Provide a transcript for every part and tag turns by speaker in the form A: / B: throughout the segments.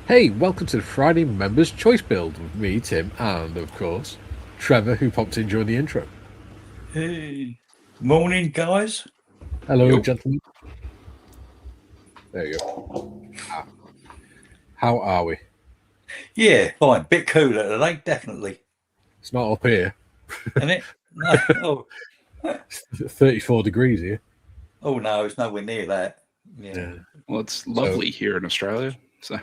A: Hey, welcome to the Friday Members Choice Build with me, Tim, and of course, Trevor, who popped in during the intro.
B: Hey, morning, guys.
A: Hello,
B: Yo.
A: gentlemen. There you go. How are we?
B: Yeah, fine. Bit cooler today, definitely.
A: It's not up here.
B: Isn't it? No.
A: 34 degrees here.
B: Oh no, it's nowhere near that. Yeah.
C: Well, it's lovely here in Australia. So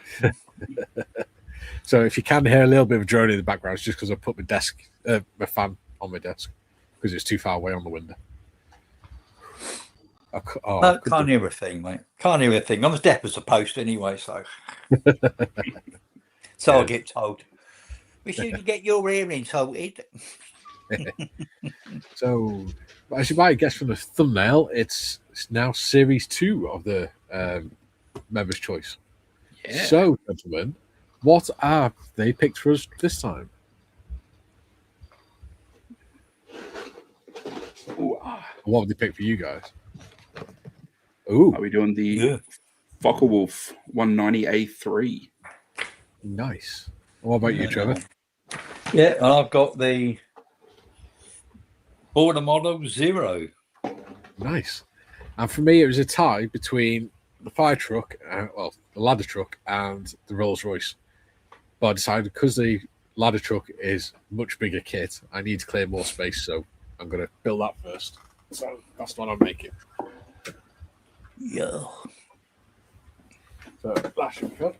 A: if you can hear a little bit of droning in the background, it's just because I put my fan on my desk because it's too far away on the window.
B: No, can't hear a thing, mate. Can't hear a thing. I'm as deaf as a post anyway, so. I get told. We should get your hearing sorted.
A: So, as you might guess from the thumbnail, it's now Series 2 of the Members' Choice.
C: yeah.
A: So, gentlemen, what have they picked for us this time? What would they pick for you guys? Ooh,
C: Are we doing the Focke-Wulf 190A3?
A: nice. What about you, Trevor?
B: Yeah, and I've got the Border Model 0.
A: Nice. And for me, it was a tie between the fire truck, the ladder truck, and the Rolls Royce. But I decided because the ladder truck is much bigger kit, I need to clear more space, so I'm going to build that first. So that's what I'm making.
B: Yeah.
A: So that should be good.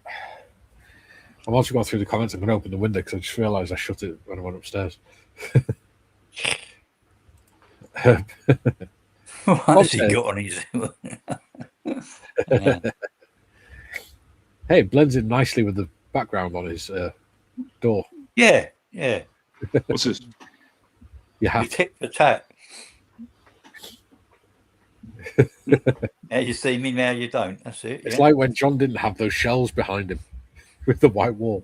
A: I've also gone through the comments. I'm going to open the window because I just realised I shut it when I went upstairs.
B: What has he got on his...
A: Yeah. Hey, it blends in nicely with the background on his door.
B: Yeah.
C: What's this?
A: You have
B: Tit for tat. Now you see me, now you don't. That's it.
A: It's like when John didn't have those shelves behind him with the white wall.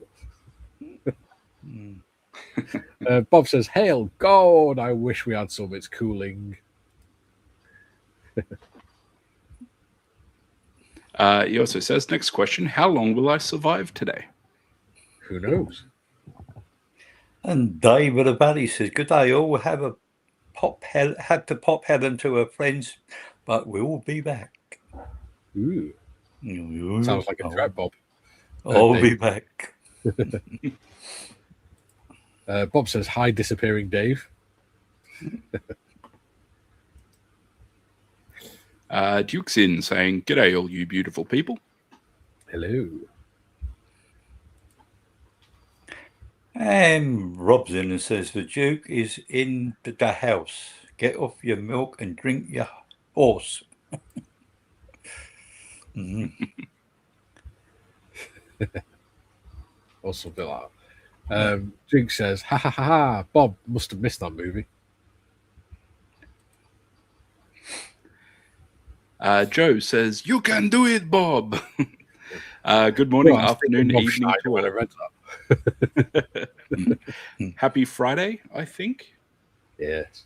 A: Bob says, "Hail God, I wish we had some. It's cooling."
C: He also says, next question, how long will I survive today?
A: Who knows?
B: And David Abadi says, "Good day, all. Had to pop Helen to her friends, but we'll be back."
A: Ooh. Sounds like a threat, Bob.
B: I'll be back.
A: Bob says, "Hi, disappearing Dave."
C: Duke's in saying, g'day, all you beautiful people.
A: Hello.
B: And Rob's in and says, "The Duke is in the house. Get off your milk and drink your horse."
A: Or something like that. Duke says, "Ha ha ha ha, Bob must have missed that movie."
C: Joe says, you can do it, Bob. Good morning, afternoon, evening to
A: when I
C: all.
A: read that.
C: Happy Friday, I think.
A: Yes.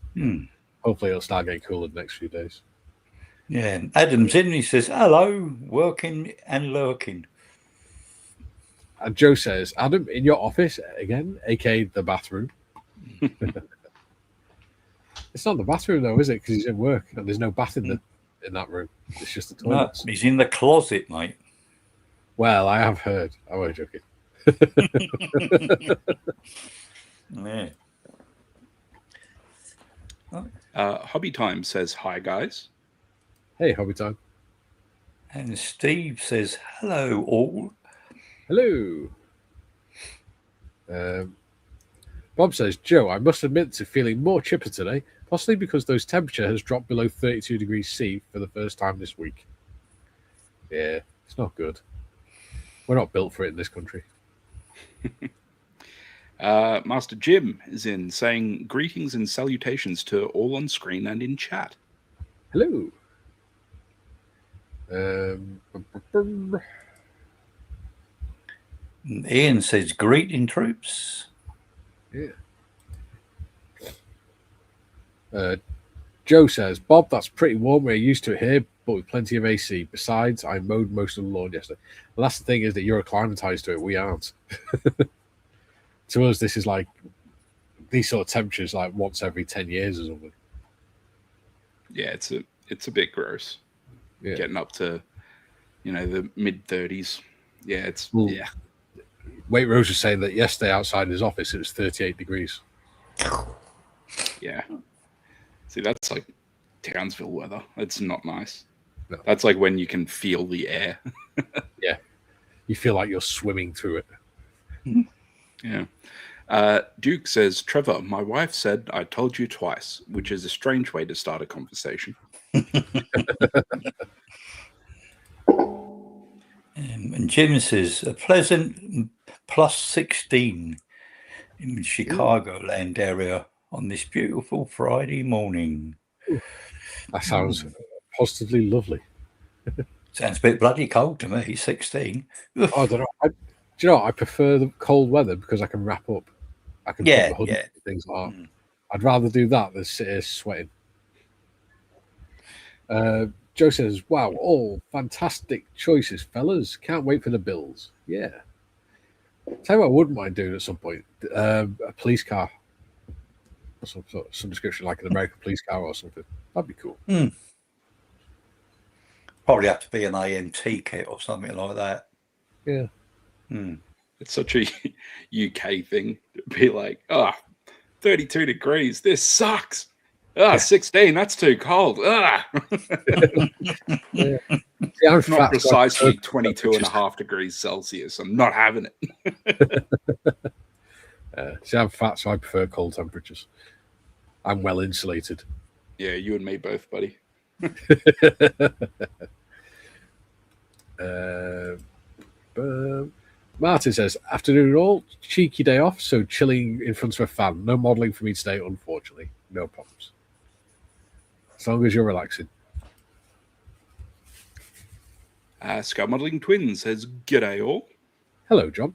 A: Hopefully it'll start getting cooler the next few days.
B: Yeah, and Adam's in. He says, "Hello, working and lurking."
A: And Joe says, "Adam, in your office again, aka the bathroom." It's not the bathroom though, is it? Because he's in work and there's no bath in that room. It's just the
B: No,
A: toilet.
B: he's in the closet, mate.
A: Well, I have heard. I won't joking.
B: Yeah.
C: Hobby Time says, hi, guys.
A: Hey, hobby time.
B: And Steve says, "Hello, all."
A: Hello. Bob says, "Joe, I must admit to feeling more chipper today, possibly because those temperature has dropped below 32 degrees C for the first time this week." Yeah, it's not good. We're not built for it in this country.
C: Master Jim is in saying, greetings and salutations to all on screen and in chat.
A: Hello.
B: Ian says, "Greeting, troops."
A: Yeah. Joe says, "Bob, that's pretty warm. We're used to it here, but with plenty of AC. Besides, I mowed most of the lawn yesterday. Well, that's the thing, is that you're acclimatized to it. We aren't. To us, this is like these sort of temperatures like once every 10 years or something.
C: Yeah, it's a bit gross.
A: Yeah.
C: Getting up to, the mid 30s. Yeah, yeah.
A: Wait, Rose was saying that yesterday outside his office it was 38 degrees.
C: Yeah. See, that's like Townsville weather. It's not nice.
A: No.
C: That's like when you can feel the air.
A: Yeah. You feel like you're swimming through it.
C: Yeah. Duke says, Trevor, my wife said I told you twice, which is a strange way to start a conversation.
B: And Jim says, a pleasant +16 in Chicagoland area on this beautiful Friday morning.
A: That sounds positively lovely.
B: Sounds a bit bloody cold to me, 16.
A: I don't know. Do you know what? I prefer the cold weather because I can wrap up. I can put the hood and things like that. I'd rather do that than sit here sweating. Joe says, wow, all fantastic choices, fellas. Can't wait for the Bills. Yeah. Tell you what I wouldn't mind doing at some point. A police car. Or some description, like an American police car or something. That'd be cool.
B: Probably have to be an AMT kit or something like that.
A: Yeah.
C: It's such a UK thing to be like, 32 degrees. This sucks. 16, that's too cold.
A: Yeah.
C: It's not precisely 22 and a half degrees Celsius. I'm not having it.
A: See, I'm fat, so I prefer cold temperatures. I'm well insulated.
C: Yeah, you and me both, buddy.
A: Martin says, afternoon all, cheeky day off, so chilling in front of a fan. No modelling for me today, unfortunately. No problems. As long as you're relaxing.
C: Scout Modelling Twins says, g'day all.
A: Hello, John.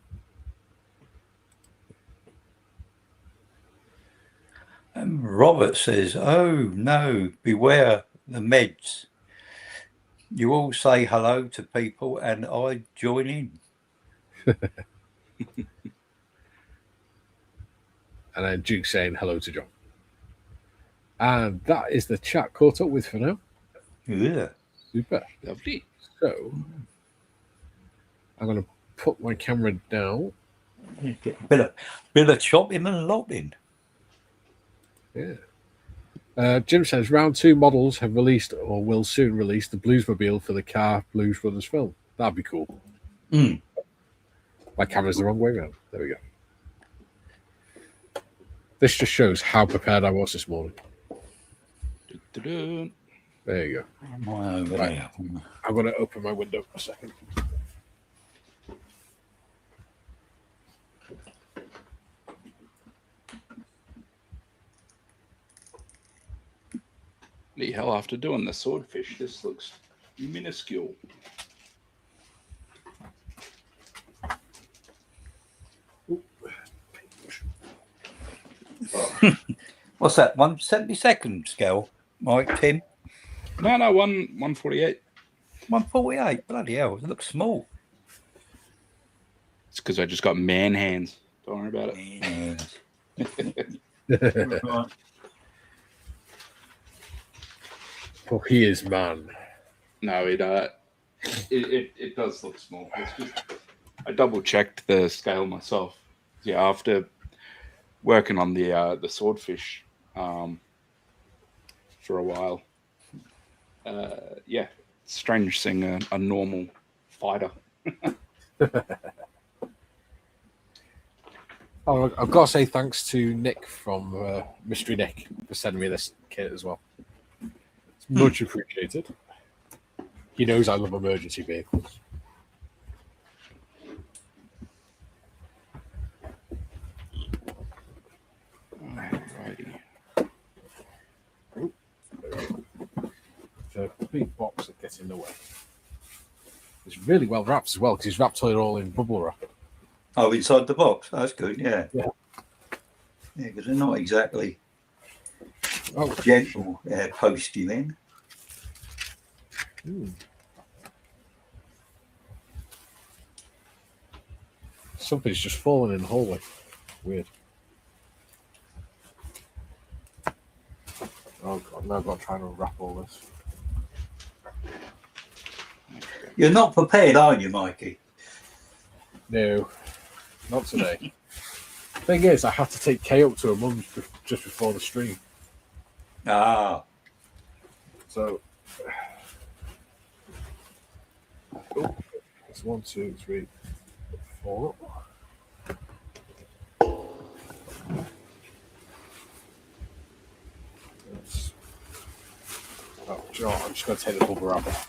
B: Robert says, oh no, beware the meds. You all say hello to people and I join in.
A: And then Duke saying hello to John. And that is the chat caught up with for now.
B: Yeah.
A: Super.
C: Lovely.
A: So, I'm going to put my camera down.
B: Get a bit of chopping and lopping.
A: Yeah. Jim says round 2 models have released or will soon release the Bluesmobile for the car Blues Brothers film. That'd be cool. My camera's the wrong way around. There we go. This just shows how prepared I was this morning. There you go. Right. I'm going to open my window for a second.
C: The hell, after doing the swordfish, this looks minuscule.
B: What's that? 1/72 scale, Mike, Tim?
C: No, 148.
B: 148. Bloody hell, it looks small.
C: It's because I just got man hands. Don't worry about it.
B: Right.
A: Oh, he is man.
C: No, it does look small. It's just I double checked the scale myself. Yeah, after working on the swordfish for a while. Strange seeing a normal fighter.
A: Oh, I've got to say thanks to Nick from Mystery Nick for sending me this kit as well. It's much appreciated. He knows I love emergency vehicles.
C: Alrighty.
A: The big box that gets in the way. It's really well wrapped as well because he's wrapped it all in bubble wrap.
B: Oh, inside the box. That's good. Yeah.
A: Yeah.
B: Yeah, because they're not exactly
A: Oh,
B: gentle posty then.
A: Something's just fallen in the hallway. Weird. Oh god, now I've got to try and unwrap all this.
B: You're not prepared, are you, Mikey?
A: No, not today. Thing is, I had to take Kay up to her mum's just before the stream.
B: Ah.
A: So, it's 1, 2, 3, 4. Oh, do you know what? I'm just going to take the bubble wrap off.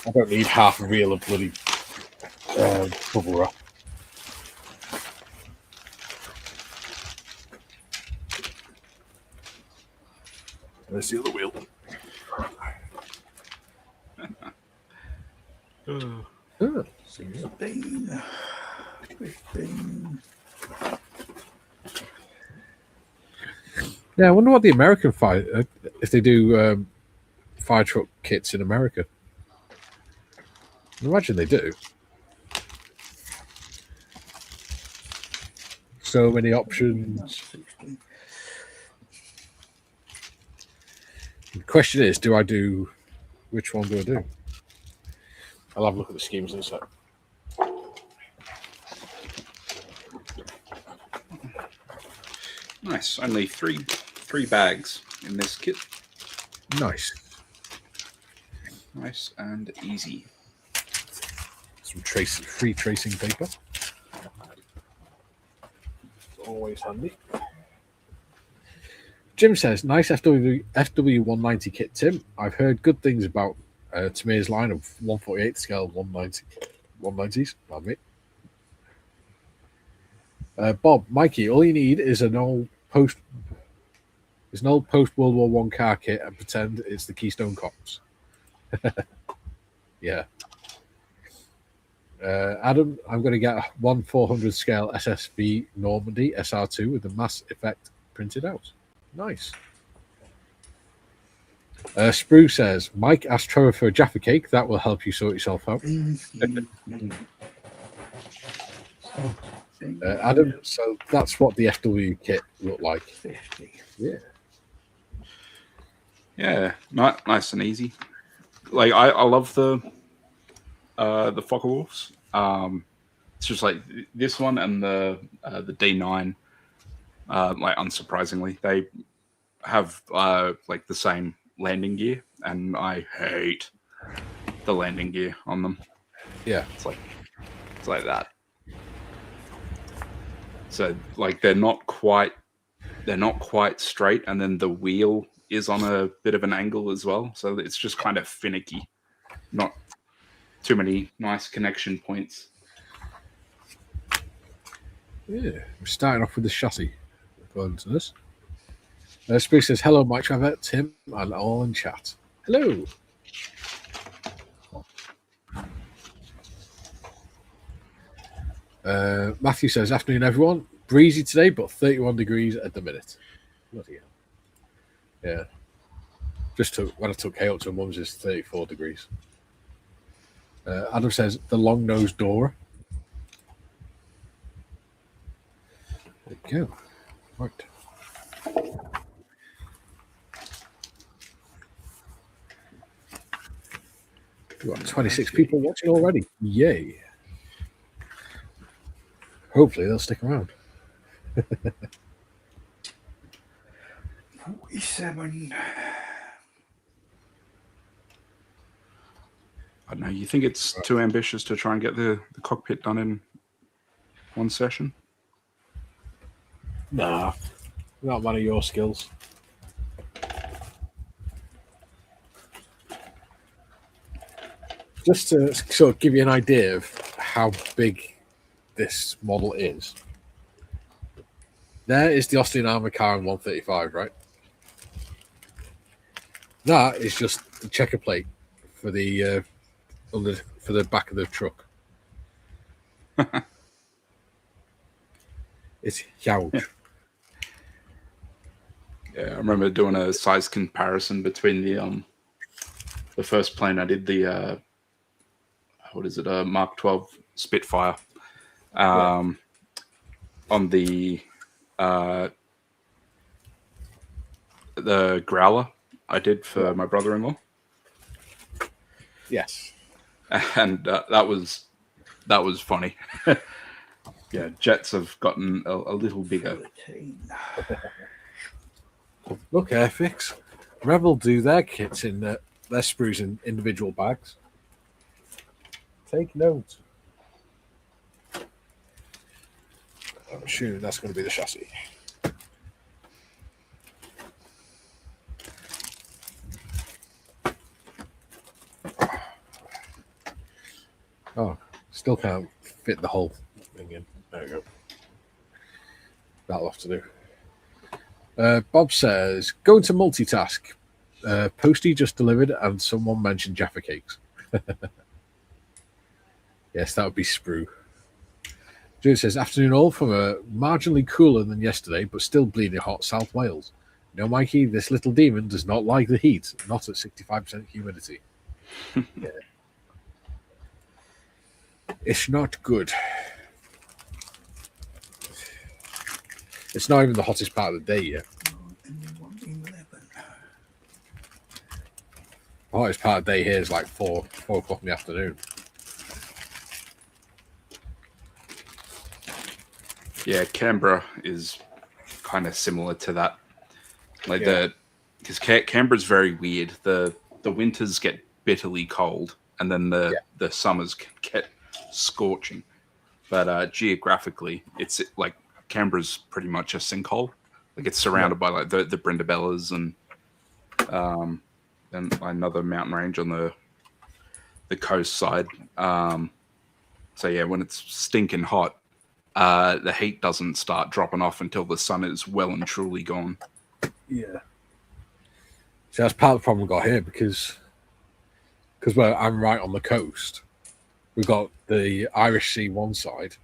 A: I don't need half a reel of bloody bubble wrap. There's the other wheel. Oh,
B: 16, 15.
A: yeah, I wonder what the American fire if they do fire truck kits in America. I imagine they do. So many options. The question is, do I do which one do I do? I'll have a look at the schemes in a sec.
C: Nice. Only three bags in this kit.
A: Nice.
C: Nice and easy.
A: Some free tracing paper. Always handy. Jim says, nice FW190 kit, Tim. I've heard good things about Tamir's line of 148 scale 190s. Pardon me. Bob, Mikey, all you need is an old post World War One car kit and pretend it's the Keystone Cops. Yeah. Adam, I'm going to get a 1/400 scale SSV Normandy SR2 with the Mass Effect printed out. Nice. Sprue says, Mike asked Trevor for a Jaffa cake. That will help you sort yourself out. Adam, so that's what the FW kit looked like.
B: 50.
A: Yeah.
C: Yeah, nice and easy. Like I love the Focke-Wulfs. It's just like this one and the D9. Like unsurprisingly, they have like the same landing gear, and I hate the landing gear on them.
A: Yeah,
C: it's like that. So like they're not quite straight, and then the wheel is on a bit of an angle as well. So it's just kind of finicky. Not too many nice connection points.
A: Yeah, we're starting off with the chassis. According to this, Sprue says, "Hello, Mike Trevor, Tim, and all in chat. Hello." Matthew says, "Afternoon, everyone. Breezy today, but 31 degrees at the minute. Bloody hell. Yeah. When I took Kay up to her mum's, it's 34 degrees." Adam says, "The long-nosed Dora." There you go. Right. We've got 26 people watching already. Yay. Hopefully they'll stick around.
B: 47.
C: I don't know. You think it's too ambitious to try and get the cockpit done in one session?
A: Nah, not one of your skills. Just to sort of give you an idea of how big this model is. There is the Austrian armored car in 135, right? That is just the checker plate for the back of the truck. It's huge.
C: Yeah, I remember doing a size comparison between the first plane I did, the what is it, a Mark 12 Spitfire, on the Growler I did for my brother-in-law.
A: Yes.
C: And that was funny. Yeah, jets have gotten a little bigger.
A: Look, Airfix. Rebel do their kits in their sprues in individual bags. Take note. I'm assuming that's going to be the chassis. Oh, still can't fit the whole thing in. There we go. That'll have to do. Bob says, going to multitask. Posty just delivered and someone mentioned Jaffa cakes. Yes, that would be sprue. Jude says, afternoon all from a marginally cooler than yesterday, but still bleeding hot South Wales. No, Mikey, this little demon does not like the heat, not at 65% humidity. Yeah. It's not good. It's not even the hottest part of the day yet. The hottest part of the day here is like 4 o'clock in the afternoon.
C: Yeah, Canberra is kind of similar to that. Like because Canberra's very weird. The winters get bitterly cold, and then the summers get scorching. But geographically, it's like Canberra's pretty much a sinkhole. Like it's surrounded by like the Brindabellas and another mountain range on the coast side. So yeah, when it's stinking hot, the heat doesn't start dropping off until the sun is well and truly gone.
A: Yeah. So that's part of the problem we got here because I'm right on the coast. We've got the Irish Sea one side,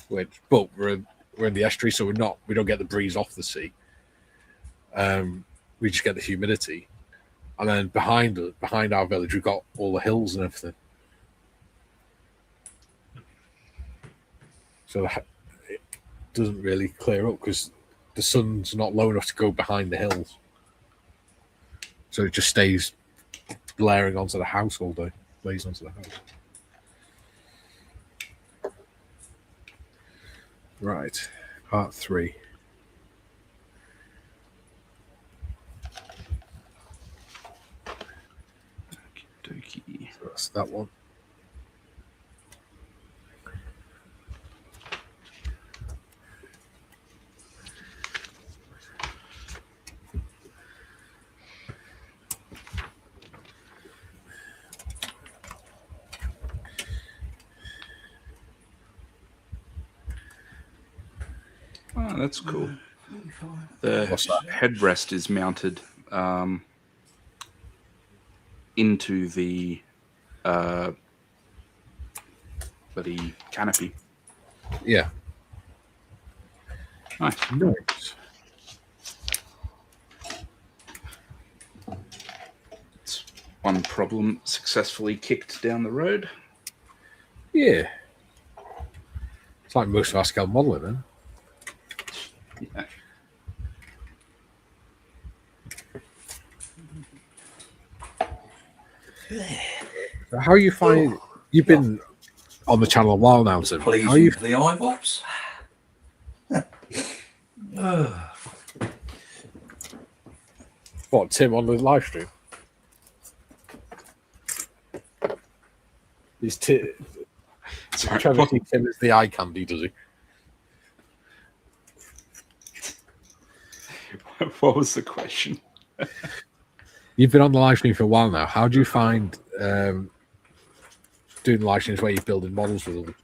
A: but we're in the estuary, so we don't get the breeze off the sea. We just get the humidity, and then behind our village we've got all the hills and everything. So it doesn't really clear up because the sun's not low enough to go behind the hills. So it just stays blaring onto the house all day, blaze onto the house. Right, part 3.
C: Okey-dokey.
A: So that's that one.
C: Oh, that's cool. The headrest is mounted into the bloody canopy.
A: Yeah.
C: Nice.
A: Nice.
C: It's one problem successfully kicked down the road.
A: Yeah. It's like most of our scale modeling, then.
C: Yeah.
A: So how are you finding? You've been on the channel a while now, Tim.
B: Pleasing
A: How are you?
B: for the eyeballs.
A: What, Tim on the live stream? He's
C: Sorry,
A: Trevor sees Tim as the eye candy, does he?
C: what was the question?
A: You've been on the live stream for a while now. How do you find doing live streams where you're building models with other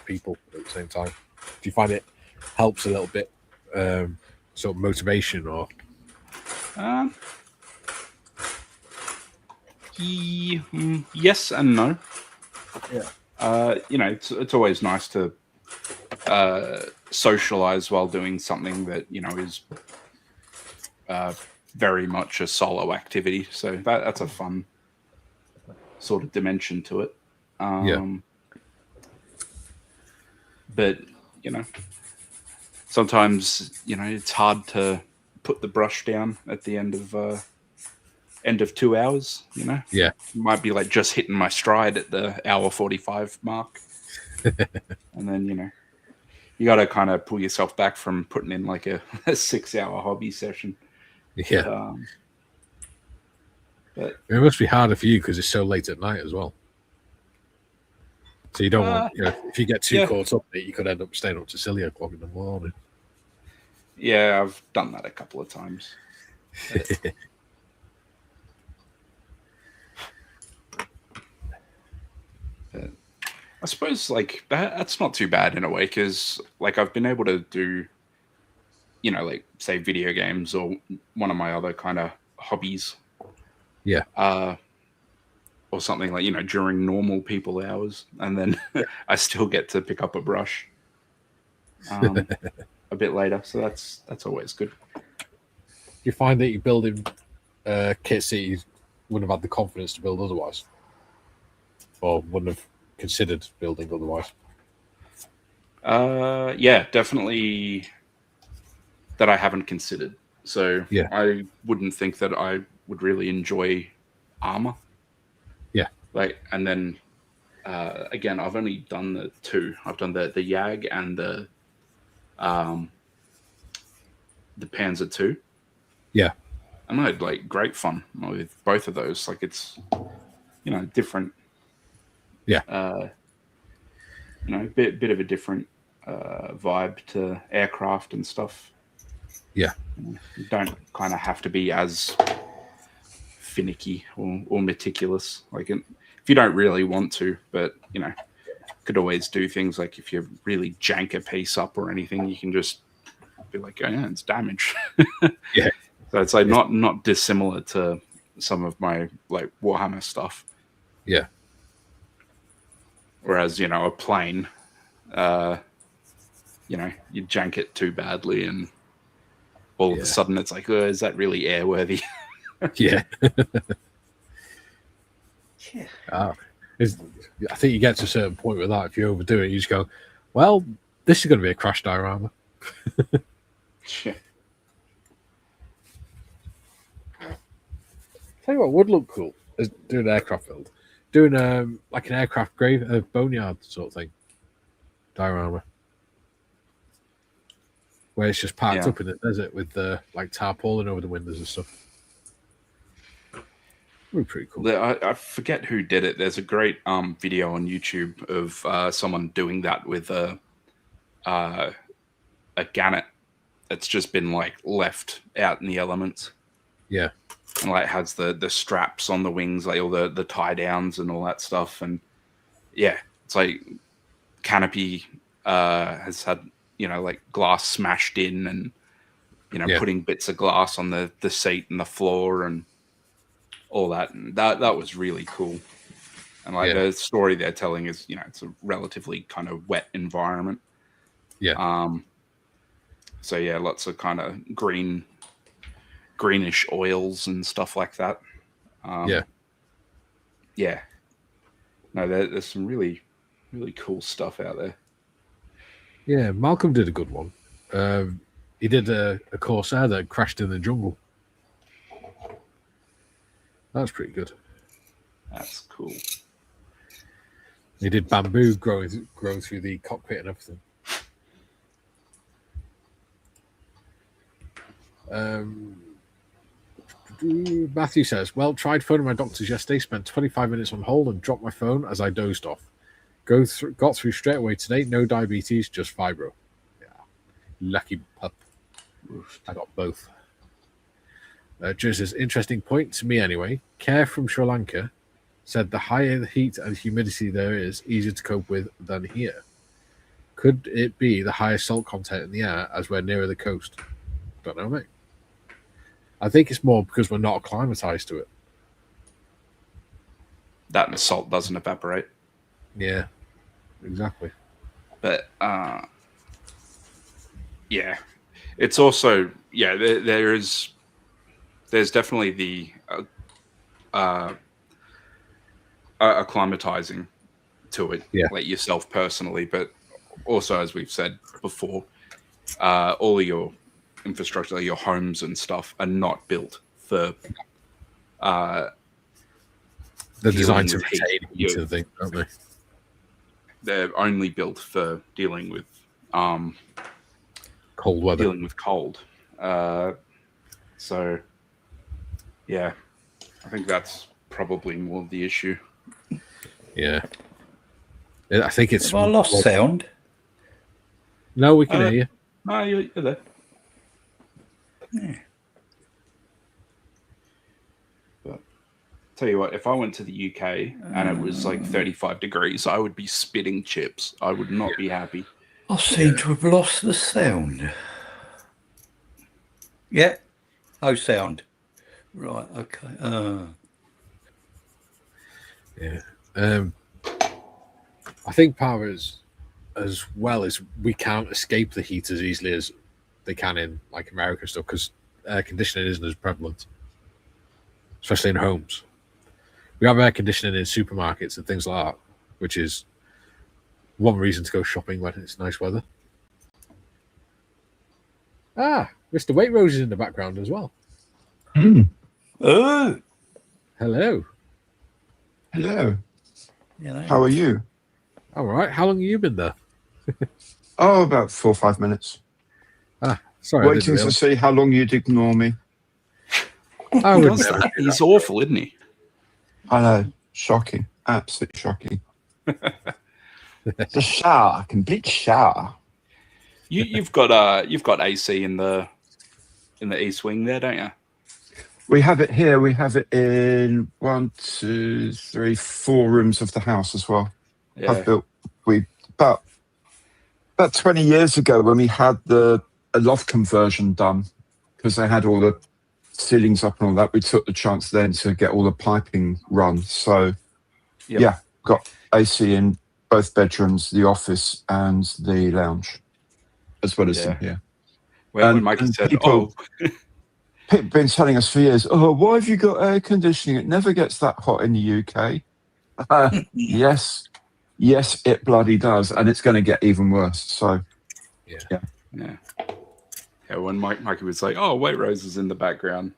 A: people at the same time? Do you find it helps a little bit, sort of motivation or?
C: Yes and no.
A: Yeah.
C: It's always nice to socialize while doing something that is very much a solo activity. So that's a fun sort of dimension to it. But, you know, sometimes, you know, it's hard to put the brush down at the end of 2 hours, you know?
A: Yeah.
C: Might be like just hitting my stride at the hour 45 mark. And then, you know, you got to kind of pull yourself back from putting in like a 6-hour hobby session.
A: Yeah.
C: But
A: it must be harder for you because it's so late at night as well. So you don't want, you know, if you get too caught up, you could end up staying up to silly o'clock in the morning.
C: Yeah, I've done that a couple of times. But I suppose like that's not too bad in a way, because like I've been able to do, you know, like say video games or one of my other kind of hobbies.
A: Yeah.
C: Or something like, you know, during normal people hours, and then I still get to pick up a brush a bit later. So that's always good.
A: You find that you're building kits that you wouldn't have had the confidence to build otherwise, or wouldn't have considered building otherwise?
C: Yeah, definitely that I haven't considered. So
A: yeah,
C: I wouldn't think that I would really enjoy armor.
A: Yeah.
C: Like, and then again, I've only done the two. I've done the Jag and the Panzer II.
A: Yeah.
C: And I had like great fun with both of those. Like it's, you know, different.
A: Yeah.
C: You know, bit of a different vibe to aircraft and stuff.
A: Yeah.
C: You don't kind of have to be as finicky or meticulous. Like, if you don't really want to, but you know, could always do things like if you really jank a piece up or anything, you can just be like, oh yeah, it's damaged.
A: Yeah.
C: So it's like not dissimilar to some of my like Warhammer stuff.
A: Yeah.
C: Whereas, you know, a plane, you know, you jank it too badly and all of a sudden it's like, oh, is that really airworthy?
A: Yeah.
B: Yeah.
A: I think you get to a certain point with that. If you overdo it, you just go, well, this is going to be a crash diorama.
C: Yeah.
A: Tell you what would look cool is doing an aircraft build. Doing like an aircraft grave, a boneyard sort of thing. Diorama. Where it's just parked up in the desert with the like tarpaulin over the windows and stuff. Would be pretty cool.
C: I forget who did it. There's a great video on YouTube of someone doing that with a gannet that's just been like left out in the elements.
A: Yeah.
C: And like has the straps on the wings, like all the tie downs and all that stuff. And yeah, it's like canopy has had, you know, like glass smashed in and, you know, putting bits of glass on the seat and the floor and all that. And that was really cool. And like the story they're telling is, you know, it's a relatively kind of wet environment.
A: Yeah.
C: So yeah, lots of kind of greenish oils and stuff like that. Yeah. No, there's some really, really cool stuff out there.
A: Yeah, Malcolm did a good one. He did a Corsair that crashed in the jungle. That's pretty good.
C: That's cool.
A: He did bamboo growing through the cockpit and everything. Matthew says, well, tried phoning my doctors yesterday, spent 25 minutes on hold and dropped my phone as I dozed off. Got through straight away today, no diabetes, just fibro. Yeah, lucky pup. I got both. Just as interesting point to me anyway. Care from Sri Lanka said the higher the heat and humidity there is, easier to cope with than here. Could it be the higher salt content in the air as we're nearer the coast? Don't know, mate. I think it's more because we're not acclimatized to it.
C: That and the salt doesn't evaporate.
A: Yeah, exactly.
C: But yeah, it's also there is there's definitely the acclimatizing to it, like yourself personally, but also, as we've said before, all of your infrastructure, like your homes and stuff, are not built for
A: they're designed to
C: with heat.
A: retain heat and things, aren't they?
C: They're only built for dealing with
A: cold weather.
C: Dealing with cold. So, yeah, I think that's probably more of the issue.
A: Yeah. I think it's...
B: Have I lost sound?
A: No, we can hear you.
C: No, you're there.
B: Yeah.
C: But tell you what, if I went to the UK and it was like 35 degrees, I would be spitting chips. I would not be happy.
B: I seem to have lost the sound. Yeah, no sound. Right, okay.
A: Yeah. I think part of it is, as well as we can't escape the heat as easily as they can in like America and stuff, because air conditioning isn't as prevalent, especially in homes. We have air conditioning in supermarkets and things like that, which is one reason to go shopping when it's nice weather. Ah, Mr. Waitrose is in the background as well.
B: Oh,
A: hello.
D: Hello.
B: You know.
D: How are you?
A: All right. How long have you been there?
D: Oh, about 4 or 5 minutes.
A: Ah, sorry.
D: Waiting to see how long you'd ignore me.
A: I would
C: What's
A: never
C: that?
A: do
C: He's
A: that.
C: awful, isn't he?
D: I know. Shocking. Absolutely shocking. The shower. Complete shower.
C: You've got AC in the east wing there, don't you?
D: We have it here. We have it in 1, 2, 3, 4 rooms of the house as well.
C: Yeah.
D: I've built. We about 20 years ago when we had a loft conversion done, because they had all the ceilings up and all that. We took the chance then to get all the piping run. So yeah, got AC in both bedrooms, the office and the lounge, as well as in here.
C: When Mikey said,
D: people have been telling us for years, oh, why have you got air conditioning? It never gets that hot in the UK. Yes, it bloody does. And it's going to get even worse. So,
C: yeah. When Mikey was like, oh, Waitrose is in the background.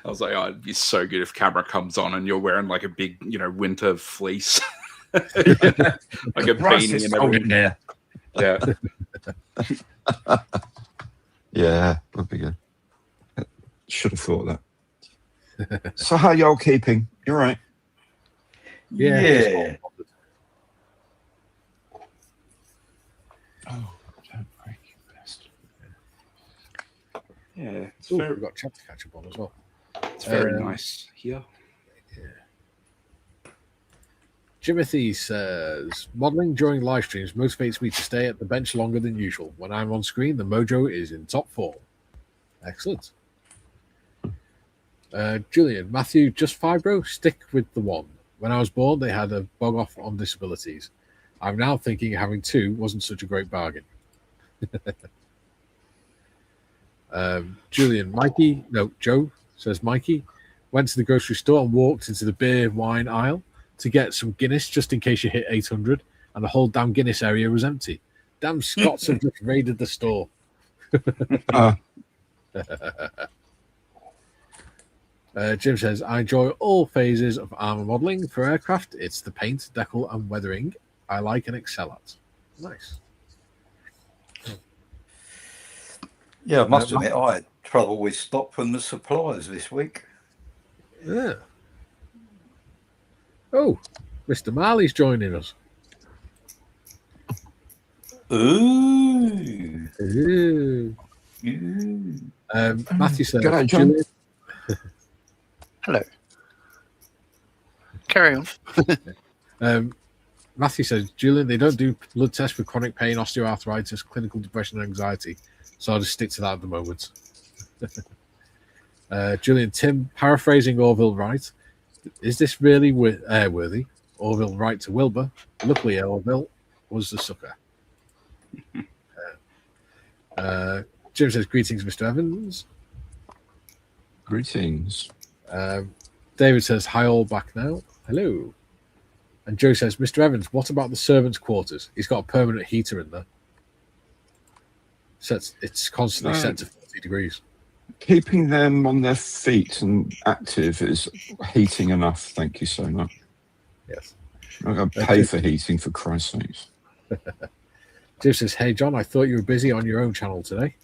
C: I was like, oh, it'd be so good if camera comes on and you're wearing like a big, winter fleece. Like a beanie and everything.
B: There.
C: Yeah.
D: Yeah, would be good. Should have thought that. So how y'all keeping? You're right.
B: Yeah.
D: Oh, don't break your best.
C: Yeah. It's
A: Ooh,
C: very,
A: we've got chat to catch up on as well.
C: it's very nice here.
A: Jimothy says, modeling during live streams motivates me to stay at the bench longer than usual. When I'm on screen, the mojo is in top form. Excellent. Julian, Matthew, just fibro, stick with the one. When I was born, they had a bog off on disabilities. I'm now thinking having 2 wasn't such a great bargain. Joe says, Mikey went to the grocery store and walked into the beer wine aisle to get some Guinness just in case you hit 800, and the whole damn Guinness area was empty. Damn Scots have just raided the store. Jim says, I enjoy all phases of armor modeling. For aircraft, it's the paint, decal, and weathering I like and excel at. Nice.
B: Yeah, I must admit, I had trouble with stock from the suppliers this week.
A: Yeah. Oh, Mr. Marley's joining us.
B: Ooh.
A: Ooh. Matthew says,
D: G'day, John.
A: Julian,
E: Hello. Carry on.
A: Matthew says, Julian, they don't do blood tests for chronic pain, osteoarthritis, clinical depression, and anxiety. So I'll just stick to that at the moment. Julian, Tim, paraphrasing Orville Wright, is this really airworthy? Orville Wright to Wilbur. Luckily, Orville was the sucker. Jim says, greetings, Mr. Evans.
D: Greetings.
A: David says, hi, all back now. Hello. And Joe says, Mr. Evans, what about the servants' quarters? He's got a permanent heater in there. It's constantly set to 40 degrees.
D: Keeping them on their feet and active is heating enough. Thank you so much.
A: Yes.
D: I'm going to pay for heating, for Christ's sakes.
A: Jim says, hey, John, I thought you were busy on your own channel today.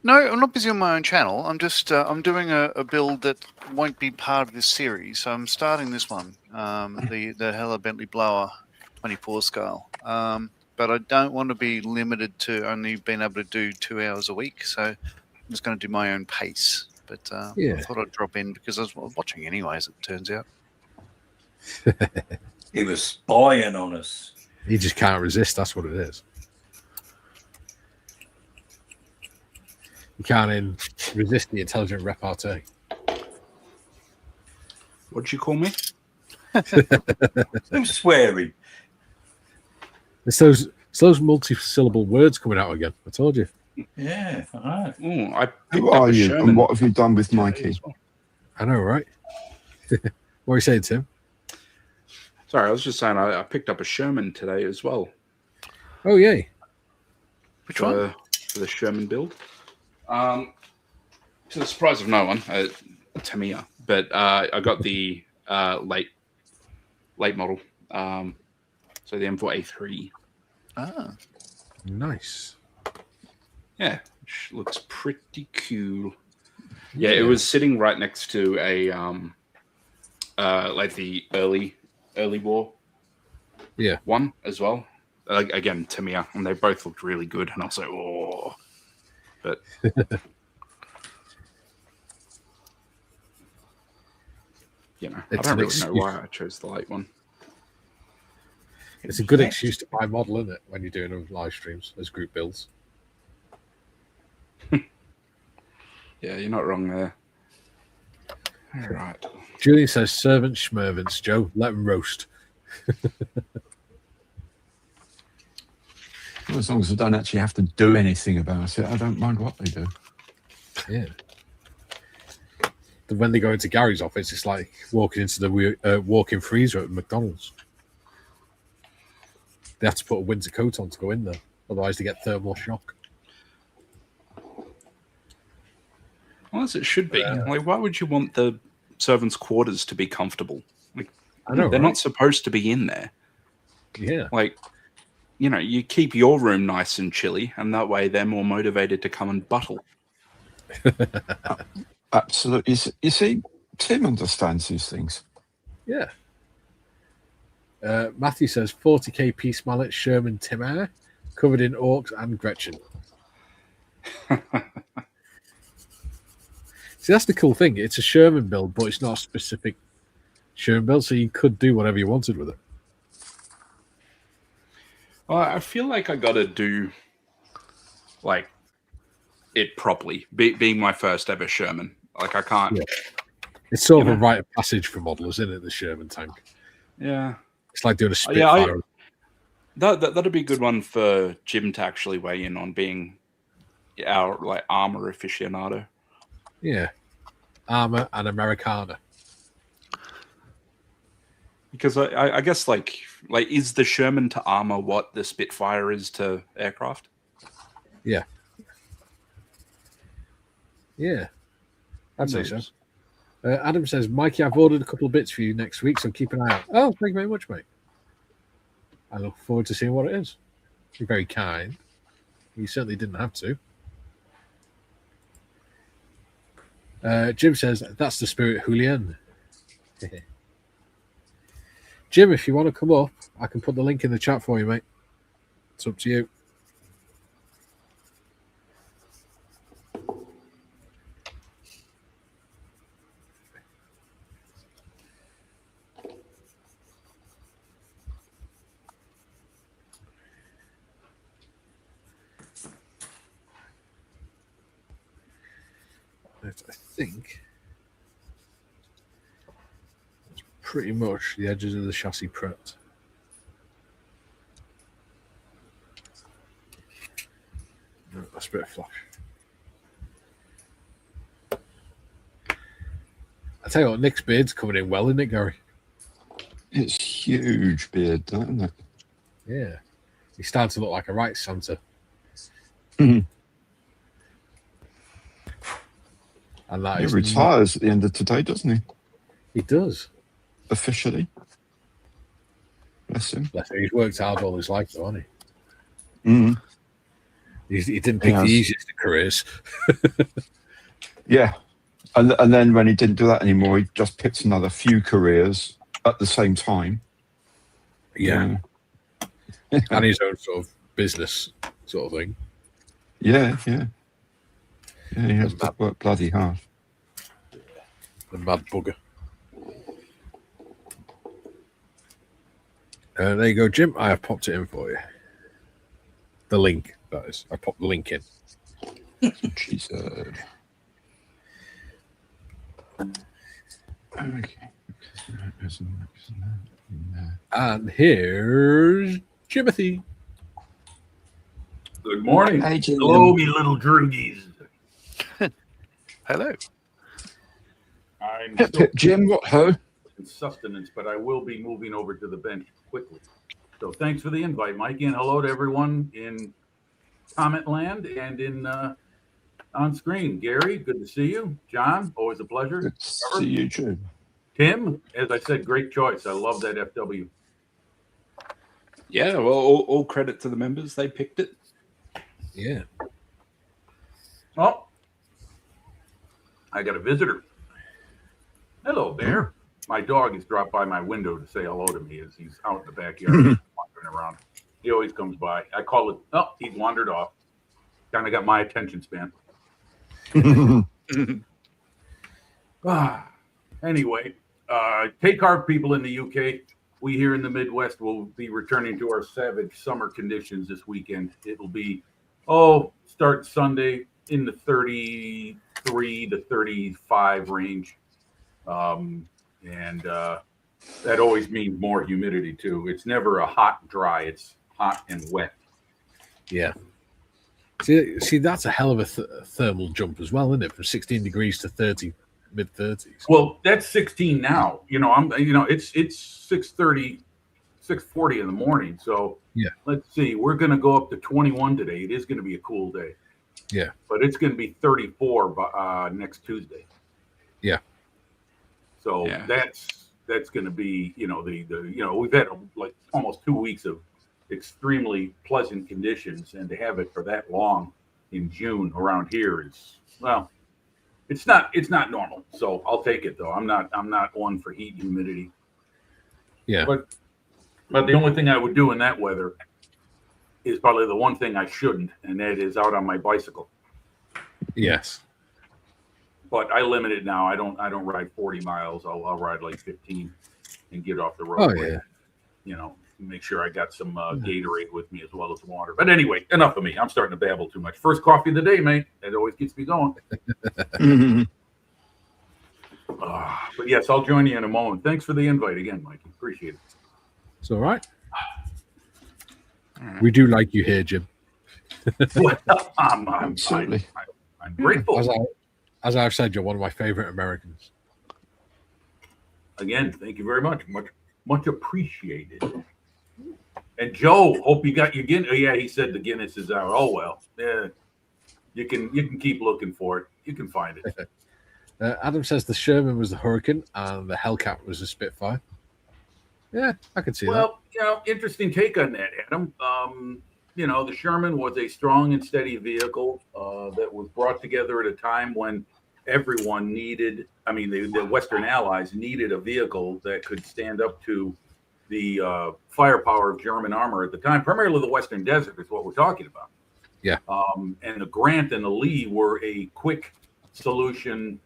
E: No, I'm not busy on my own channel. I'm just I'm doing a build that won't be part of this series. So I'm starting this one, the Hella Bentley Blower 24 scale. But I don't want to be limited to only being able to do 2 hours a week. So I'm just going to do my own pace. But I thought I'd drop in because I was watching anyway, as it turns out.
B: He was spying on us.
A: He just can't resist. That's what it is. You can't resist the intelligent repartee.
C: What'd you call me?
B: Who's swearing?
A: It's those multi-syllable words coming out again. I told you.
B: Yeah, all right.
C: Ooh, I
D: Who are you and what have you done with Mikey?
C: Well.
A: I know, right? What are you saying, Tim?
C: Sorry, I was just saying I picked up a Sherman today as well.
A: Oh, yay.
E: Which one?
C: For the Sherman build. To the surprise of no one, Tamiya, but I got the late model. So the M4A3.
E: Ah.
A: Nice.
C: Yeah, which looks pretty cool. Yeah, it was sitting right next to a like the early war one as well. Again, Tamiya, and they both looked really good. And I was like, oh, but you know, I don't really know why I chose the light one.
A: It's a good excuse to buy model, isn't it, when you're doing them live streams as group builds?
C: Yeah, you're not wrong there. All right.
A: Julian says, servant schmervants, Joe. Let them roast.
D: Well, as long as I don't actually have to do anything about it, I don't mind what they do.
A: Yeah. When they go into Gary's office, it's like walking into the walk-in freezer at McDonald's. They have to put a winter coat on to go in there. Otherwise, they get thermal shock.
C: Well, as it should be. Like, why would you want the servants' quarters to be comfortable? Like,
A: I know,
C: they're
A: right?
C: not supposed to be in there.
A: Yeah.
C: Like, you know, you keep your room nice and chilly, and that way they're more motivated to come and buttle.
D: Absolutely. You see, Tim understands these things.
A: Yeah. Matthew says 40k piece mallet Sherman Timmer covered in orcs and Gretchen. See, that's the cool thing. It's a Sherman build, but it's not a specific Sherman build, so you could do whatever you wanted with it.
C: Well, I feel like I got to do like it properly. Being my first ever Sherman, like I can't.
A: Yeah. It's sort of a rite of passage for modelers, isn't it? The Sherman tank.
C: Yeah.
A: It's like doing a Spitfire.
C: That'd be a good one for Jim to actually weigh in on, being our like armor aficionado.
A: Yeah. Armor and Americana.
C: Because I guess like is the Sherman to armor what the Spitfire is to aircraft?
A: Yeah. Yeah. I'd say so. Adam says, Mikey, I've ordered a couple of bits for you next week, so keep an eye out. Oh, thank you very much, mate. I look forward to seeing what it is. You're very kind. You certainly didn't have to. Jim says, that's the spirit, Julian. Jim, if you want to come up, I can put the link in the chat for you, mate. It's up to you. I think it's pretty much the edges of the chassis prepped. No, that's a bit of flash. tell you what, Nick's beard's coming in well, isn't it, Gary?
D: It's huge beard, isn't it?
A: Yeah. He's starting to look like a right Santa.
D: Mhm.
A: And that
D: He
A: is
D: retires at the end of today, doesn't he?
A: He does.
D: Officially. Bless him.
A: Bless him. He's worked hard all his life, though, hasn't
D: Mm.
A: he? He didn't pick the
D: has.
A: easiest of careers.
D: Yeah. And then when he didn't do that anymore, he just picked another few careers at the same time.
A: Yeah. And his own sort of business sort of thing.
D: Yeah, yeah. Yeah, he has to work bloody hard.
A: The mad bugger. There you go, Jim. I have popped it in for you. The link, that is. I popped the link in.
D: She said. Okay.
A: And here's Jimothy.
F: Good morning.
D: Hey, Jim.
F: Hello, me little droogies.
E: Hello.
F: I'm
D: Hip,
F: still
D: hip, Jim, what ho?
F: in sustenance, but I will be moving over to the bench quickly. So thanks for the invite, Mike, and hello to everyone in comment land and in on screen. Gary, good to see you. John, always a pleasure.
D: Good to see you, Jim.
F: Tim, as I said, great choice. I love that FW.
C: Yeah, well, all credit to the members. They picked it.
A: Yeah.
F: Oh, I got a visitor. Hello, Bear. My dog has dropped by my window to say hello to me as he's out in the backyard wandering around. He always comes by. I call it, oh, he's wandered off. Kind of got my attention span. Anyway, take heart, people in the UK. We here in the Midwest will be returning to our savage summer conditions this weekend. It'll be, start Sunday in the 33 to 35 range. That always means more humidity too. It's never a hot and dry. It's hot and wet.
A: Yeah. See, that's a hell of a thermal jump as well, isn't it? From 16 degrees to 30, mid 30s.
F: Well, that's 16 now. It's 6:30, 6:40 in the morning. So
A: yeah,
F: let's see. We're going to go up to 21 today. It is going to be a cool day.
A: Yeah,
F: but it's going to be 34 by next Tuesday.
A: Yeah.
F: So
C: Yeah.
F: that's going to be, we've had like almost 2 weeks of extremely pleasant conditions, and to have it for that long in June around here is, well, it's not normal. So I'll take it though. I'm not one for heat and humidity.
A: Yeah.
F: But the only thing I would do in that weather is probably the one thing I shouldn't, and that is out on my bicycle.
A: Yes.
F: But I limit it now. I don't ride 40 miles. I'll ride like 15 and get off the road.
A: Oh yeah.
F: Make sure I got some Gatorade with me as well as water. But anyway, enough of me. I'm starting to babble too much. First coffee of the day, mate. That always gets me going. But yes, I'll join you in a moment. Thanks for the invite again, Mikey. Appreciate it.
A: It's all right. We do like you here, Jim.
F: Well, I'm
D: Absolutely.
F: I'm grateful.
A: As I've said, you're one of my favorite Americans.
F: Again, thank you very much. Much appreciated. And Joe, hope you got your Guinness. Oh, yeah, he said the Guinness is out. Oh well, yeah. You can keep looking for it. You can find it.
A: Adam says the Sherman was the Hurricane and the Hellcat was the Spitfire. Yeah, I can see that.
F: Well, interesting take on that, Adam. The Sherman was a strong and steady vehicle that was brought together at a time when everyone needed, the Western Allies needed a vehicle that could stand up to the firepower of German armor at the time. Primarily the Western Desert is what we're talking about.
A: Yeah.
F: And the Grant and the Lee were a quick solution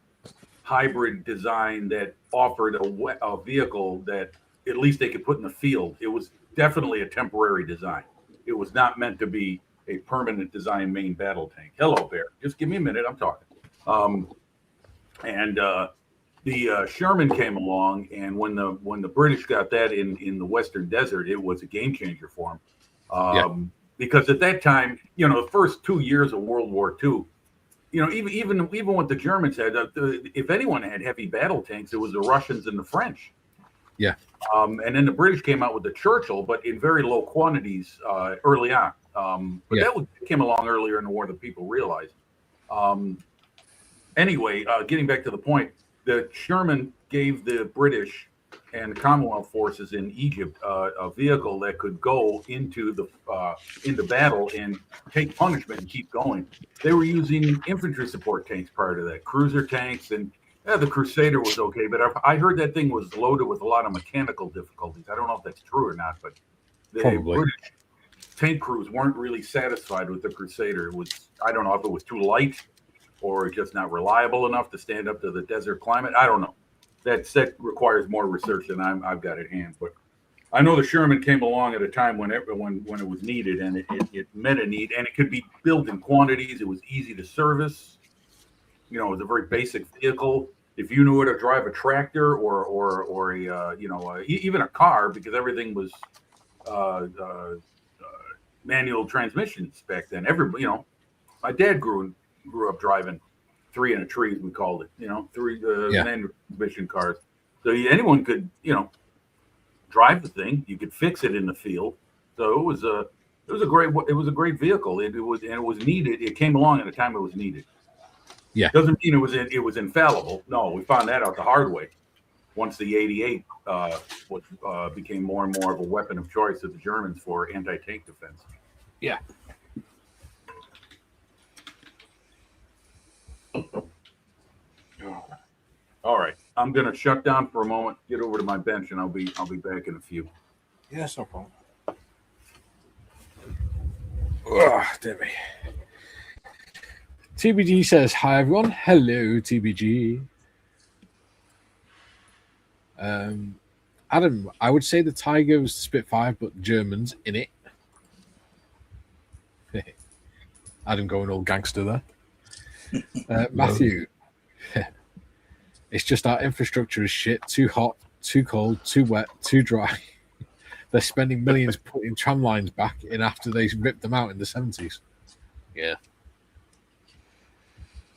F: hybrid design that offered a vehicle that at least they could put in the field. It was definitely a temporary design. It was not meant to be a permanent design main battle tank. Hello, Bear. Just give me a minute. I'm talking. The Sherman came along, and when the British got that in the Western Desert, it was a game changer for them. Because at that time, the first 2 years of World War II, you know, even what the Germans had, if anyone had heavy battle tanks, it was the Russians and the French.
A: Yeah.
F: And then the British came out with the Churchill, but in very low quantities early on. But that came along earlier in the war than people realized. Anyway, getting back to the point, the Sherman gave the British and the Commonwealth forces in Egypt a vehicle that could go into battle and take punishment and keep going. They were using infantry support tanks prior to that, cruiser tanks, and the Crusader was okay, but I heard that thing was loaded with a lot of mechanical difficulties. I don't know if that's true or not, but the British tank crews weren't really satisfied with the Crusader. I don't know if it was too light or just not reliable enough to stand up to the desert climate. I don't know. That requires more research than I've got at hand. But I know the Sherman came along at a time when it was needed, and it met a need, and it could be built in quantities. It was easy to service. You know, it was a very basic vehicle. If you knew how to drive a tractor or even a car, because everything was manual transmissions back then. Everybody, you know, my dad grew up driving 3 in a tree, as we called it. You know, 3 manual transmission cars. So anyone could, you know, drive the thing. You could fix it in the field. So it was a great vehicle. It was needed. It came along at a time it was needed.
A: Yeah,
F: doesn't mean it was infallible. No, we found that out the hard way. Once the 88 became more and more of a weapon of choice of the Germans for anti-tank defense.
A: Yeah.
F: All right, I'm gonna shut down for a moment, get over to my bench, and I'll be back in a few.
A: Yes, no problem. Oh, dear me. TBG says, hi everyone. Hello, TBG. Adam, I would say the Tiger was the Spitfire, but Germans in it. Adam going all gangster there. Matthew, it's just our infrastructure is shit, too hot, too cold, too wet, too dry. They're spending millions putting tram lines back in after they ripped them out in the 70s. Yeah.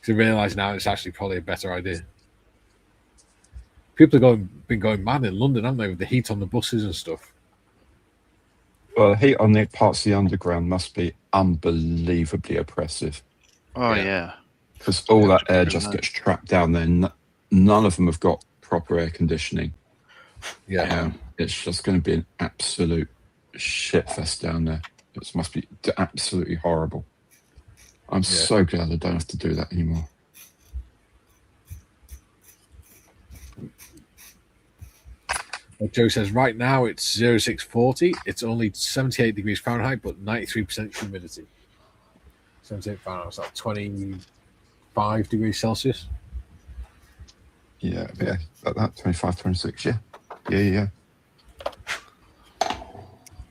A: To realise now it's actually probably a better idea. People have been going mad in London, haven't they, with the heat on the buses and stuff?
D: Well, the heat on the parts of the underground must be unbelievably oppressive.
E: Oh, yeah.
D: Because all that air just gets trapped down there. None of them have got proper air conditioning.
A: Yeah.
D: It's just going to be an absolute shitfest down there. It must be absolutely horrible. I'm so glad I don't have to do that anymore.
A: Joe says, right now it's 0640. It's only 78 degrees Fahrenheit, but 93% humidity. 78 Fahrenheit, it's like 25 degrees Celsius.
D: Yeah, like that, 25, 26, yeah.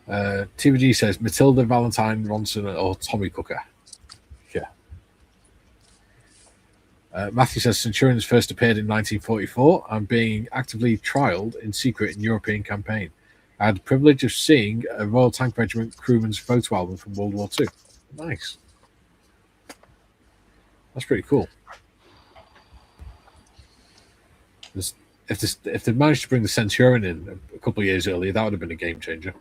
A: TVG says, Matilda, Valentine, Ronson, or Tommy Cooker. Yeah. Matthew says, Centurions first appeared in 1944 and being actively trialled in secret in European campaign. I had the privilege of seeing a Royal Tank Regiment crewman's photo album from World War II. Nice. That's pretty cool. If they managed to bring the Centurion in a couple of years earlier, that would have been a game changer.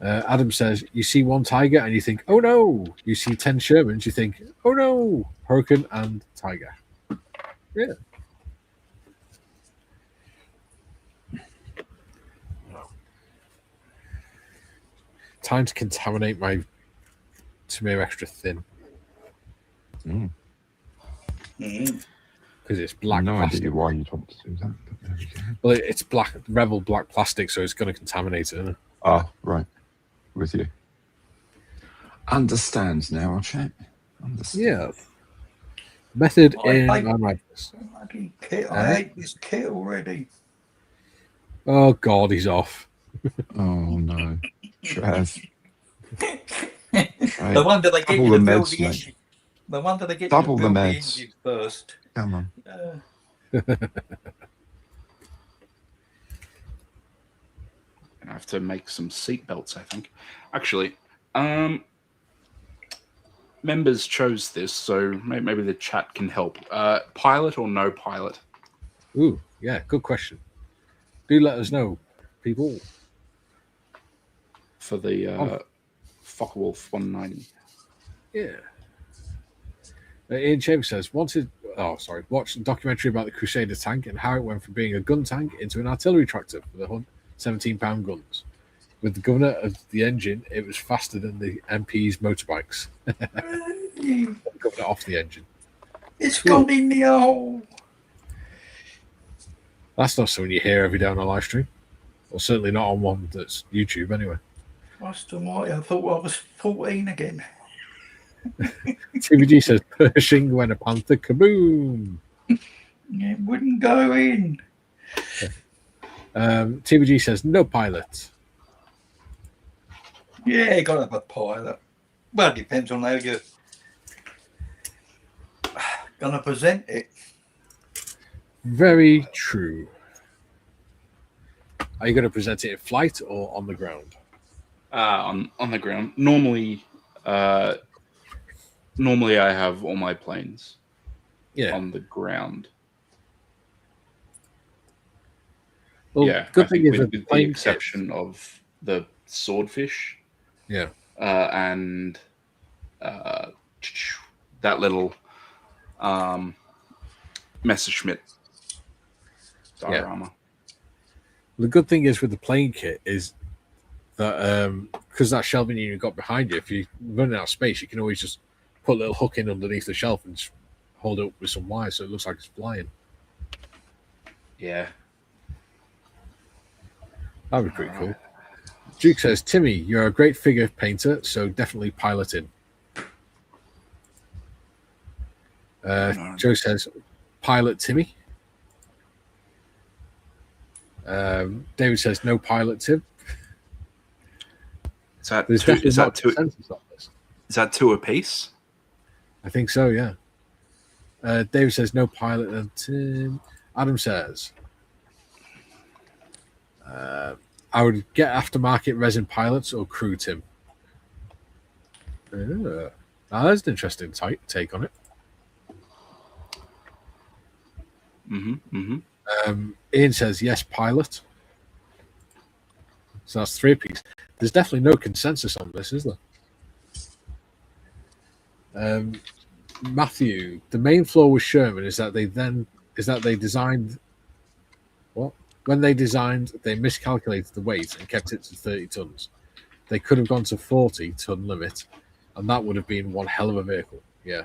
A: Adam says, you see one Tiger and you think, oh no. You see 10 Shermans, you think, oh no. Hurricane and Tiger. Yeah. Time to contaminate my Tamir extra thin. Because it's black plastic.
D: Idea why you'd want to do that. But there we go.
A: Well, it's black, Revel black plastic, so it's going to contaminate it, isn't it?
D: Ah, right. With you. Understands now, I'll check.
A: Yeah. Method
B: I
A: in
B: hate-
A: madness.
B: I hate this kit already.
A: Oh God, he's off.
D: Oh no. Trav.
B: No wonder they get
D: Double
B: you to
D: the
B: build
D: meds,
B: the
D: mate.
B: engine. No wonder they get
D: Double
B: you
D: the
B: to build the
D: meds.
B: engine first.
D: Come on.
C: I have to make some seat belts, I think. Actually, members chose this, so maybe the chat can help. Pilot or no pilot?
A: Ooh, yeah, good question. Do let us know, people.
C: For the Focke-Wulf 190.
A: Yeah. Ian Chambers says, watched a documentary about the Crusader tank and how it went from being a gun tank into an artillery tractor for the 17-pound guns. With the governor of the engine, it was faster than the MP's motorbikes. Governor off the engine.
B: It's gone in the hole.
A: That's not something you hear every day on a live stream. Or certainly not on one that's YouTube anyway.
B: Christ almighty, I thought I was 14 again.
A: TVG says, Pershing when a panther, kaboom.
B: It wouldn't go in.
A: TVG says, no pilot.
B: Yeah, you got to have a pilot. Well, it depends on how you're going to present it.
A: Very true. Are you going to present it in flight or on the ground?
C: On the ground. Normally I have all my planes on the ground.
A: Well,
C: yeah,
A: good
C: I
A: thing
C: think
A: is
C: with
A: the
C: the
A: plane
C: exception of the swordfish.
A: Yeah.
C: And that little Messerschmitt diorama.
A: The good thing is with the plane kit is that because that shelving unit got behind you, if you're running out of space, you can always just put a little hook in underneath the shelf and just hold it up with some wire so it looks like it's flying.
C: Yeah.
A: That'd be pretty cool. Duke says, Timmy, you're a great figure painter, so definitely piloting. Joe says, pilot Timmy. David says, no pilot Tim.
C: Is that
A: There's
C: two,
A: definitely
C: is
A: not
C: that two,
A: consensus on this.
C: is that two apiece?
A: I think so, yeah. David says, no pilot and Tim. Adam says, I would get aftermarket resin pilots or crew Tim. That's an interesting take on it. Ian says, yes, pilot. So that's 3 apiece. There's definitely no consensus on this, is there? Matthew, the main flaw with Sherman is that they designed what? When they designed, they miscalculated the weight and kept it to 30 tons. They could have gone to 40-ton limit, and that would have been one hell of a vehicle. Yeah.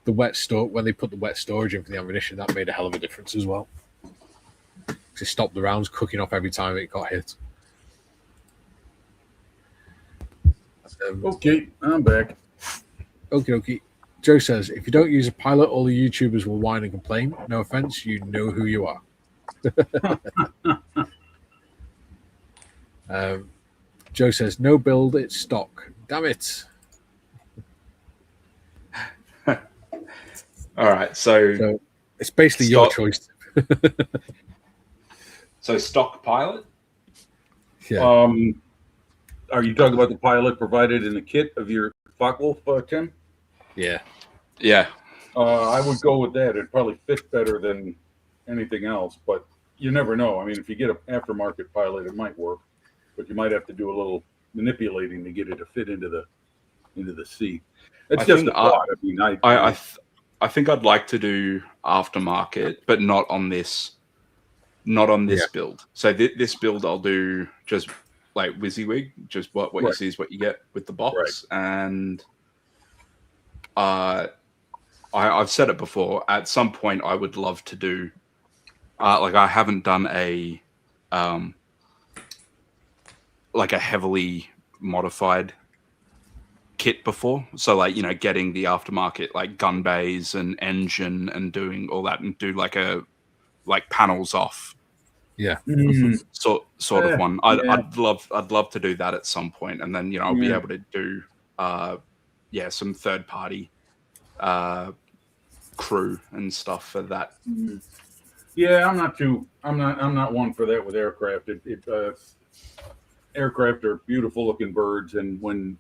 A: The wet store, when they put the wet storage in for the ammunition, that made a hell of a difference as well. It stopped the rounds cooking off every time it got hit.
F: Okay, I'm back.
A: Okay. Joe says, if you don't use a pilot, all the YouTubers will whine and complain. No offense, you know who you are. Joe says, no build, it's stock. Damn it.
C: All right, so
A: it's basically your choice.
C: So stock pilot?
A: Yeah.
F: Are you talking about the pilot provided in the kit of your Focke-Wulf, Tim?
A: Yeah.
C: Yeah.
F: I would go with that. It'd probably fit better than anything else, but you never know. I mean, if you get an aftermarket pilot, it might work, but you might have to do a little manipulating to get it to fit into the seat. It's just a thought. I mean,
C: I think I'd like to do aftermarket, but not on this build. So this build I'll do just like WYSIWYG, just what you see is what you get with the box. And I've said it before, at some point I would love to do like I haven't done a like a heavily modified kit before, so like, you know, getting the aftermarket like gun bays and engine and doing all that and do like panels off sort of one. I'd love to do that at some point, and then, you know, I'll be able to do some third party crew and stuff for that.
F: Yeah, I'm not one for that with aircraft. Aircraft are beautiful looking birds, and when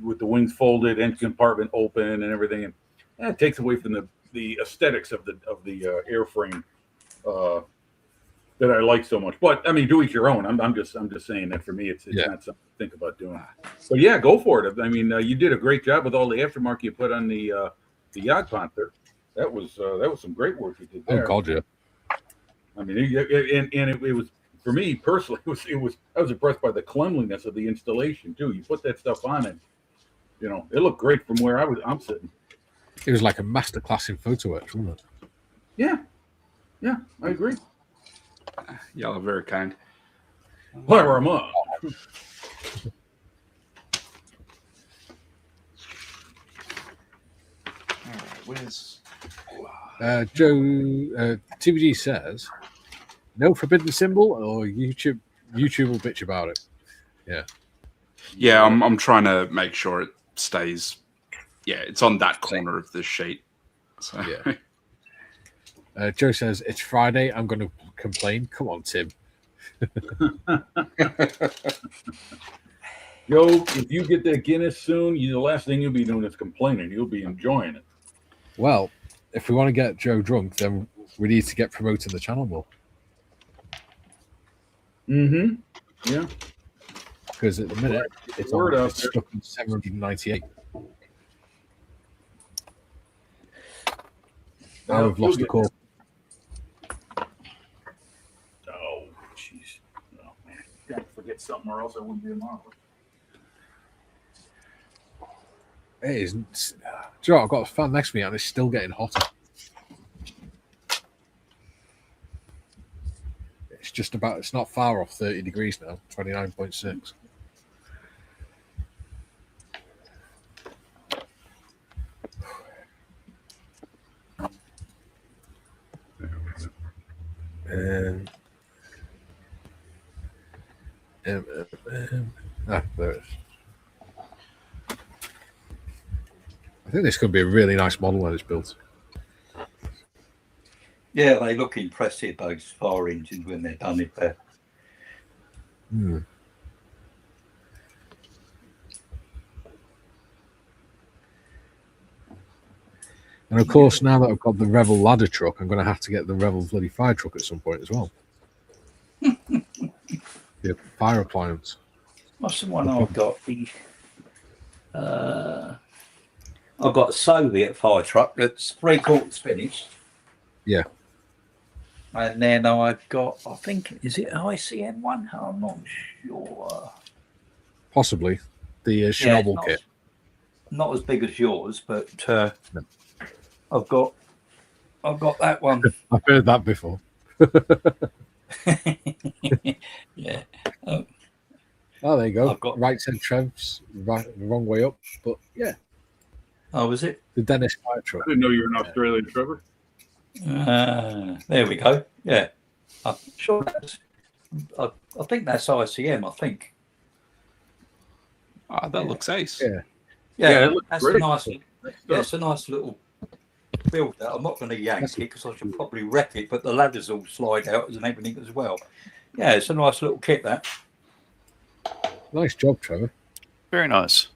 F: with the wings folded, engine compartment open, and everything, and it takes away from the aesthetics of the airframe that I like so much. But I mean, do each your own. I'm just saying that for me, it's not something to think about doing. But yeah, go for it. I mean, you did a great job with all the aftermarket you put on the yacht Panther. That was some great work you did there.
A: Oh God, yeah.
F: I mean, it was, for me personally, I was impressed by the cleanliness of the installation too. You put that stuff on and it looked great from where I'm sitting.
A: It was like a masterclass in photo etch, wasn't it?
F: Yeah, I agree.
C: Y'all are very kind.
F: Fire 'em up.
C: Where's
A: Joe TBG says, no forbidden symbol, or YouTube will bitch about it.
C: Yeah, I'm trying to make sure it stays. Yeah, it's on that corner of the sheet. So
A: Yeah. Joe says, it's Friday. I'm going to complain. Come on, Tim.
F: Joe, if you get that Guinness soon, the last thing you'll be doing is complaining. You'll be enjoying it.
A: Well, if we want to get Joe drunk, then we need to get promoted the channel more.
F: Mm-hmm. Yeah.
A: Because at the minute, it's stuck on 798. Now we've lost the call.
F: Oh, jeez. Oh, man. Can't forget something or else I wouldn't be a model.
A: It isn't. Do you know what? I've got a fan next to me and it's still getting hotter. It's not far off 30 degrees now, 29.6. There it is. I think this could be a really nice model when it's built.
B: Yeah, they look impressive, those fire engines, when they're done it there.
A: And of course, now that I've got the Revel ladder truck, I'm going to have to get the Revel bloody fire truck at some point as well. The fire appliance.
B: What's the one I've got? I've got a Soviet fire truck that's 3/4 finished.
A: Yeah.
B: And then I've got, I think, is it ICM one? I'm not sure.
A: Possibly. The Chernobyl
B: not,
A: kit.
B: Not as big as yours, but
A: No.
B: I've got that one.
A: I've heard that before.
B: Yeah.
A: Oh, there you go.
B: I've got-
A: Right said Trev's the wrong way up. But yeah,
B: Oh, was it?
A: the Dennis fire truck.
F: I didn't know you were in Australia, Trevor.
B: There we go. Yeah. I'm sure I think that's ICM, I think.
C: that looks ace.
A: Yeah.
F: Yeah, it looks
B: that's
F: great.
B: a nice. Yeah, it's a nice little build. That I'm not going to yank it because I should probably wreck it, but the ladders all slide out and everything as well. Yeah, it's a nice little kit. That.
A: Nice job, Trevor.
E: Very nice.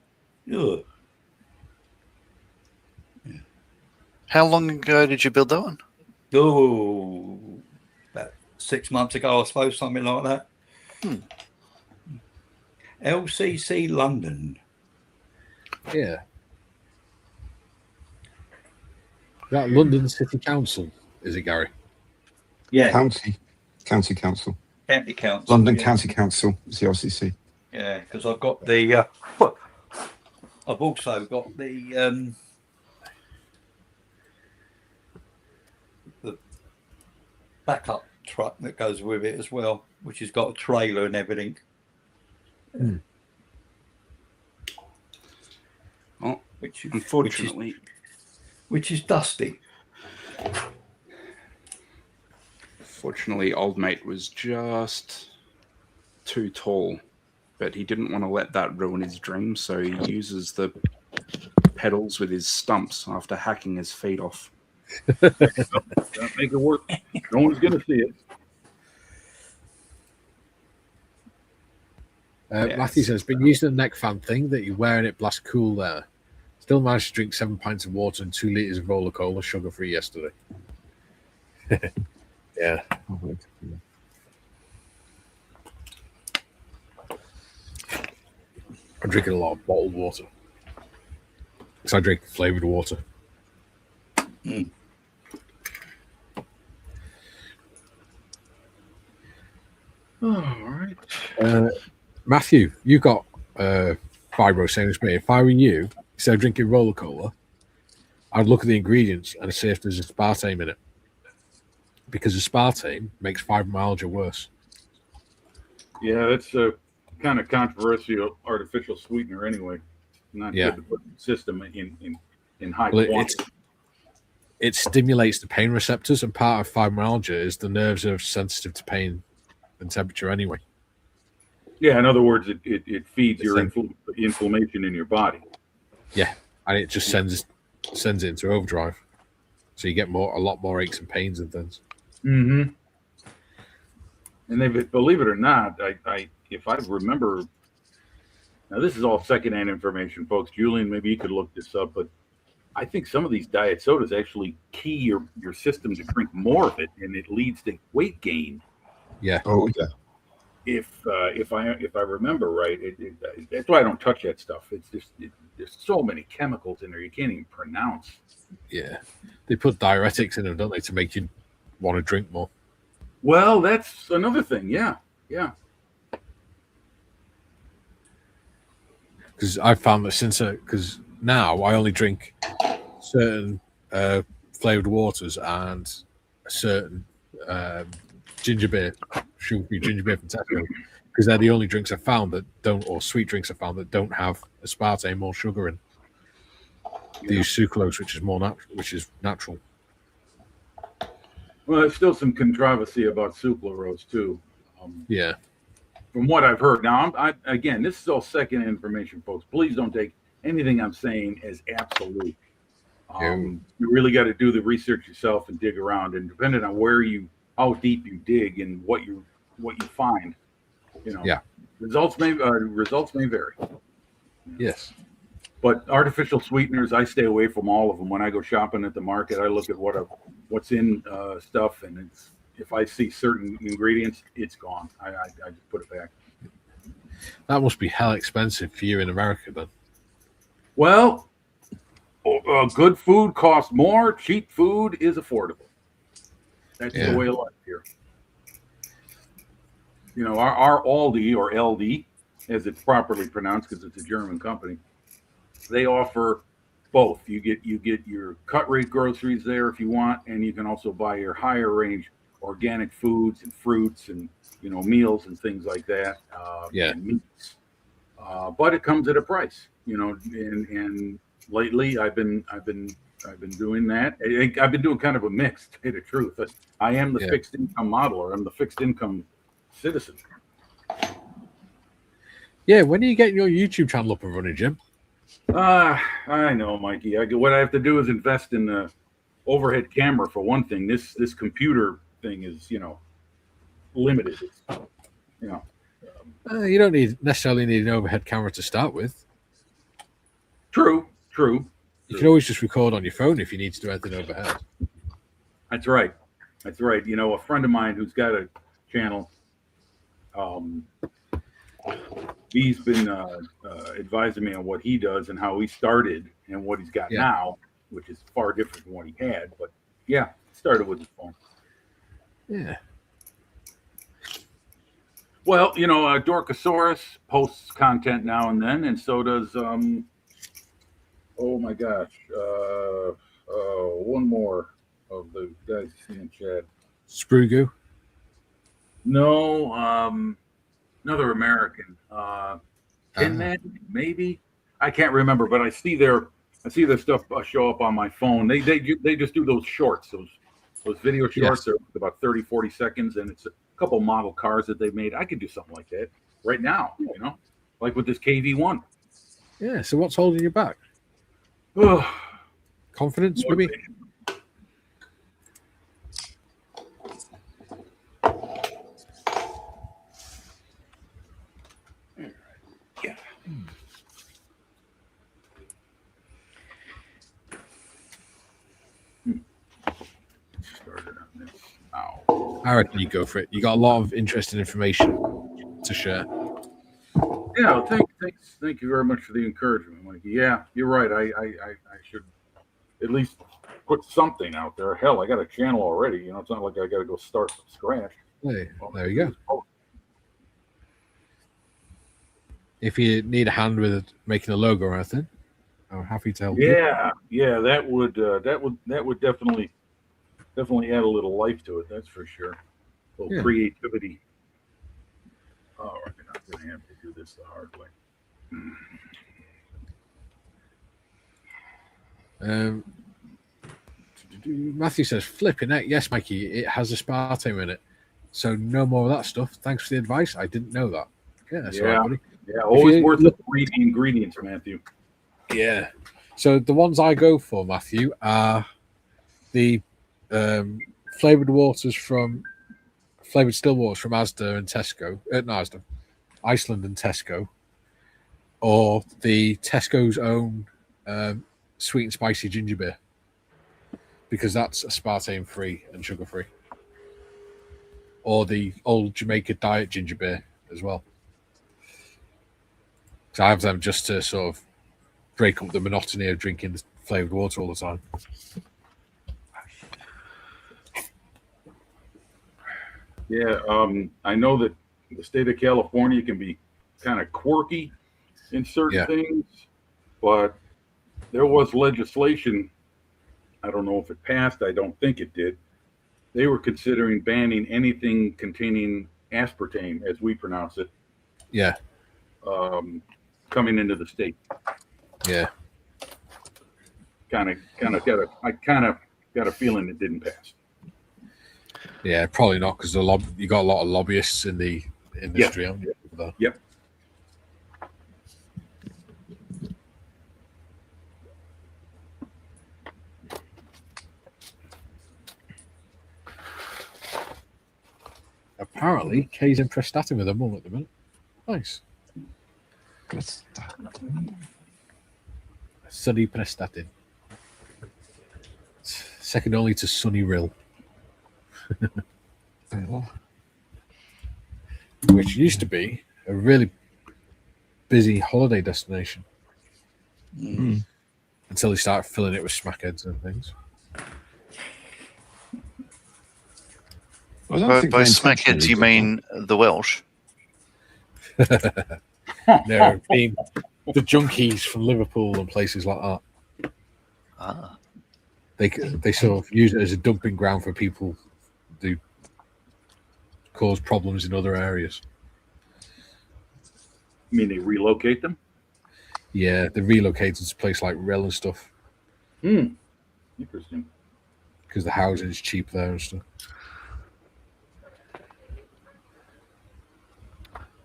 B: Yeah.
E: How long ago did you build that one?
B: Oh, about 6 months ago, I suppose, something like that. LCC London.
A: Yeah. That London City Council, is it, Gary?
B: Yeah,
D: County Council.
B: County Council.
D: London
B: yeah.
D: County Council is the LCC.
B: Yeah, because I've got the. I've also got the backup truck that goes with it as well, which has got a trailer and everything.
C: Well,
B: Which
C: unfortunately,
B: which is dusty.
C: Fortunately, old mate was just too tall, but he didn't want to let that ruin his dream, so he uses the pedals with his stumps after hacking his feet off.
F: Don't make it work. No one's going to see it.
A: Matthew says, been using the neck fan thing that you wear and it blasts cool there. Still managed to drink 7 pints of water and 2 litres of roller cola, sugar free yesterday. Yeah. I'm drinking a lot of bottled water. Because I drink flavoured water.
F: All right.
A: Matthew, you got fibro, same as me. If I were you, instead of drinking roller cola, I'd look at the ingredients and see if there's aspartame in it. Because aspartame makes fibromyalgia worse.
F: Yeah, that's a kind of controversial artificial sweetener anyway. Not good to put in the system in high quantity.
A: It stimulates the pain receptors, and part of fibromyalgia is the nerves are sensitive to pain and temperature anyway.
F: Yeah, in other words, it feeds your inflammation in your body.
A: Yeah, and it just sends it into overdrive, so you get a lot more aches and pains and things.
F: Mm-hmm. And they, believe it or not, if I remember, now this is all secondhand information, folks. Julian, maybe you could look this up, but I think some of these diet sodas actually key your system to drink more of it, and it leads to weight gain.
A: Yeah.
D: Oh yeah.
F: If I remember right, that's why I don't touch that stuff. It's just there's so many chemicals in there you can't even pronounce.
A: Yeah, they put diuretics in them, don't they, to make you want to drink more?
F: Well, that's another thing. Yeah.
A: Because I found that because now I only drink certain flavored waters and a certain ginger beer, sugar-free ginger beer from Tesco, because they're the only drinks I've found that don't, or sweet drinks I've found that don't have aspartame or sugar in. They use sucralose, which is natural.
F: Well, there's still some controversy about sucralose too.
A: Yeah.
F: From what I've heard. Now, again, this is all second information, folks. Please don't take anything I'm saying as absolute. You really got to do the research yourself and dig around, and depending on how deep you dig and what you find, results may vary.
A: Yes.
F: But artificial sweeteners, I stay away from all of them. When I go shopping at the market, I look at what's in stuff, and if I see certain ingredients, it's gone. I just put it back.
A: That must be hell expensive for you in America, then.
F: Well, good food costs more. Cheap food is affordable. That's the way of life here. Our Aldi, or LD, as it's properly pronounced because it's a German company, they offer both. You get your cut rate groceries there if you want, and you can also buy your higher range organic foods and fruits and meals and things like that. And meats. But it comes at a price. And lately I've been doing that. I've been doing kind of a mix, to tell you the truth. I am the fixed income modeler. I'm the fixed income citizen.
A: Yeah, when are you getting your YouTube channel up and running, Jim?
F: I know, Mikey. What I have to do is invest in the overhead camera for one thing. This computer thing is, limited.
A: You don't necessarily need an overhead camera to start with.
F: True.
A: You can always just record on your phone if you need to do anything overhead.
F: That's right. A friend of mine who's got a channel, he's been advising me on what he does and how he started and what he's got now, which is far different from what he had. But yeah, started with his phone.
A: Yeah.
F: Well, Dorkosaurus posts content now and then, and so does oh my gosh, one more of the guys in chat.
A: Sprugu?
F: No, another American. Pinman, maybe. I can't remember, but I see their stuff show up on my phone. They just do those shorts, those video shorts. They're about 30, 40 seconds, and it's a couple model cars that they made. I could do something like that right now, like with this KV1.
A: Yeah. So what's holding you back? Confidence, maybe. I reckon you go for it. You got a lot of interesting information to share.
F: Yeah, thank you very much for the encouragement, Mikey. Yeah, you're right. I should at least put something out there. Hell, I got a channel already. You know, it's not like I got to go start from scratch.
A: Hey, there you go. If you need a hand with making a logo or anything, I'm happy to help you.
F: Yeah, that would definitely add a little life to it. That's for sure. A little creativity. Oh, I'm gonna have to do this the hard way.
A: Matthew says, flipping it. Yes, Mikey, it has aspartame in it. So no more of that stuff. Thanks for the advice. I didn't know that. Yeah, that's all right, buddy.
F: Yeah, always worth it to read the ingredients, Matthew.
A: Yeah. So the ones I go for, Matthew, are the flavored still waters from Asda and Tesco. No, Asda, Iceland and Tesco, or the Tesco's own sweet and spicy ginger beer, because that's aspartame free and sugar free, or the old Jamaica diet ginger beer as well. So I have them just to sort of break up the monotony of drinking flavored water all the time.
F: Yeah, I know that the state of California can be kind of quirky in certain things, but there was legislation. I don't know if it passed. I don't think it did. They were considering banning anything containing aspartame, as we pronounce it.
A: Yeah.
F: Coming into the state.
A: Yeah.
F: I kind of got a feeling it didn't pass.
A: Yeah, probably not, because you got a lot of lobbyists in the industry.
F: Yep.
A: Apparently, Kay's in Prestatyn with her mum at the minute. Nice. Sunny Prestatyn. Second only to Sunny Rill. Which used to be a really busy holiday destination. Until they started filling it with smackheads and things.
D: I don't
E: By
D: think they
E: smackheads, you mean the Welsh?
A: No, being the junkies from Liverpool and places like that.
E: Ah.
A: They sort of use it as a dumping ground for people who cause problems in other areas.
F: You mean they relocate them?
A: Yeah, they relocated to a place like Rel and stuff.
F: Interesting.
A: Because the housing is cheap there and stuff.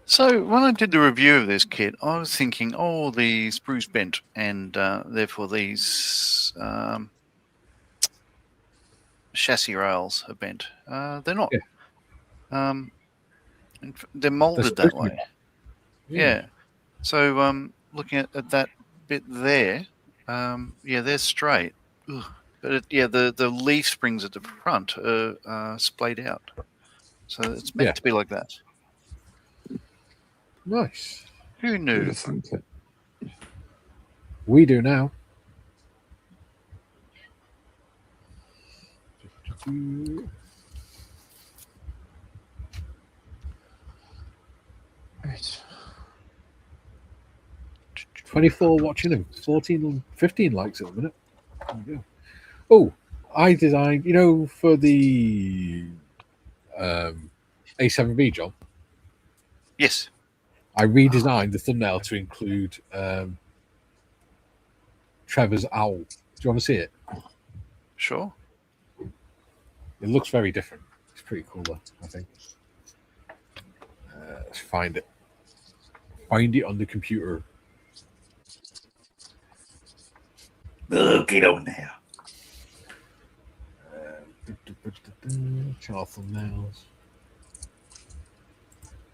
E: So when I did the review of this kit, I was thinking, the spruce bent, and therefore these chassis rails are bent. They're not.
A: Yeah.
E: They're molded that way. Yeah. So looking at that bit there, they're straight. Ugh. But the leaf springs at the front are splayed out. So it's meant to be like that.
A: Nice.
E: Who knew?
A: We do now.
D: Right.
A: 24 watching him. 15 likes at the minute. There we go. Oh, I designed, for the A7B, John.
E: Yes.
A: I redesigned the thumbnail to include Trevor's owl. Do you want to see it?
E: Sure.
A: It looks very different. It's pretty cool, though, I think. Let's find it. Find it on the computer.
B: Get on there.
A: Chart thumbnails.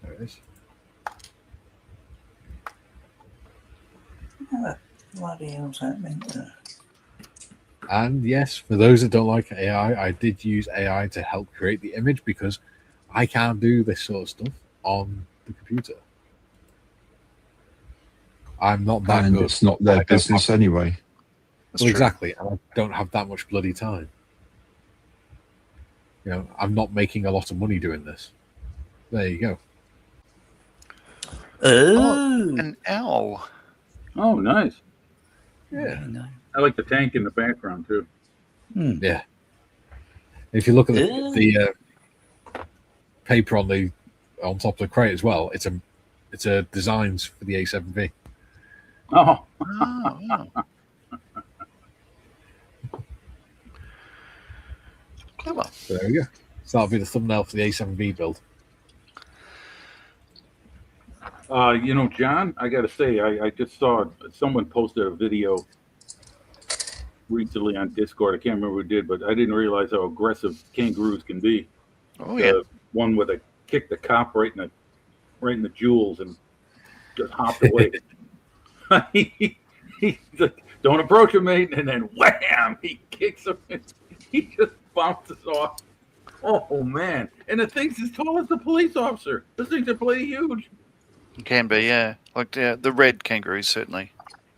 A: There it is.
B: What the bloody hell's happening there?
A: And yes, for those that don't like AI, I did use AI to help create the image because I can't do this sort of stuff on the computer. I'm not that
D: And
A: good.
D: it's not
A: I
D: their
A: don't
D: business
A: have-
D: anyway.
E: That's
A: Well,
E: true.
A: exactly. And I don't have that much bloody time. You know, I'm not making a lot of money doing this. There you go.
B: Oh,
E: An owl.
F: Oh, nice.
A: Yeah.
F: I like the tank in the background too.
A: Yeah. If you look at the paper on top of the crate as well, it's a designs for the A7V.
F: Oh,
E: Oh, wow. Clever.
A: So there we go. So that'll be the thumbnail for the A7V build.
F: John, I got to say, I just saw someone posted a video recently on Discord. I can't remember who did, but I didn't realize how aggressive kangaroos can be.
E: Oh, yeah.
F: The one where they kicked the cop right in the jewels and just hopped away. He's like, "Don't approach him, mate!" And then wham, he kicks him. And he just bounces off. Oh man! And the thing's as tall as the police officer. Those things are pretty huge.
E: It can be, yeah. Like the red kangaroos, certainly.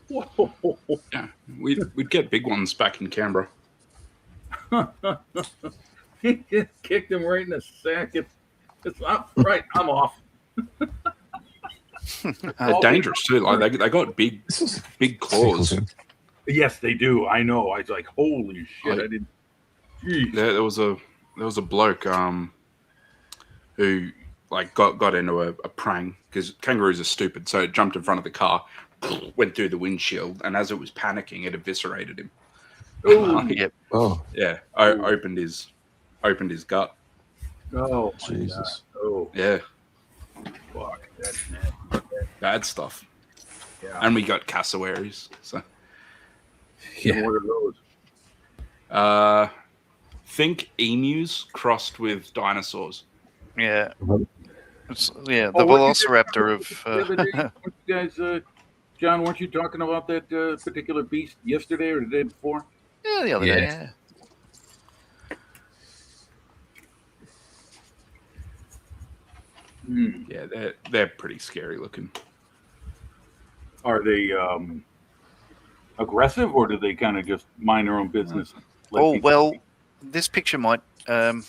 F: Whoa.
C: Yeah, we'd get big ones back in Canberra.
F: He just kicked him right in the sack. It's not right. I'm off.
C: They're dangerous too. Like they got big claws.
F: Yes, they do. I know. I was like, holy shit! I didn't. Jeez.
C: There was a bloke who like got into a prang because kangaroos are stupid. So it jumped in front of the car, went through the windshield, and as it was panicking, it eviscerated him.
F: Oh,
E: Yep.
D: Oh,
C: Yeah, opened his gut.
F: oh, my
D: Jesus.
F: God. Oh,
C: Yeah,
F: fuck. That's nasty.
C: bad stuff.
F: Yeah.
C: And we got cassowaries. So
A: Yeah.
F: What are those?
C: think emus crossed with dinosaurs.
E: Yeah.
A: Mhm.
E: The
F: Oh, what you
E: velociraptor
F: The other day,
E: of.
F: weren't you guys, John, weren't you talking about that particular beast yesterday or the day before?
E: Yeah, the other day,
A: Yeah.
E: yeah.
F: Hmm.
C: Yeah, they're pretty scary looking.
F: Are they aggressive or do they kind of just mind their own business? Let
E: Oh,
F: people
E: well,
F: be?
E: this picture might. So,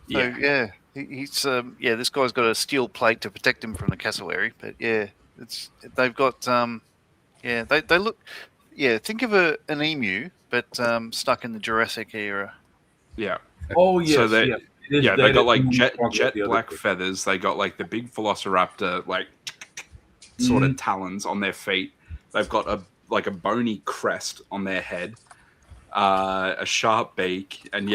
C: Yeah.
E: yeah, he's this guy's got a steel plate to protect him from the cassowary. But yeah, they've got they look, think of an emu, but stuck in the Jurassic era.
C: Yeah.
F: Oh, yes.
C: So they-
F: yes. It is-
C: Yeah,
F: that
C: they got
F: is
C: like
F: when we
C: jet
F: talked about the other
C: black
F: thing.
C: feathers. They got like the big velociraptor like sort of talons on their feet. They've got a bony crest on their head, a sharp beak, and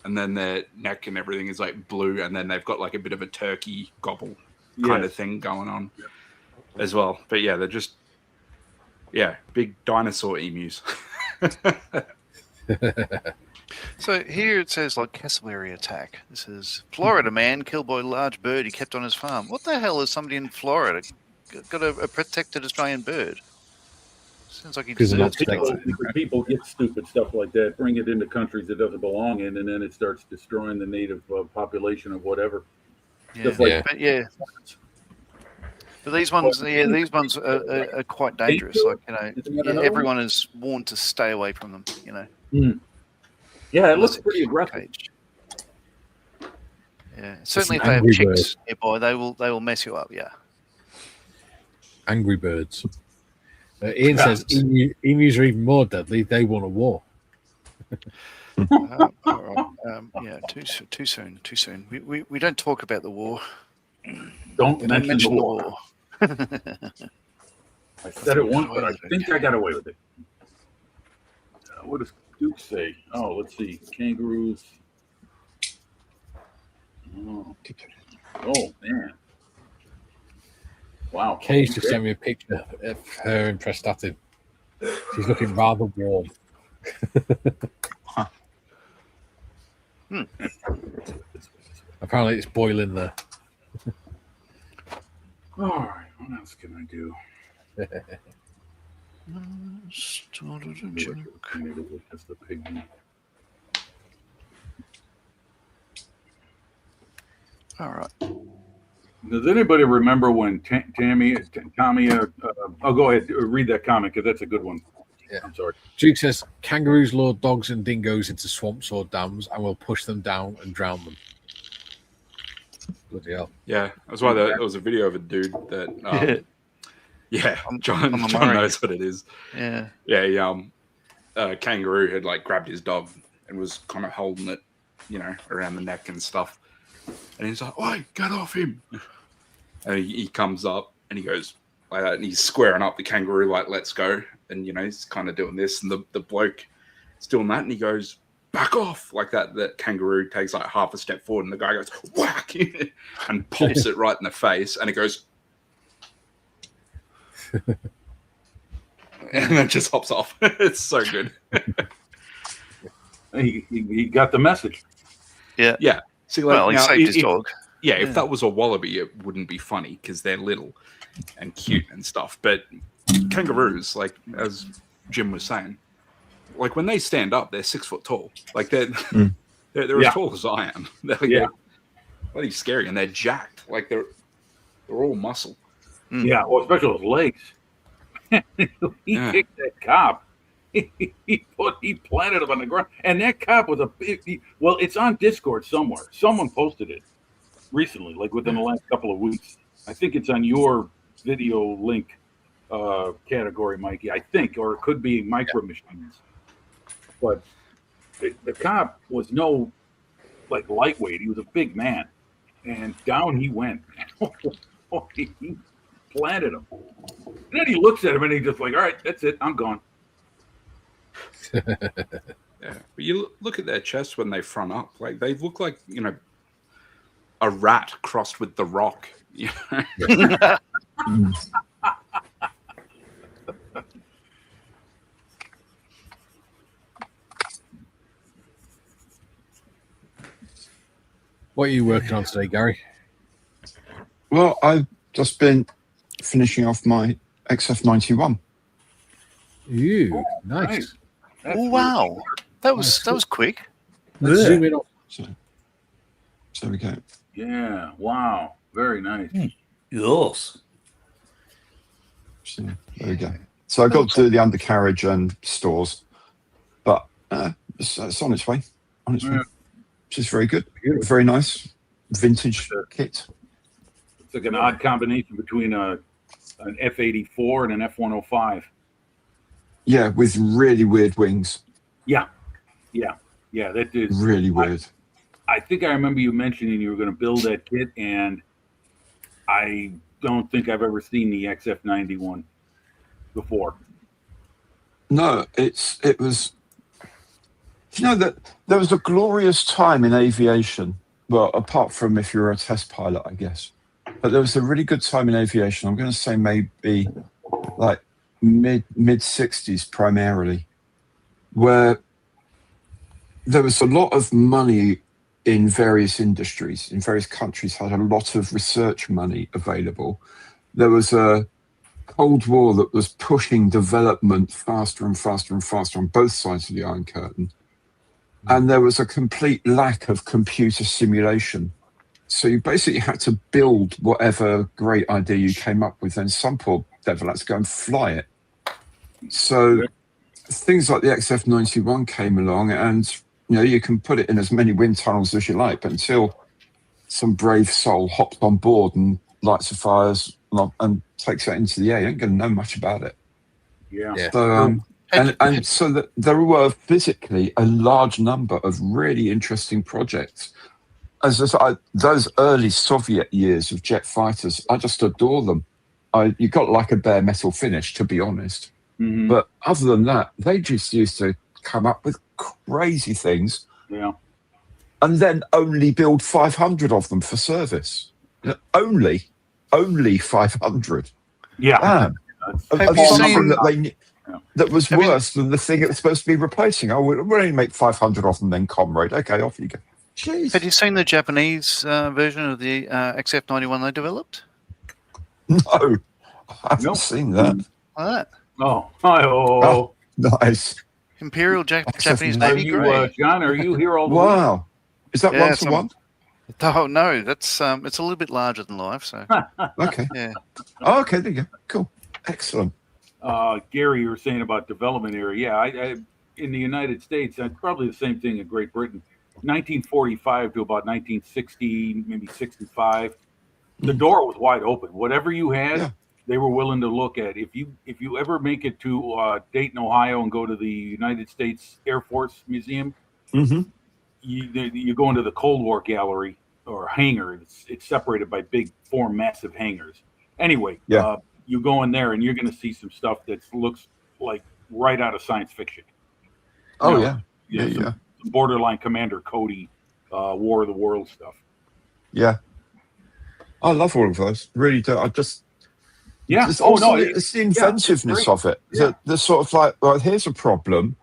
C: and then their neck and everything is like blue, and then they've got like a bit of a turkey gobble kind of
F: Yes.
C: thing going on as well. But yeah, they're just big dinosaur emus.
E: So here it says like cassowary attack. This is Florida man killed by large bird he kept on his farm. What the hell is somebody in Florida got a protected Australian bird? Sounds like he
A: 'Cause they're not
E: deserves to die.
A: protected.
F: People get stupid stuff like that, bring it into countries it doesn't belong in, and then it starts destroying the native population of whatever.
E: Yeah.
F: Just like
A: Yeah.
E: But yeah. But these ones, are quite dangerous. Like
F: Isn't that another
E: everyone is warned to stay away from them.
F: Yeah, it
E: unless
F: looks
E: it's
F: pretty aggressive.
E: caged. Yeah, certainly if
A: an
E: they have
A: angry
E: chicks nearby, they will mess you up. Yeah.
A: Angry birds. Ian says emus are even more deadly. They want a war.
E: All right. Too soon. We don't talk about the war.
F: Don't
E: We don't
F: mention the
E: mention the
F: war.
E: war.
F: I said it once, but I think I got away with it. What does Duke say? Oh, let's see. Kangaroos. Oh man. Wow.
A: Kay's just sent me a picture of her in Prestatyn. She's looking rather warm. Apparently it's boiling there.
F: All right. What else can I do?
E: Started a joke.
F: That's the pig.
E: All right.
F: Does anybody remember when Tommy? Oh, go ahead. Read that comment because that's a good one.
A: Yeah.
F: I'm sorry.
A: Duke says kangaroos lure dogs and dingoes into swamps or dams and will push them down and drown them. Bloody hell.
C: Yeah, that's why there was a video of a dude that. John
E: Murray.
C: knows what it is.
E: Yeah.
C: Yeah, a kangaroo had like grabbed his dog and was kind of holding it, around the neck and stuff. And he's like, "Oi, get off him!" And he comes up and he goes like that, and he's squaring up the kangaroo like, "Let's go!" And he's kind of doing this, and the bloke is doing that, and he goes, "Back off!" Like that. That kangaroo takes like half a step forward, and the guy goes whack and pops it right in the face, and it goes. And then just hops off. It's so good.
F: He got the message.
E: Yeah.
C: Yeah. See, like,
E: he saved his dog.
C: Yeah, if that was a wallaby, it wouldn't be funny because they're little and cute and stuff. But kangaroos, like as Jim was saying, like when they stand up, they're 6 foot tall. Like they're as tall as I am. They're bloody scary, and they're jacked. Like they're all muscle.
F: Yeah, well, especially those legs. He kicked that cop. He planted him on the ground, and that cop was well, it's on Discord somewhere. Someone posted it recently, like within the last couple of weeks. I think it's on your video link category, Mikey. I think, or it could be Micro Machines. But the cop was no lightweight. He was a big man, and down he went. He planted him. And then he looks at him and he's just like, all right, that's it. I'm gone.
C: Yeah. But you look at their chests when they front up, like they look like, a rat crossed with the Rock.
A: What are you working on today, Gary?
D: Well, I've just been finishing off my XF91.
A: Ooh, nice.
E: Oh wow, that was quick.
A: Let's zoom in on.
D: So there we go.
F: Yeah, wow, very nice.
B: Yes.
D: So there we go. So I've got to do the undercarriage and stores, but it's on its way. Which is very good. Very nice vintage kit.
F: It's like an odd combination between an F-84 and an F-105.
D: Yeah, with really weird wings.
F: Yeah, that is
D: Really weird.
F: I think I remember you mentioning you were going to build that kit, and I don't think I've ever seen the XF91 before.
D: No, it was. That there was a glorious time in aviation. Well, apart from if you're a test pilot, I guess. But there was a really good time in aviation. I'm going to say maybe like mid 60s primarily, where there was a lot of money in various industries, in various countries had a lot of research money available. There was a Cold War that was pushing development faster and faster and faster on both sides of the Iron Curtain. And there was a complete lack of computer simulation. So you basically had to build whatever great idea you came up with, and some poor devil had to go and fly it. So things like the XF91 came along, and you can put it in as many wind tunnels as you like, but until some brave soul hops on board and lights a fire and takes it into the air, you ain't going to know much about it.
F: Yeah.
D: So, and so that there were physically a large number of really interesting projects. Those early Soviet years of jet fighters, I just adore them. You got like a bare metal finish, to be honest.
F: Mm-hmm.
D: But other than that, they just used to come up with crazy things.
F: Yeah.
D: And then only build 500 of them for service. Only 500.
F: Yeah.
D: Of something that was worse than the thing it was supposed to be replacing. Oh, we'll only make 500 of them then, comrade. Okay, off you go. Jeez.
E: Have you seen the Japanese version of the XF91 they developed?
D: No, I haven't seen that.
E: Like that.
F: Oh.
D: Nice.
E: Imperial Japanese
D: Are
F: Are
E: Navy
F: you,
E: grey.
F: John? Are you here all the way?
D: Wow. Is that
E: Yeah,
D: 1 to 1?
E: Oh no, that's it's a little bit larger than life. So
D: Okay.
E: yeah.
D: Oh, okay, there you go. Cool. Excellent.
F: Gary, you were saying about development area. Yeah, I in the United States, probably the same thing in Great Britain. 1945 to about 1960, maybe 65. The door was wide open. Whatever you had,
D: Yeah.
F: they were willing to look at. If you ever make it to Dayton, Ohio, and go to the United States Air Force Museum,
D: Mm-hmm.
F: you go into the Cold War gallery or hangar. It's separated by four massive hangars. Anyway,
D: Yeah.
F: you go in there and you're going to see some stuff that looks like right out of science fiction.
D: Oh,
F: You know,
D: yeah. Yeah,
F: some
D: yeah.
F: borderline Commander Cody, War of the World stuff.
D: Yeah. I love all of those. Really do.
F: Yeah.
D: It's
F: Oh
D: also
F: no,
D: it's the inventiveness of it.
F: Yeah.
D: The sort of like, well, here's a problem.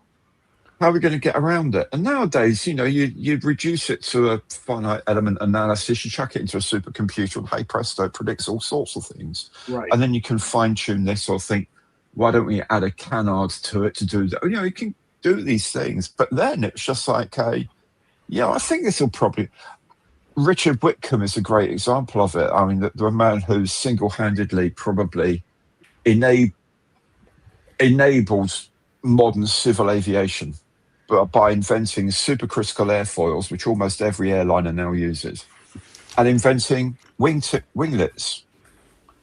D: How are we going to get around it? And nowadays, you'd reduce it to a finite element analysis. You chuck it into a supercomputer, and hey presto, it predicts all sorts of things.
F: right.
D: And then you can fine tune this or think, why don't we add a canard to it to do that? You can do these things. But then it's just like, I think this will probably. Richard Whitcomb is a great example of it. I mean, the man who single-handedly probably enabled modern civil aviation by inventing supercritical airfoils, which almost every airliner now uses, and inventing winglets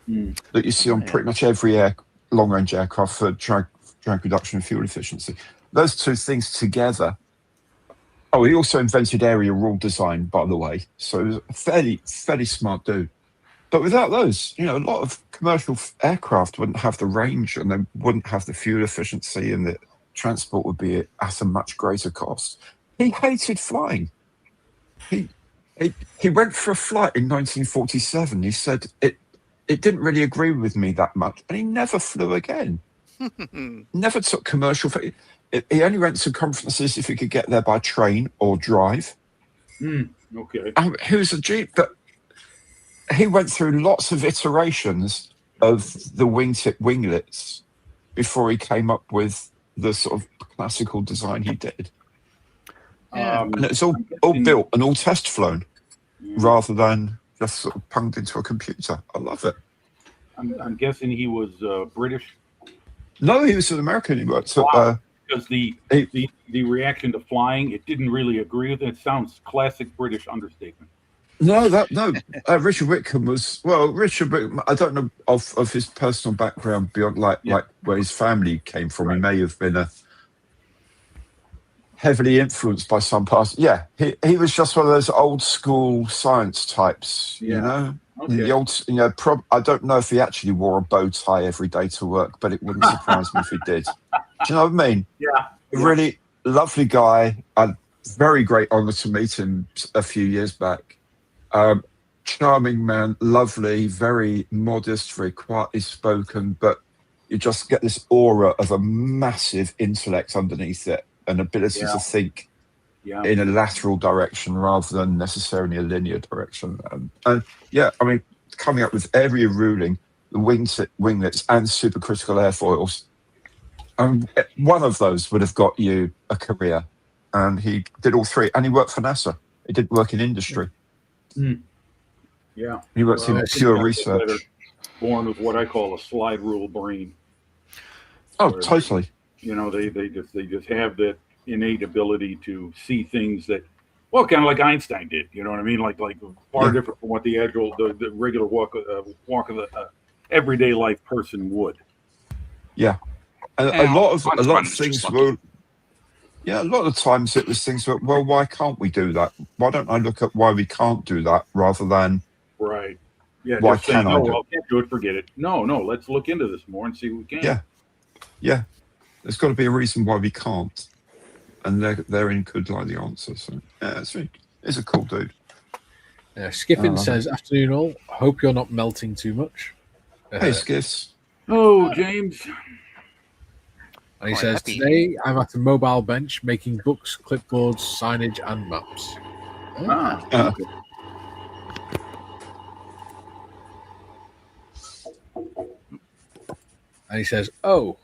D: that you see on pretty much every long-range aircraft for drag reduction and fuel efficiency. Those two things together. Oh, he also invented area rule design, by the way. So he was a fairly smart dude. But without those, a lot of commercial aircraft wouldn't have the range and they wouldn't have the fuel efficiency, and the transport would be at a much greater cost. He hated flying. He went for a flight in 1947. He said it didn't really agree with me that much, and he never flew again. Never took commercial. He only went to conferences if he could get there by train or drive.
F: Okay.
D: He was a Jeep, but he went through lots of iterations of the wingtip winglets before he came up with the sort of classical design he did. And it's all built and all test flown rather than just sort of punged into a computer. I love it.
F: I'm guessing he was British.
D: No, he was an American. He worked at.
F: Because the reaction to flying, it didn't really agree with it. It sounds classic British understatement.
D: Richard Whitcomb was Richard Whitcomb. I don't know of his personal background beyond like where his family came from. Right. He may have been heavily influenced by some past. Yeah, he was just one of those old school science types. Okay. The old, I don't know if he actually wore a bow tie every day to work, but it wouldn't surprise me if he did. Do you know what I mean?
F: Yeah.
D: Really lovely guy. Very great honour to meet him a few years back. Charming man, lovely, very modest, very quietly spoken, but you just get this aura of a massive intellect underneath it, an ability to think in a lateral direction rather than necessarily a linear direction. And coming up with area ruling, the winglets and supercritical airfoils, one of those would have got you a career. And he did all three. And he worked for NASA. He didn't work in industry.
F: Yeah.
D: He worked in pure research.
F: Born with what I call a slide rule brain.
D: Oh, totally.
F: They just have that innate ability to see things that, kind of like Einstein did. You know what I mean? Like far different from what the regular walk of the everyday life person would.
D: Yeah, and a lot of things were. Yeah, a lot of times it was things that, why can't we do that? Why don't I look at why we can't do that rather than
F: right? Yeah,
D: why can I do it?
F: I can't do it. Forget it. No, let's look into this more and see if we can.
D: Yeah. There's got to be a reason why we can't, and therein could lie the answer. So yeah, it's a cool dude.
A: Skiffin says, "Afternoon all. Hope you're not melting too much."
D: Hey, Skiffs.
F: Oh, James.
A: And he says, "Today I'm at a mobile bench making books, clipboards, signage, and maps."
F: Okay.
A: And he says, "Oh,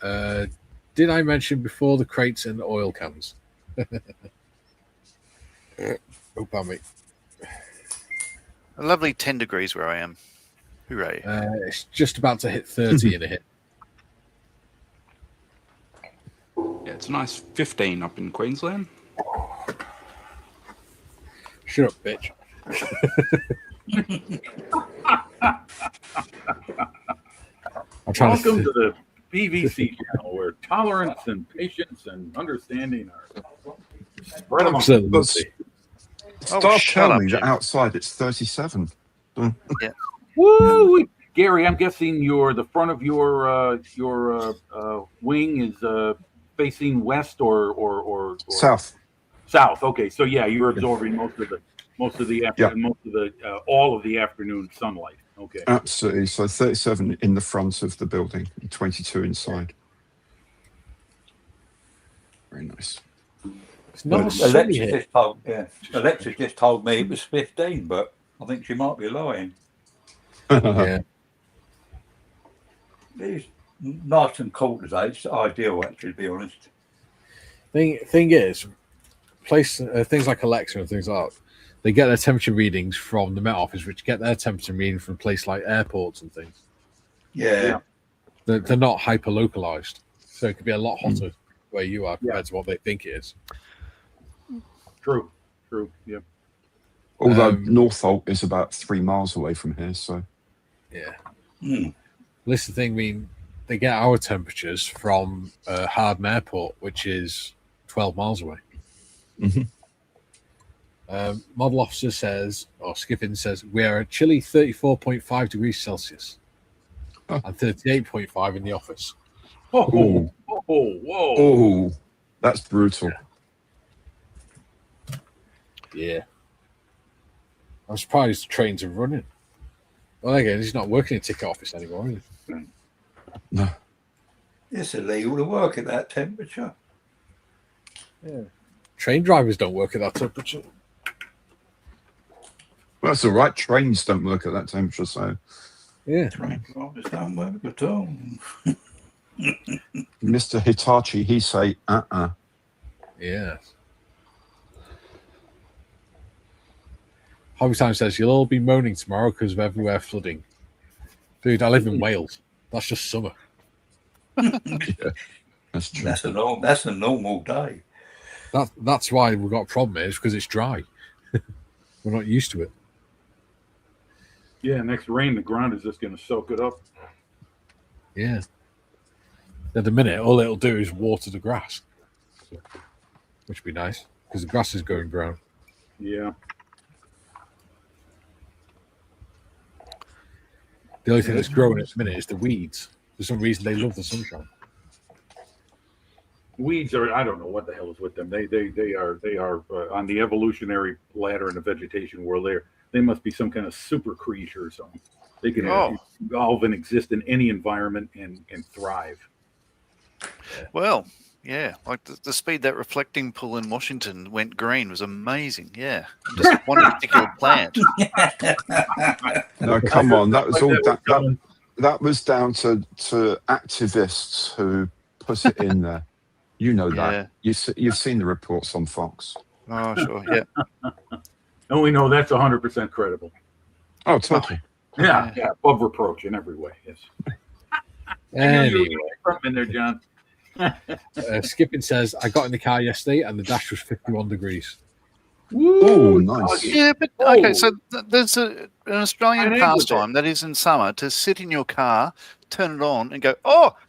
A: Did I mention before the crates and the oil cans? Oh, pardon me.
E: A lovely 10 degrees where I am. Hooray.
A: It's just about to hit 30 in a hit.
C: Yeah, it's a nice 15 up in Queensland.
A: Shut up, bitch.
F: Welcome to the PVC channel, where tolerance and patience and understanding are spread among us.
A: Absolutely.
D: Staff
E: shut
D: tell
E: up,
D: me that
E: Jim.
D: outside it's 37.
F: Woo! Gary, I'm guessing the front of your wing is facing west or
D: South.
F: south. Okay, so yeah, you're absorbing most of the all of the afternoon sunlight. Okay.
D: Absolutely. So 37 in the front of the building, and 22 inside. Very nice.
A: It's not
B: Well,
A: sunny
B: Alexa
A: here.
B: just told me it was 15, but I think she might be lying.
A: Yeah.
B: It's nice and cool today. It's ideal, actually, to be honest.
A: Thing is, things like Alexa and things like that, they get their temperature readings from the Met Office, which get their temperature reading from places like airports and things.
B: Yeah.
A: They're not hyper localized, so it could be a lot hotter where you are compared to what they think it is.
F: True. Yep.
D: Although Northolt is about 3 miles away from here, so
A: Yeah.
B: Mm.
A: This is the thing. I mean, they get our temperatures from Hardin Airport, which is 12 miles away.
D: Mhm.
A: Model officer says, or Skipping says, we are at chilly 34.5 degrees Celsius and 38.5 in the office.
F: Whoa.
D: oh, that's brutal.
A: Yeah. I'm surprised the trains are running. Well, again, he's not working in a ticket office anymore, is he?
D: No.
B: It's illegal to work at that temperature.
A: Yeah. Train drivers don't work at that temperature.
D: Well, that's all right. Trains don't work at that temperature, so
A: Yeah.
B: Train drivers don't work at all.
D: Mr. Hitachi, he say,
A: Yeah. Hobby Time says, you'll all be moaning tomorrow because of everywhere flooding. Dude, I live in Wales. That's just summer.
D: That's true.
B: That's a normal day.
A: That's why we've got a problem is because it's dry. We're not used to it.
F: Yeah, next rain, the ground is just going to soak it up.
A: Yeah. At the minute, all it'll do is water the grass, which would be nice because the grass is going brown.
F: Yeah.
A: The only thing that's growing at the minute is the weeds. For some reason, they love the sunshine.
F: Weeds are, I don't know what the hell is with them. They are on the evolutionary ladder in the vegetation world. They must be some kind of super creature or something. They can evolve and exist in any environment and thrive.
E: Well, yeah, like the speed that reflecting pool in Washington went green was amazing. Yeah, just one particular plant.
D: No, come on. That was all that was down to activists who put it in there. You know that. You've seen the reports on Fox.
E: Oh, sure, yeah.
F: And we know that's 100% credible.
D: Oh, totally.
F: Yeah, above reproach in every way. Yes.
A: Anyway,
F: Something in there, John.
A: Skipping says, I got in the car yesterday and the dash was 51 degrees.
D: Oh, nice.
E: Yeah, but okay, so there's an Australian
F: I
E: pastime that is in summer to sit in your car, turn it on, and go,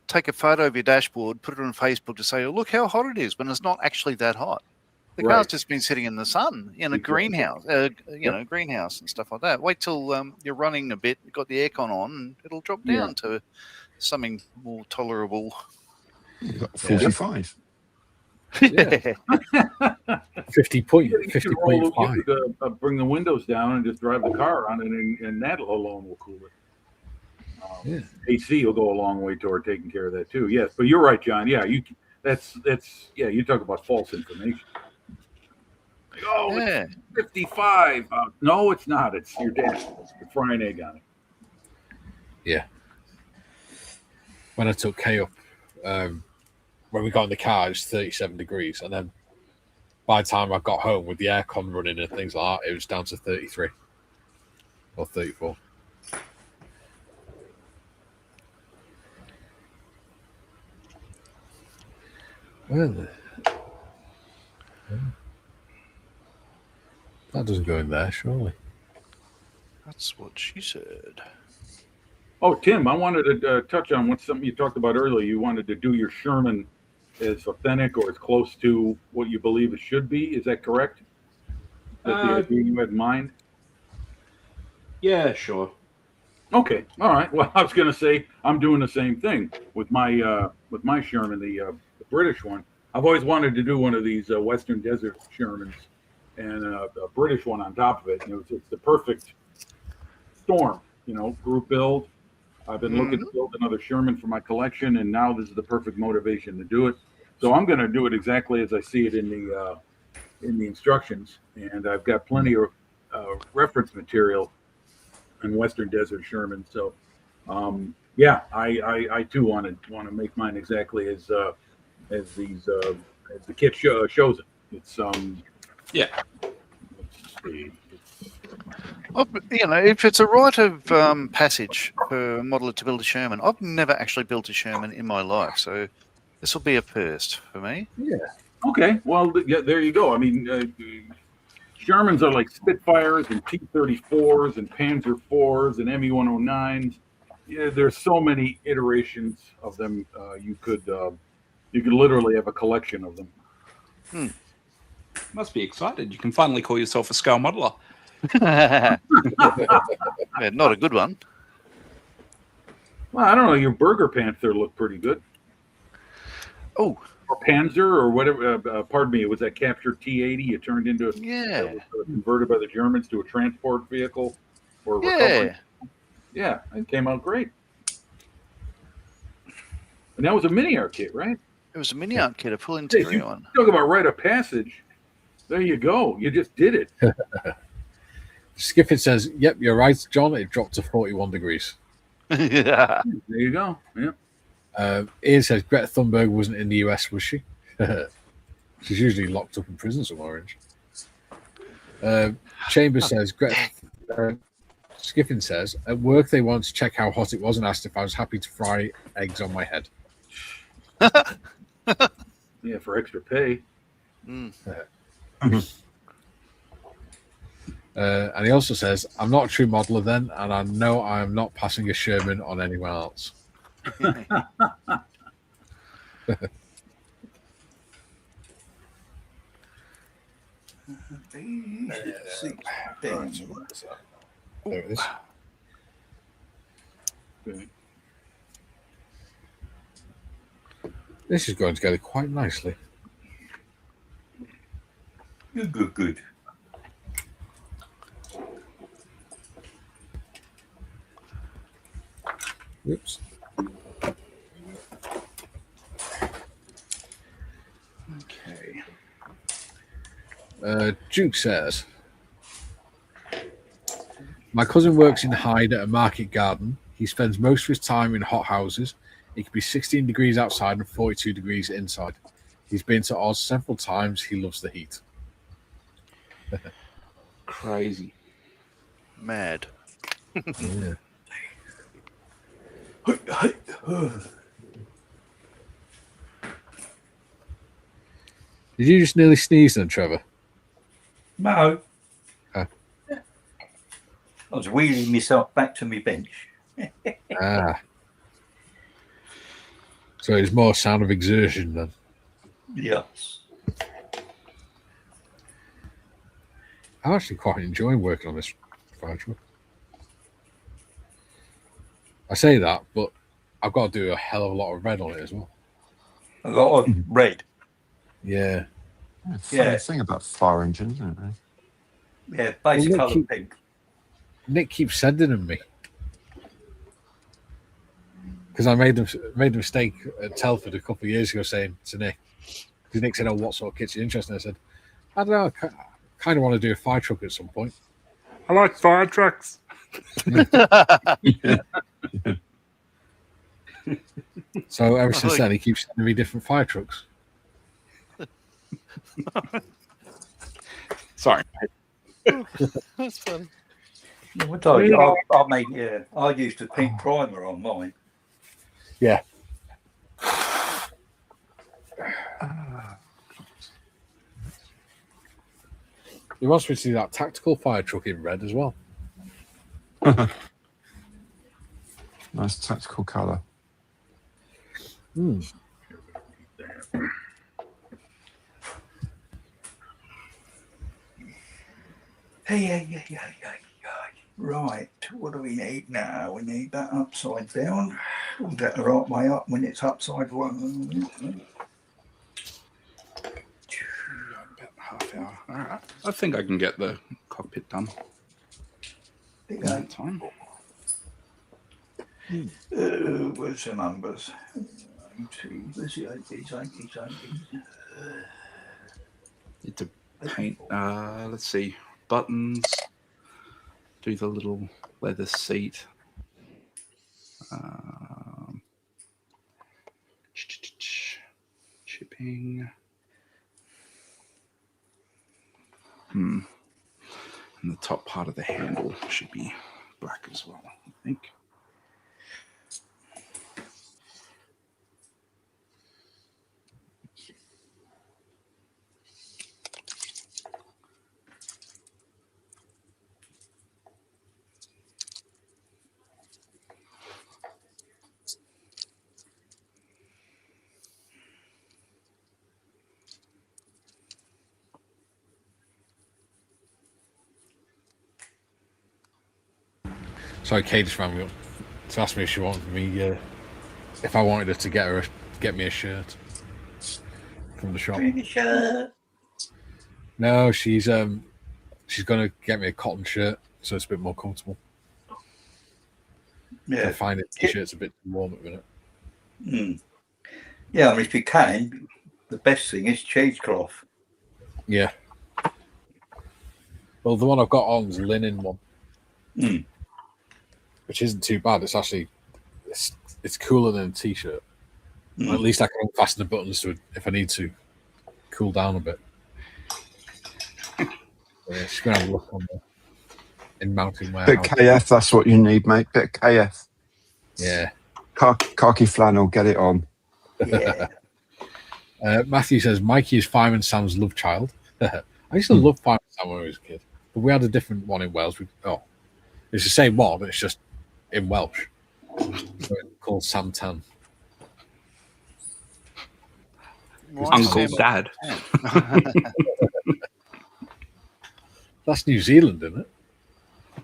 E: take a photo of your dashboard, put it on Facebook to say, look how hot it is, when it's not actually that hot. The car's just been sitting in the sun in a greenhouse, greenhouse and stuff like that. Wait till you're running a bit, you've got the aircon on, and it'll drop down to something more tolerable.
D: 45.
A: Yeah. 50.5.
F: Bring the windows down and just drive the car on it, and that alone will cool it. AC will go a long way toward taking care of that too. Yes, but you're right, John. Yeah, you talk about false information. Like, it's 55. No, it's not. It's your dad. You're frying egg on it.
A: Yeah. When I took Kay up when we got in the car, it was 37 degrees. And then by the time I got home with the aircon running and things like that, it was down to 33 or 34. Well, that doesn't go in there, surely.
E: That's what she said.
F: Oh, Tim, I wanted to touch on something you talked about earlier. You wanted to do your Sherman as authentic or as close to what you believe it should be. Is that correct? Is that the idea you had in mind?
C: Yeah, sure.
F: Okay, all right. Well, I was going to say I'm doing the same thing with my Sherman, the British one. I've always wanted to do one of these Western Desert Shermans, and a British one on top of it. It's the perfect storm, group build. I've been looking to build another Sherman for my collection, and now this is the perfect motivation to do it. So I'm going to do it exactly as I see it in the instructions, and I've got plenty of reference material in Western Desert Sherman. So, yeah, I too want to make mine exactly as the kit shows it. It's
C: Yeah.
F: Let's see.
E: If it's a rite of passage for a modeler to build a Sherman, I've never actually built a Sherman in my life, so this will be a first for me.
F: Yeah. Okay. Well, yeah, there you go. I mean, Shermans are like Spitfires and T-34s and Panzer IVs and ME-109s. Yeah, there's so many iterations of them. You could literally have a collection of them.
C: Must be excited. You can finally call yourself a scale modeler.
E: Yeah, not a good one.
F: Well, I don't know. Your Burger Panther looked pretty good.
E: Oh,
F: or Panzer or whatever. Pardon me. It was that captured T-80 you turned into.
E: Yeah.
F: Was converted by the Germans to a transport vehicle or recovery. Yeah, it came out great. And that was a mini art kit, right?
E: It was a mini art kit, a full interior one.
F: Talk about rite of passage. There you go. You just did it.
A: Skiffin says, "Yep, you're right, John. It dropped to 41 degrees."
E: Yeah.
F: There you go. Yeah.
A: Ian says Greta Thunberg wasn't in the US, was she? She's usually locked up in prison somewhere. Chambers says Greta. Skiffin says, at work they wanted to check how hot it was and asked if I was happy to fry eggs on my head.
F: Yeah, for extra pay.
A: And he also says, I'm not a true modeler then, and I know I am not passing a Sherman on anyone else. There it is.
F: Okay.
A: This is going together quite nicely.
B: Good.
A: Oops.
E: Okay.
A: Duke says, my cousin works in Hyde at a market garden. He spends most of his time in hot houses. It can be 16 degrees outside and 42 degrees inside. He's been to Oz several times. He loves the heat.
C: Crazy.
E: Mad.
A: Yeah. Did you just nearly sneeze then, Trevor?
B: No.
A: Huh.
B: I was wheeling myself back to my bench.
A: So it's more sound of exertion then.
B: Yes.
A: I'm actually quite enjoying working on this fire truck. I say that, but I've got to do a hell of a lot of red on it as well.
B: A lot of red.
A: Yeah.
B: Yeah.
D: Thing about fire engines, isn't it?
B: Yeah, base
A: Well,
B: colour pink.
A: Nick keeps sending them me because I made a mistake at Telford a couple of years ago saying to Nick, because Nick said, "Oh, what sort of kit's interesting?" I said, "I don't know. I kind of want to do a fire truck at some point."
C: I like fire trucks.
A: So ever since then, he keeps sending me different fire trucks.
C: Sorry.
E: That's funny.
B: What I mean, yeah, I used a pink primer on mine.
A: Yeah. He wants me to see that tactical fire truck in red as well.
D: Nice tactical colour.
B: Hey. Right, what do we need now? We need that upside down. We'll get the right way up when it's upside down.
C: About half hour. All right. I think I can get the cockpit done in that time.
B: Where's the numbers? 80, where's the 80s?
C: Need to paint. Let's see. Buttons. Do the little leather seat. Chipping. And the top part of the handle should be black as well, I think.
A: Sorry, Kate just rang me up to ask me if she wanted me, if I wanted her to get me a shirt from the shop.
B: Shirt.
A: No, she's going to get me a cotton shirt so it's a bit more comfortable.
B: Yeah.
A: I find it t-shirt's a bit too warm at the minute.
B: Yeah, I mean, if you can, the best thing is cheesecloth.
A: Yeah. Well, the one I've got on is a linen one, which isn't too bad. It's actually it's cooler than a t-shirt. Well, at least I can fasten the buttons to it if I need to cool down a bit. Yeah, she's going to have a look on in mountain warehouse.
D: Bit KF, that's what you need, mate. Bit KF.
A: Yeah.
D: Khaki flannel, get it on.
B: Yeah.
A: Matthew says Mikey is Fireman Sam's love child. I used to love Fireman Sam when I was a kid, but we had a different one in Wales. It's the same one, but it's just in Welsh. So it's called Sam Tan.
C: Uncle Dad.
A: That's New Zealand, isn't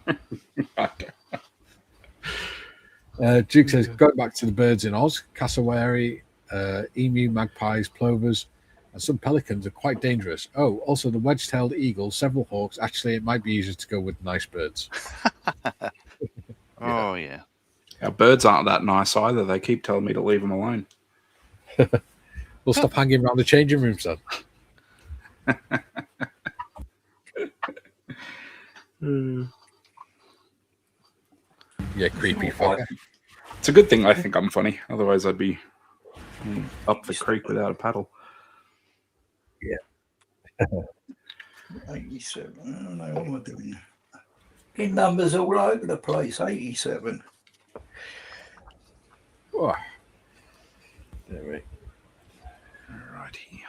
A: it? Duke says, going back to the birds in Oz, cassowary, emu, magpies, plovers, and some pelicans are quite dangerous. Oh, also the wedge-tailed eagle, several hawks. Actually, it might be easier to go with nice birds.
E: Oh, yeah.
C: Our birds aren't that nice either. They keep telling me to leave them alone.
A: We'll stop hanging around the changing rooms then. Yeah, creepy fucker.
C: It's a good thing I think I'm funny. Otherwise, I'd be up the creek without a paddle.
A: Yeah.
B: 87. I don't know what am I doing. In numbers all over the place. 87.
A: Oh. There we
C: Right here.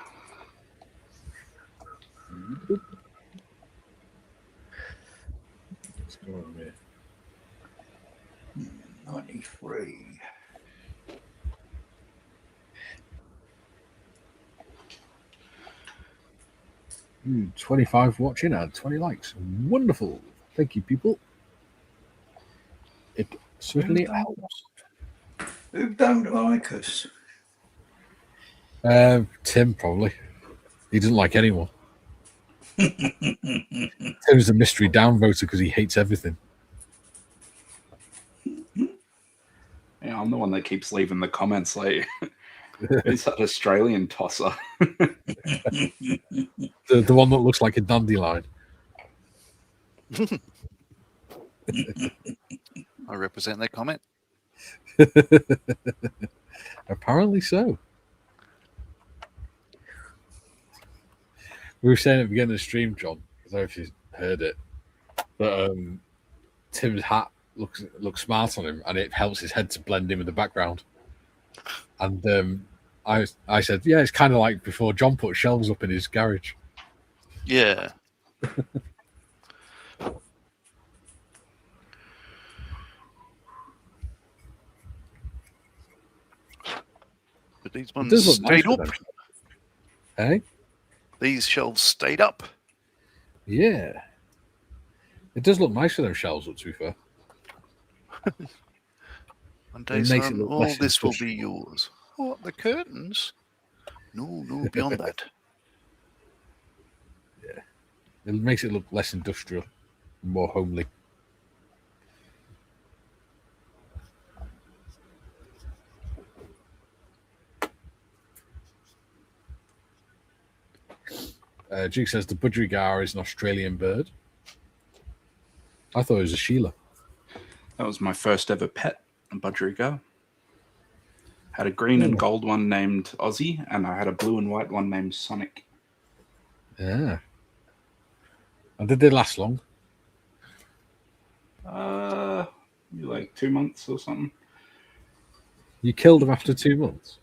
A: What's going on here?
B: 93.
A: Ooh, 25 watching and 20 likes. Wonderful. Thank you, people. It certainly helps.
B: Who don't like us?
A: Tim, probably. He doesn't like anyone. Tim's the mystery downvoter because he hates everything.
C: Yeah, I'm the one that keeps leaving the comments like, who's that Australian tosser?
A: The one that looks like a dandelion.
E: I represent that comment.
A: Apparently so. We were saying at the beginning of the stream, John, I don't know if you heard it, but Tim's hat looks smart on him, and it helps his head to blend in with the background. And I said, yeah, it's kind of like before John put shelves up in his garage.
E: Yeah. But these
A: It
E: ones
A: does look nice
E: stayed
A: with
E: up.
A: them. Hey?
E: These shelves stayed up.
A: Yeah. It does look nice for them shelves, to be fair.
E: One day,
A: It makes it
E: son,
A: look
E: all
A: less
E: this will be
A: industrial.
E: yours. What, the curtains? No, beyond that.
A: It makes it look less industrial, more homely. Duke says the budgerigar is an Australian bird. I thought it was a Sheila.
C: That was my first ever pet, a budgerigar. Had a green and gold one named Ozzy, and I had a blue and white one named Sonic.
A: Yeah. And did they last long?
C: Like 2 months or something.
A: You killed them after 2 months?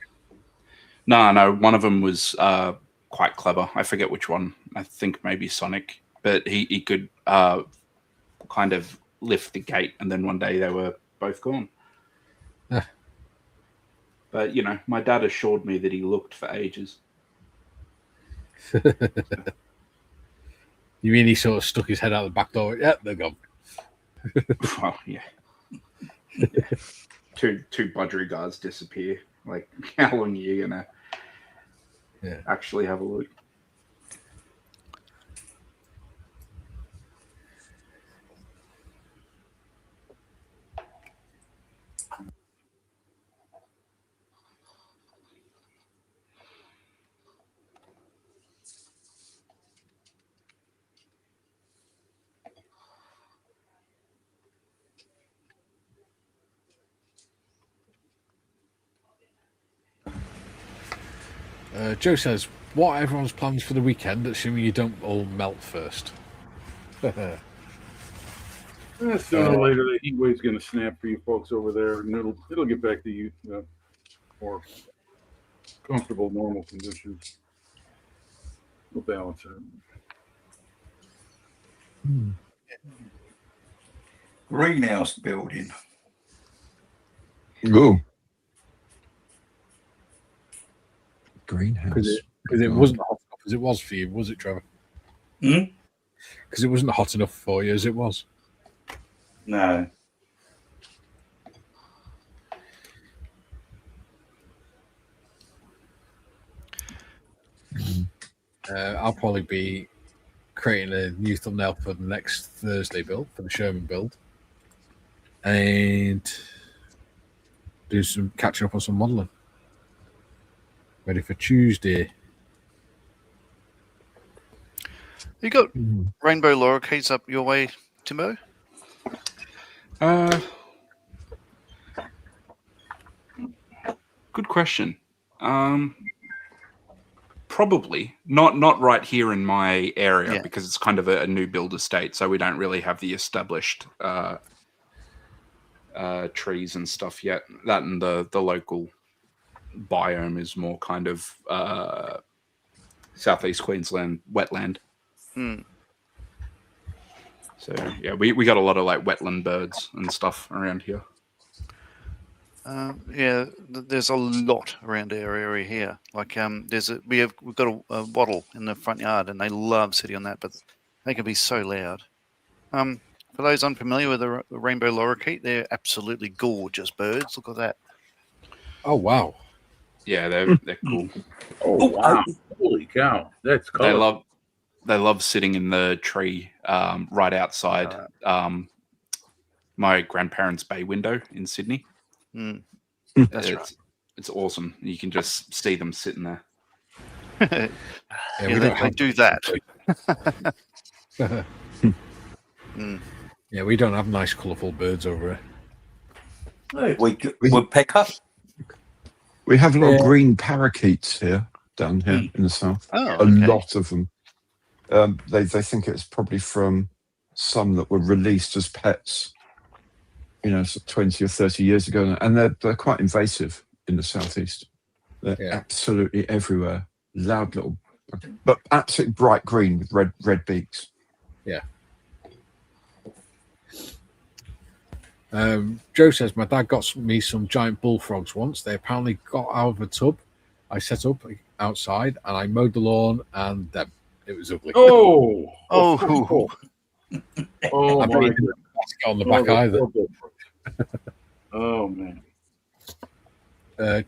C: No, one of them was quite clever. I forget which one. I think maybe Sonic, but he could kind of lift the gate, and then one day they were both gone.
A: Ah.
C: But my dad assured me that he looked for ages.
A: You mean he sort of stuck his head out the back door? Yeah, they're gone.
C: Well, yeah. Two budgerigars disappear. Like, how long are you gonna actually have a look?
A: Joe says, what are everyone's plans for the weekend, assuming you don't all melt first?
F: Sooner or later, the heat wave's going to snap for you folks over there, and it'll get back to you more comfortable, normal conditions. We'll balance it.
B: Greenhouse building.
D: Ooh. Greenhouse.
A: Because it wasn't hot enough as it was for you, was it, Trevor? Because it wasn't hot enough for you as it was.
B: No.
A: I'll probably be creating a new thumbnail for the next Thursday build, for the Sherman build, and do some catching up on some modelling. Ready for Tuesday.
E: You got rainbow lorikeets up your way, Timbo?
C: Good question. Probably not right here in my area because it's kind of a new build estate, so we don't really have the established trees and stuff yet. That and the local biome is more kind of southeast Queensland wetland. So yeah, we got a lot of like wetland birds and stuff around here.
E: There's a lot around our area here. Like we've got a wattle in the front yard, and they love sitting on that, but they can be so loud. For those unfamiliar with the rainbow lorikeet, they're absolutely gorgeous birds. Look at that.
A: Oh wow!
C: Yeah, they're cool.
F: Oh wow! Holy cow! That's colorful.
C: They love sitting in the tree right outside my grandparents' bay window in Sydney.
E: That's right.
C: It's awesome. You can just see them sitting there.
E: They do that.
A: Yeah, we don't have nice, colourful birds over here.
B: Woodpecker.
D: We have a lot
A: Yeah.
D: of green parakeets down here in the south.
E: Oh,
D: A
E: okay.
D: lot of them. They think it's probably from some that were released as pets, so 20 or 30 years ago, and they're quite invasive in the southeast. They're absolutely everywhere. Loud little, but absolutely bright green with red beaks.
A: Yeah. Joe says, my dad got me some giant bullfrogs once. They apparently got out of a tub I set up outside, and I mowed the lawn, and it was ugly.
F: Oh,
E: Oh.
F: oh
A: I
F: my
A: bet you
F: goodness.
A: didn't get on the back either.
F: Oh man.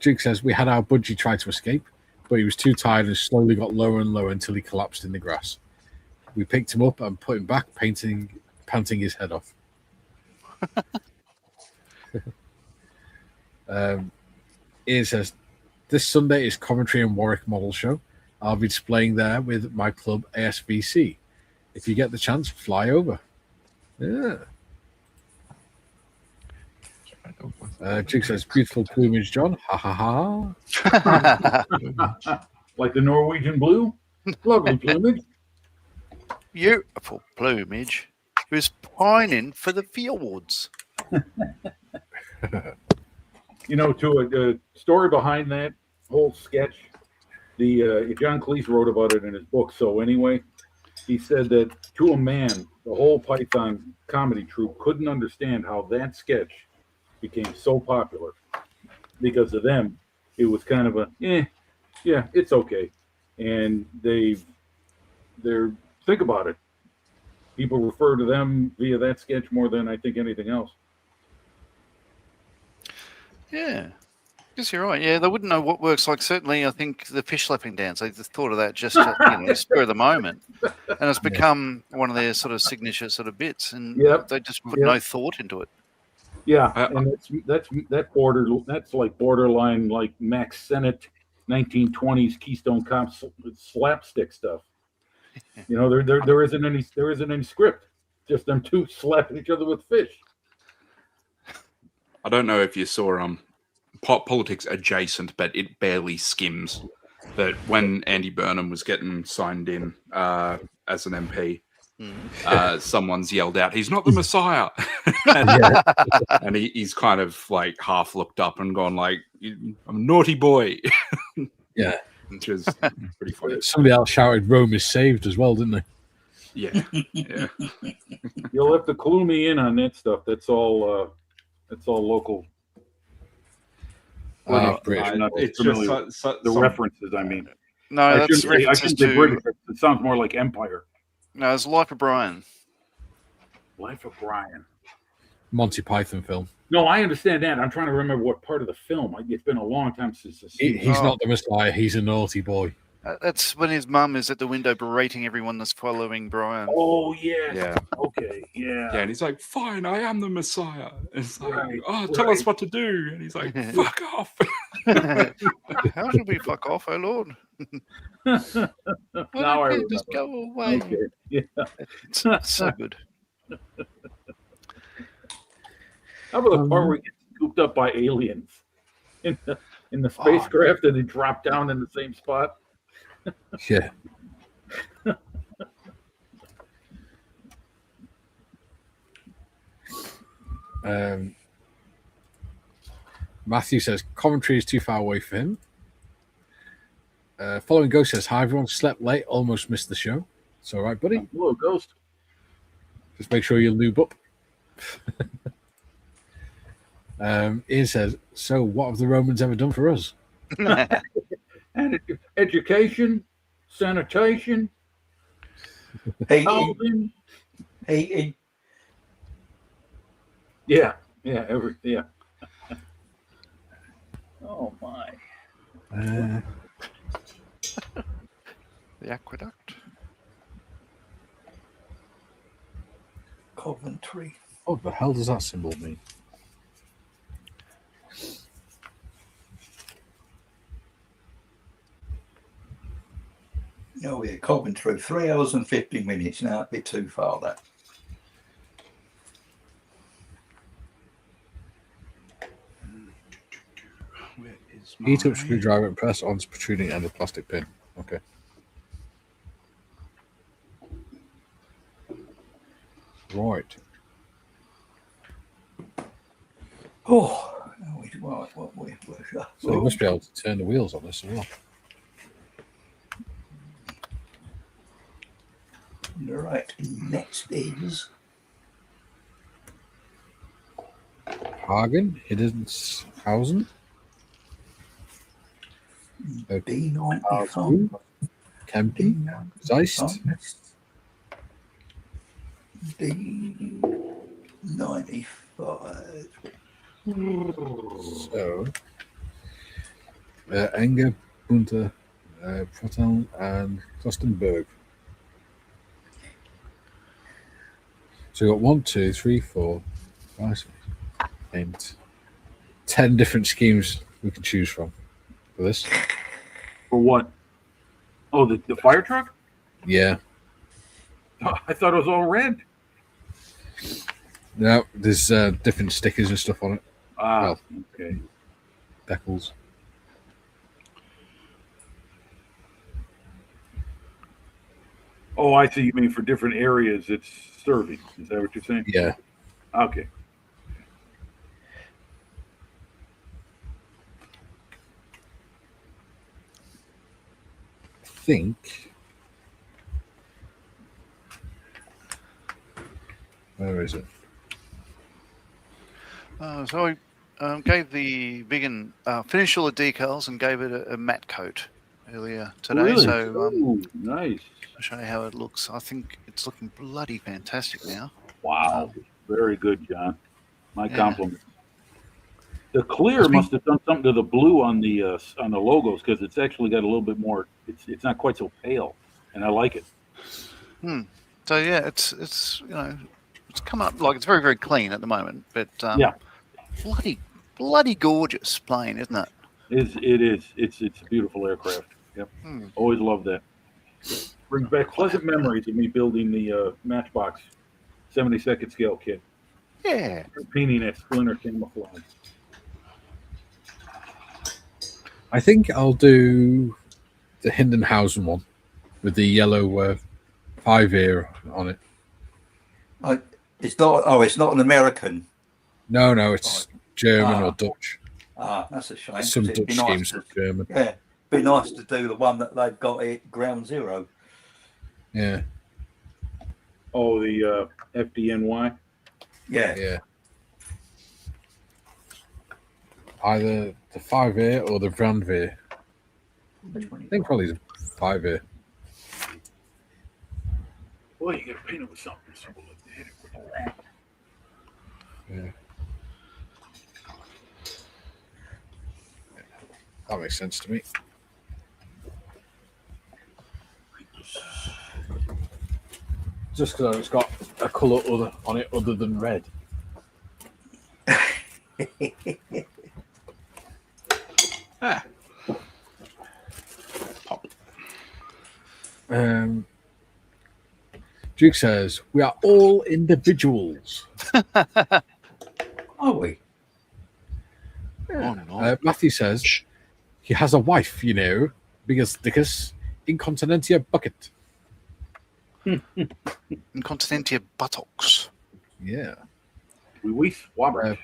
A: Jig says, we had our budgie try to escape, but he was too tired and slowly got lower and lower until he collapsed in the grass. We picked him up and put him back, panting his head off. Ian says, this Sunday is Coventry and Warwick Model Show. I'll be displaying there with my club ASVC. If you get the chance, fly over. Yeah. Jig says, beautiful plumage, John. Ha ha ha.
F: Like the Norwegian blue? Lovely plumage.
E: Beautiful plumage. Who's pining for the fjords.
F: To a story behind that whole sketch, John Cleese wrote about it in his book. So anyway, he said that to a man, the whole Python comedy troupe couldn't understand how that sketch became so popular. Because of them, it was kind of it's okay. And they're think about it. People refer to them via that sketch more than I think anything else.
E: Yeah. Guess you're right. Yeah, they wouldn't know what works. Like, certainly, I think the fish slapping dance, they just thought of that just to, spur of the moment. And it's become one of their sort of signature sort of bits. And they just put no thought into it.
F: Yeah, and that's like borderline like Max Sennett 1920s Keystone Cop slapstick stuff. There isn't any script, just them two slapping each other with fish.
C: I don't know if you saw politics adjacent, but it barely skims that when Andy Burnham was getting signed in as an MP, someone's yelled out, "He's not the Messiah," and he's kind of like half looked up and gone like, "I'm a naughty boy."
A: Yeah,
C: which is pretty funny.
A: Somebody else shouted, "Rome is saved" as well, didn't they?
C: Yeah, yeah.
F: You'll have to clue me in on that stuff. That's all local.
C: It's just
F: the references. I mean,
E: no, that's references to
F: British. It sounds more like Empire.
E: No, it's Life of Brian.
F: Life of Brian.
A: Monty Python film.
F: No, I understand that. I'm trying to remember what part of the film. It's been a long time since I've seen it.
A: He's not the Messiah. He's a naughty boy.
E: That's when his mum is at the window berating everyone that's following Brian.
F: Oh, yeah. Okay, yeah.
C: Yeah, and he's like, "Fine, I am the Messiah." And it's like, tell us what to do. And he's like, "Fuck off."
E: How should we fuck off, oh Lord?
F: Now I
E: just go away.
F: Okay. Yeah.
E: It's so good.
F: How about the part where he gets scooped up by aliens in the spacecraft and they drop down in the same spot?
A: Yeah. Matthew says Coventry is too far away for him. Following Ghost says, hi everyone, slept late, almost missed the show. It's all right, buddy.
F: Hello, Ghost.
A: Just make sure you lube up. Ian says, so what have the Romans ever done for us?
F: And education, sanitation,
B: heating.
F: Yeah. Oh my.
E: The aqueduct.
B: Coventry.
A: What the hell does that symbol mean?
B: Oh yeah, Coventry. 3 hours and 50 minutes. Now a bit too far that.
E: Where is
A: Heat up
E: my-
A: screwdriver and press on protruding end of plastic pin. Okay. Right.
B: Oh,
A: So you must be able to turn the wheels on this as well.
B: right. Next is
A: Hagen, Hiddenshausen,
B: B95.
A: Kempen, Zeist,
B: D95.
A: so Enger, Bunter, Proton, and Kostenberg. So we've got 1, 2, 3, 4, 5, 6, 8, 10 different schemes we can choose from for this.
F: For what? Oh, the fire truck?
A: Yeah.
F: Oh, I thought it was all red.
A: No, there's different stickers and stuff on it.
F: Ah,
A: Well,
F: okay.
A: Decals.
F: Oh, I see. You mean for different areas it's serving. Is that what you're saying?
A: Yeah.
F: Okay.
A: I think. Where is it?
E: So I gave the vegan finished all the decals and gave it a matte coat earlier today.
F: Really?
E: So
F: Ooh, nice.
E: I'll show you how it looks. I think it's looking bloody fantastic now.
F: Wow. Very good, John. My
E: Yeah.
F: compliments. The clear must have done something to the blue on the logos because it's actually got a little bit more. It's not quite so pale, and I like it.
E: So yeah, it's it's come up like it's very, very clean at the moment, but
F: Yeah.
E: bloody gorgeous plane, isn't it?
F: It is. It's a beautiful aircraft. Yep. Always love that. Brings back pleasant memories of me building the Matchbox 72nd scale kit.
E: Yeah.
F: Painting that splinter camouflage.
A: I think I'll do the Hindenhausen one with the yellow 5-ear on it.
B: It's not. Oh, it's not an American.
A: No, it's German or Dutch.
B: Ah, that's a shame.
A: Some
B: 'cause it'd
A: Dutch
B: be nice
A: schemes
B: to-
A: are German.
B: Yeah, be nice to do the one that they've got at Ground Zero.
A: Yeah.
F: Oh, the FDNY.
B: Yeah.
A: Either the 5-ear or the Brandwehr. I think probably the 5-ear.
F: Boy, you got to paint it with something. So we'll hit it with a wrap.
A: Yeah. That makes sense to me. Just because it's got a colour on it other than red.
C: Pop.
A: Duke says, we are all individuals.
B: Are we?
E: Oh, no.
A: Matthew says, he has a wife, biggest dickus, incontinentia bucket.
E: Incontinentia buttocks.
A: Yeah.
F: We swabber.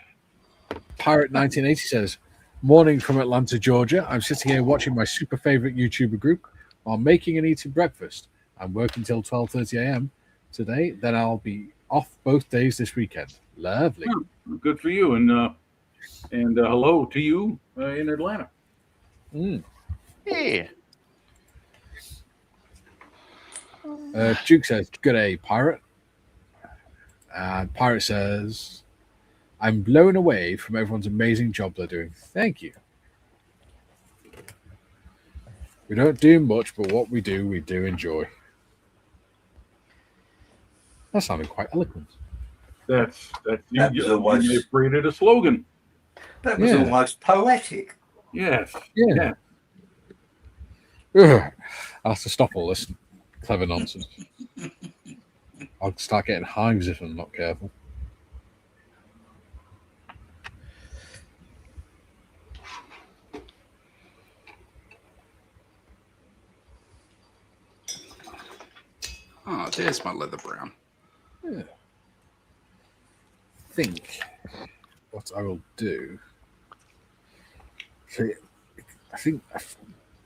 A: Pirate 1980 says, morning from Atlanta, Georgia. I'm sitting here watching my super favorite YouTuber group while making and eating breakfast. I'm working till 12:30 a.m. today. Then I'll be off both days this weekend. Lovely.
F: Good for you, and hello to you in Atlanta.
E: Yeah.
A: Duke says, good day, Pirate. And Pirate says, I'm blown away from everyone's amazing job they're doing. Thank you. We don't do much, but what we do enjoy. That sounded quite eloquent.
F: That's
B: That was
F: you
B: almost-
F: may have created a slogan.
B: That was
A: Yeah.
B: almost poetic.
F: Yes.
A: Yeah. Ugh. I'll have to stop all this clever nonsense. I'll start getting hives if I'm not careful.
C: there's my leather brown.
A: Yeah. I think what I will do. So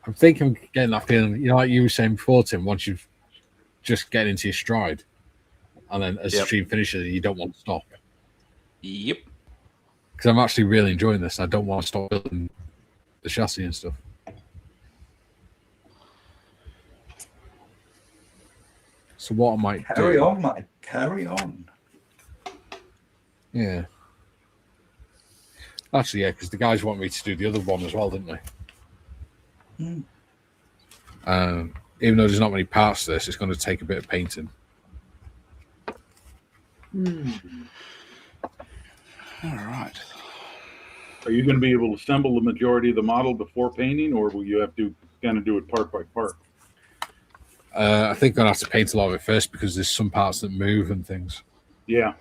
A: I'm thinking I'm getting that feeling, like you were saying before, Tim, once you've just get into your stride, and then as the stream finishes, you don't want to stop.
C: Yep.
A: Because I'm actually really enjoying this. I don't want to stop building the chassis and stuff. So what I might
B: Carry on, mate. Carry on.
A: Yeah. Actually, yeah, because the guys want me to do the other one as well, didn't they? Even though there's not many parts to this, it's going to take a bit of painting.
C: All right.
F: Are you going to be able to assemble the majority of the model before painting, or will you have to kind of do it part by part?
A: I think I'm going to have to paint a lot of it first because there's some parts that move and things.
F: Yeah.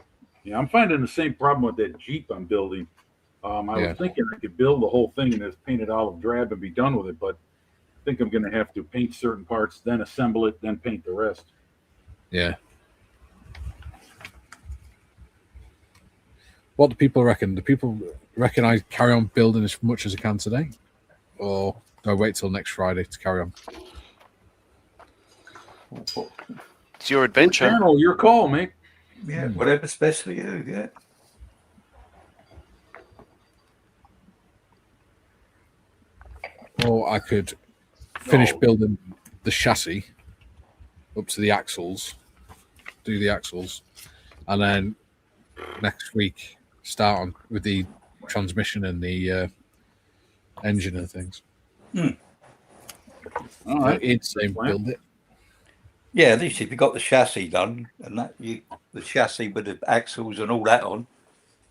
F: I'm finding the same problem with that Jeep I'm building. I was thinking I could build the whole thing and just paint it olive drab and be done with it, but I think I'm going to have to paint certain parts, then assemble it, then paint the rest.
A: Yeah. What do people reckon? Do people reckon I carry on building as much as I can today? Or do I wait till next Friday to carry on?
E: It's your adventure.
F: Channel, your call, mate.
B: Yeah, whatever's best for you, yeah.
A: Or I could finish building the chassis up to the axles, do the axles, and then next week start on with the transmission and the engine and things.
F: All right.
A: Insane build it.
B: Yeah, at least if you got the chassis done and the chassis with the axles and all that on,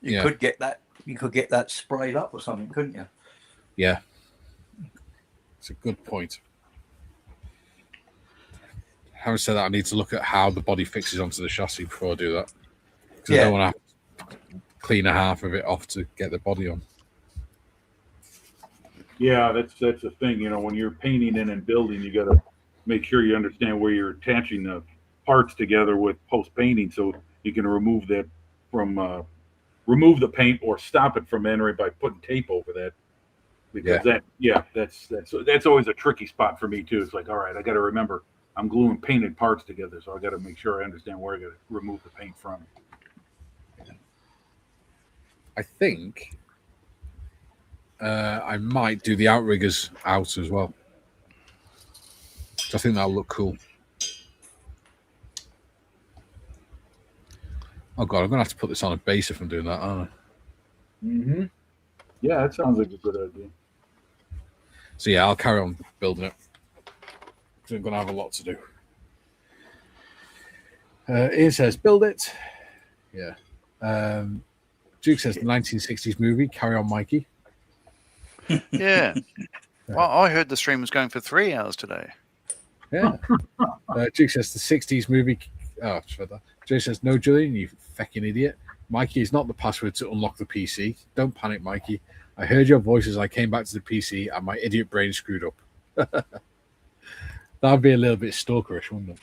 B: you could get that. You could get that sprayed up or something, couldn't you?
A: Yeah, it's a good point. Having said that, I need to look at how the body fixes onto the chassis before I do that. Because I don't want to clean a half of it off to get the body on.
F: Yeah, that's the thing. When you're painting in and building, you got to make sure you understand where you're attaching the parts together with post painting, so you can remove that from remove the paint or stop it from entering by putting tape over that. Because that's always a tricky spot for me too. It's like, all right, I got to remember I'm gluing painted parts together, so I got to make sure I understand where I got to remove the paint from.
A: I think I might do the outriggers out as well. I think that'll look cool. Oh god, I'm gonna have to put this on a base if I'm doing that, aren't I?
F: Yeah, that sounds like a good idea.
A: So yeah, I'll carry on building it because I'm gonna have a lot to do. Ian says, "Build it." Yeah. Duke says, "The 1960s movie. Carry on, Mikey."
E: Yeah. Well, I heard the stream was going for 3 hours today.
A: Yeah. Duke says the 60s movie. Oh, Jay says, "No, Julian, you fucking idiot. Mikey is not the password to unlock the PC. Don't panic, Mikey. I heard your voice as I came back to the PC and my idiot brain screwed up." That'd be a little bit stalkerish, wouldn't it?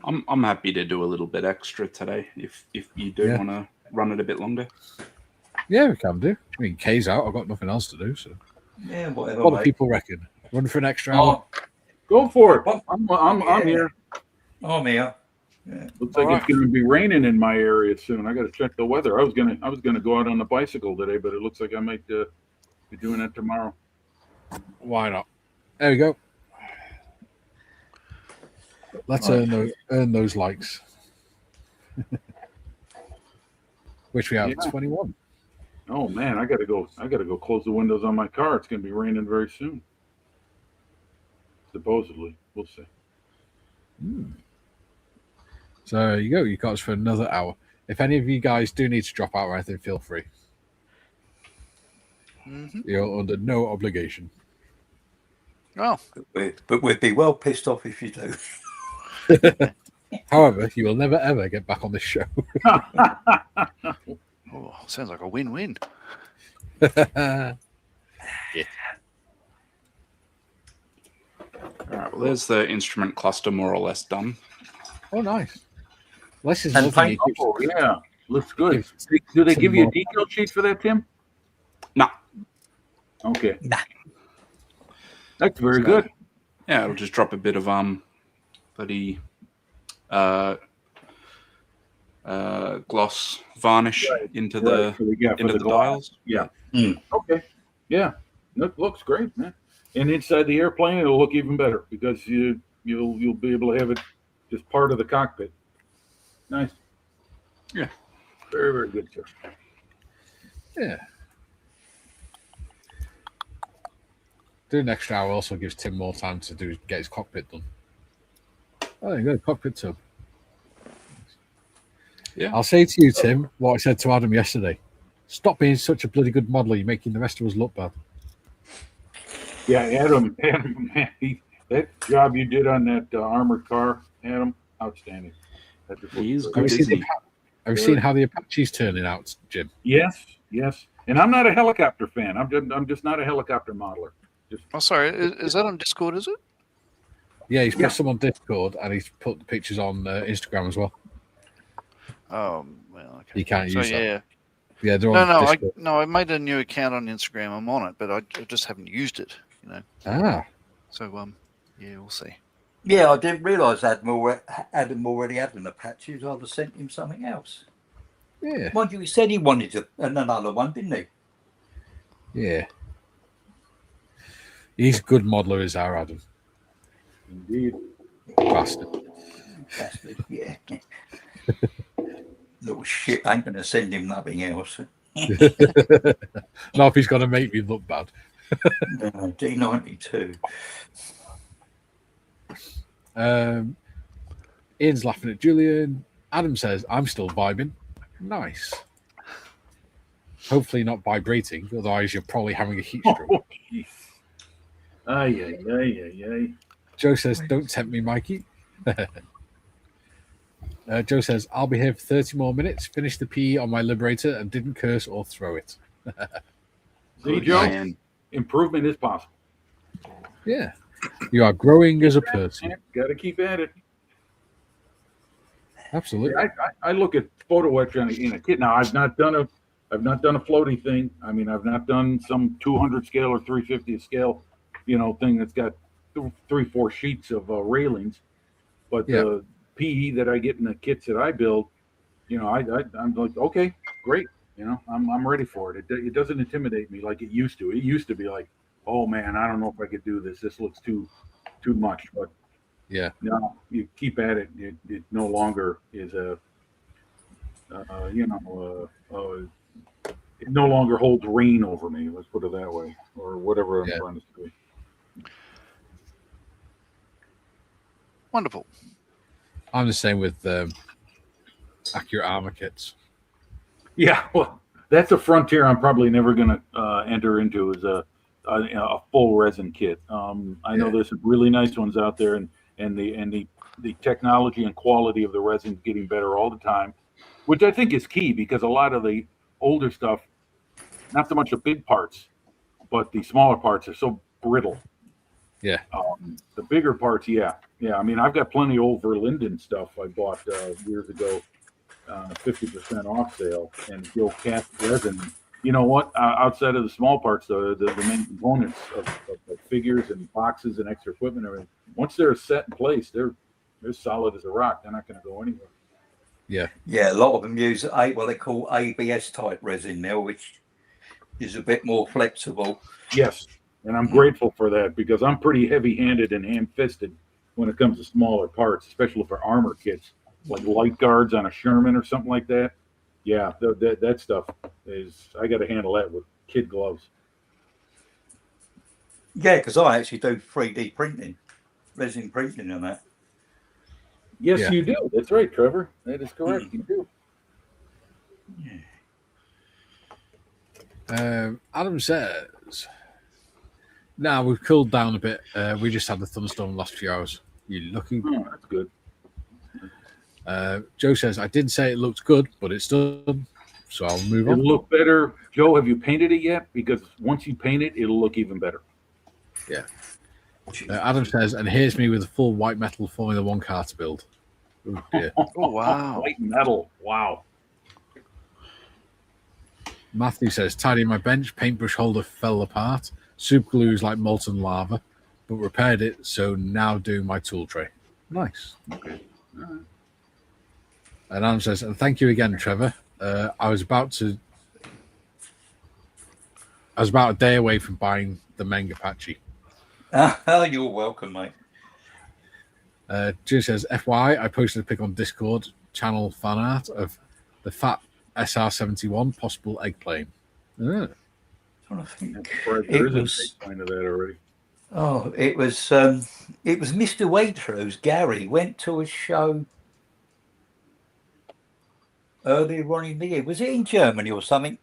C: I'm happy to do a little bit extra today if you do want to run it a bit longer.
A: Yeah, we can do. I mean, Kay's out. I've got nothing else to do. So,
B: yeah, whatever.
A: What do people reckon? Run for an extra hour?
F: Go for it. I'm here.
B: I'm here. Yeah.
F: Looks like it's going to be raining in my area soon. I got to check the weather. I was gonna go out on the bicycle today, but it looks like I might be doing that tomorrow.
A: Why not? There we go. Let's earn those likes. Which we have 21.
F: Oh man, I gotta go close the windows on my car. It's gonna be raining very soon. Supposedly. We'll see.
A: So there you go. You got us for another hour. If any of you guys do need to drop out or anything, feel free. You're under no obligation.
E: Oh.
B: But we'd be well pissed off if you do.
A: However, you will never ever get back on this show.
E: Oh, sounds like a win-win.
A: Yeah.
C: All right, well, there's the instrument cluster more or less done.
A: Oh, nice. Les is
B: And
A: loving
B: paint-
A: it.
F: Oh, yeah. Looks good.
A: Give
F: Do they
A: some
F: give you a
A: more.
F: decal sheet for that, Tim?
C: No.
F: Okay.
B: Nah.
F: That's very
C: So-
F: good.
C: Yeah, it'll just drop a bit of bloody gloss varnish into the
F: For the
C: into the
F: glass.
C: dials.
F: Yeah.
B: Mm.
F: Okay. Yeah. That looks great, man. And inside the airplane, it'll look even better because you'll be able to have it just part of the cockpit. Nice.
C: Yeah.
F: Very, very good, sir.
A: Yeah. Doing an extra hour also gives Tim more time to get his cockpit done. Oh, there you go, cockpit tub.
C: Yeah.
A: I'll say to you, Tim, what I said to Adam yesterday. Stop being such a bloody good modeler. You're making the rest of us look bad.
F: Yeah, Adam, man, that job you did on that armored car, Adam, outstanding. That just
C: He is
F: looks
C: good,
F: great.
A: Have you
C: isn't
A: seen,
C: he?
A: have you seen how the Apache's turning out, Jim?
F: Yes, yes. And I'm not a helicopter fan. I'm just not a helicopter modeler.
E: Oh, sorry. Is that on Discord? Is it?
A: Yeah, he's put
F: Yeah.
A: some on Discord and he's put the pictures on Instagram as well.
E: Oh, well, okay.
A: You can't
E: So
A: use that.
E: yeah.
A: Yeah, they're
E: No,
A: on
E: no,
A: Discord.
E: I made a new account on Instagram. I'm on it, but I just haven't used it. You know.
A: Ah,
E: So yeah, we'll see.
B: Yeah, I didn't realise Adam already had an Apache. I'd have sent him something else.
A: yeah,
B: Mind you, he said he wanted another one, didn't he?
A: yeah. He's a good modeler, is our Adam.
F: Indeed.
A: Bastard.
B: Bastard, yeah. Little shit, ain't going to send him nothing else.
A: Not if he's going to make me look bad.
B: No, D92.
A: Ian's laughing at Julian. Adam says, I'm still vibing. Nice. Hopefully not vibrating, otherwise you're probably having a heat stroke.
F: Oh, jeez. Ay, ay, ay, ay, ay.
A: Joe says, don't tempt me, Mikey. Joe says, I'll be here for 30 more minutes, finish the PE on my Liberator and didn't curse or throw it.
F: See,
C: Good
F: Joe,
C: man.
F: improvement is possible.
A: Yeah. You are growing as a person.
F: Got to keep at it.
A: Absolutely.
F: I look at photo etch in a kit. Now I've not done a floaty thing. I mean, I've not done some 200 scale or 350 scale, thing that's got 3-4 sheets of railings. But
A: Yeah.
F: the PE that I get in the kits that I build, I'm like, okay, great. I'm ready for it. It doesn't intimidate me like it used to. It used to be like, oh man, I don't know if I could do this. This looks too much. But
A: Yeah.
F: no, you keep at it. It no longer is it no longer holds reign over me. Let's put it that way, or whatever I'm
A: Yeah.
F: trying to say.
E: Wonderful.
A: I'm the same with accurate armor kits.
F: Yeah, well, that's a frontier I'm probably never going to enter into is a full resin kit. I know
A: Yeah.
F: there's some really nice ones out there, and the technology and quality of the resin is getting better all the time, which I think is key because a lot of the older stuff, not so much the big parts, but the smaller parts are so brittle.
A: Yeah.
F: The bigger parts, yeah. I mean, I've got plenty of old Verlinden stuff I bought years ago, 50% off sale, and the old cast resin. You know what? Outside of the small parts, the main components of figures and boxes and extra equipment, and everything. Once they're set in place, they're solid as a rock. They're not going to go anywhere.
A: Yeah.
B: Yeah, a lot of them use what they call ABS type resin now, which is a bit more flexible.
F: Yes, and I'm grateful for that because I'm pretty heavy-handed and ham-fisted when it comes to smaller parts, especially for armor kits, like light guards on a Sherman or something like that. Yeah, that stuff is, I got to handle that with kid gloves.
B: Yeah, because I actually do 3D printing, resin printing on that.
F: Yes,
A: Yeah.
F: you do. That's right, Trevor. That is correct. You do.
A: Adam says, now we've cooled down a bit. We just had the thunderstorm the last few hours. You lucky.
F: Oh, that's good.
A: Joe says, I didn't say it looked good, but it's done. So I'll move
F: It'll
A: on.
F: look better. Joe, have you painted it yet? Because once you paint it, it'll look even better.
A: Adam says, and here's me with a full white metal Formula One car to build. Oh, dear.
E: Oh, wow.
F: White metal. Wow.
A: Matthew says, tidying my bench, paintbrush holder fell apart. Super glue is like molten lava, but repaired it, so now doing my tool tray. Nice.
F: Okay. All right.
A: And Adam says, and thank you again, Trevor. I was about a day away from buying the Meng Apache.
B: Oh, you're welcome, mate.
A: Jim says, FYI, I posted a pic on Discord channel fan art of the fat SR-71 possible egg plane.
B: I think
F: There
B: it
F: is
B: was.
F: a point of that already.
B: Oh, it was Mr. Waitrose, Gary, went to a show earlier on in the year. Was it in Germany or something?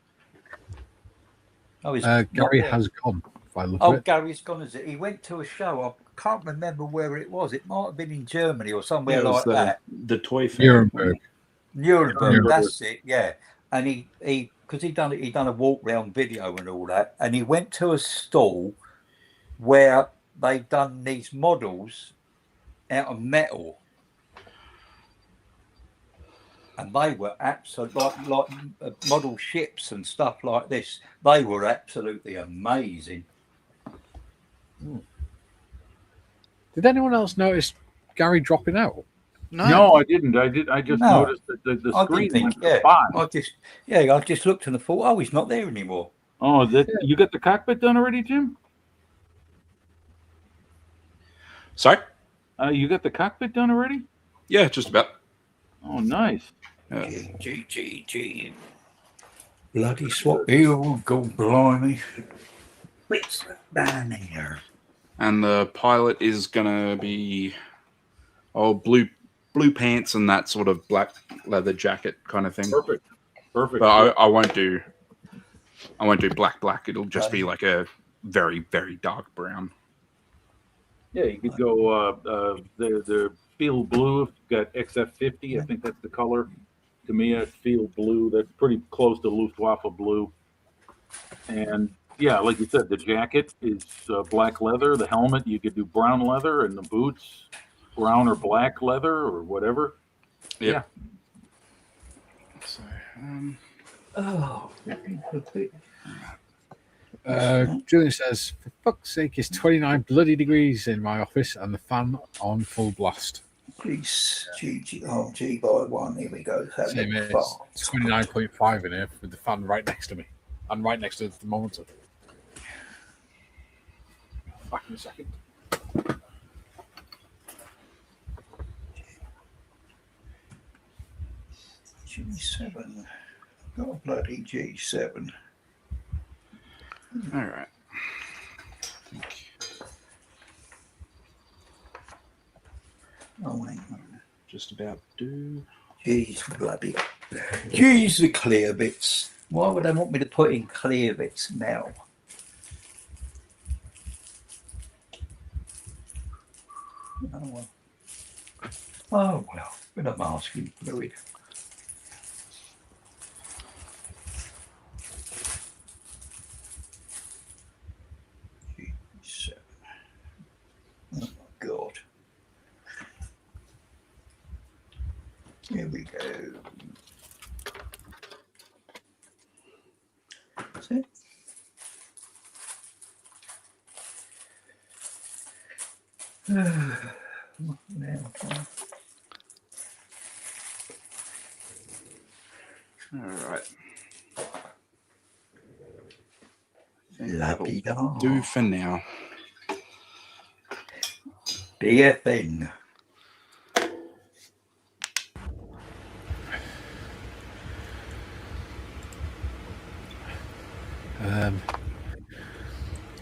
B: Oh, he's not
A: Gary
B: there.
A: has gone, if I look
B: Oh,
A: at it.
B: Gary's gone, is it? He went to a show. I can't remember where it was. It might have been in Germany or somewhere
C: Yeah, it was
B: like that.
C: the toy fair.
A: Nuremberg.
B: Nuremberg,
F: Nuremberg.
B: that's it, yeah. And he because he done a walk round video and all that, and he went to a stall where they've done these models out of metal, and they were absolutely like model ships and stuff like this. They were absolutely amazing.
A: Did anyone else notice Gary dropping out?
F: No, I didn't. I just
B: No.
F: noticed that the
B: I
F: screen
B: didn't think,
F: went to five.
B: I just looked and I thought, oh, he's not there anymore.
F: Oh, you got the cockpit done already, Jim?
C: Sorry?
F: You got the cockpit done already?
C: Yeah, just about.
F: Oh, nice.
B: G. Bloody swap. Oh, God, blimey. What's down here?
C: And the pilot is gonna be blue pants and that sort of black leather jacket kind of thing.
F: Perfect.
C: But I won't do black. It'll just be like a very, very dark brown.
F: Yeah, you could go the field blue if you got XF50. I think that's the color. To me, it's field blue. That's pretty close to Luftwaffe blue. And yeah, like you said, the jacket is black leather. The helmet, you could do brown leather, and the boots, brown or black leather or whatever.
C: Yep.
F: Yeah.
C: So,
A: Julian says, for fuck's sake, it's 29 bloody degrees in my office and the fan on full blast.
B: G by 1. Here we go.
A: Same here. It's 29.5 in here with the fan right next to me and right next to the monitor. Back in a second.
B: G7. Got a bloody G7.
C: all right.
B: Oh, hang on.
C: Just about do.
B: G's bloody. G's the clear bits. Why would they want me to put in clear bits now? Oh well. With a masking fluid. G7. Oh my God. Here we go. That's it. Now,
C: All right.
B: lucky
C: Do for now.
B: BFN.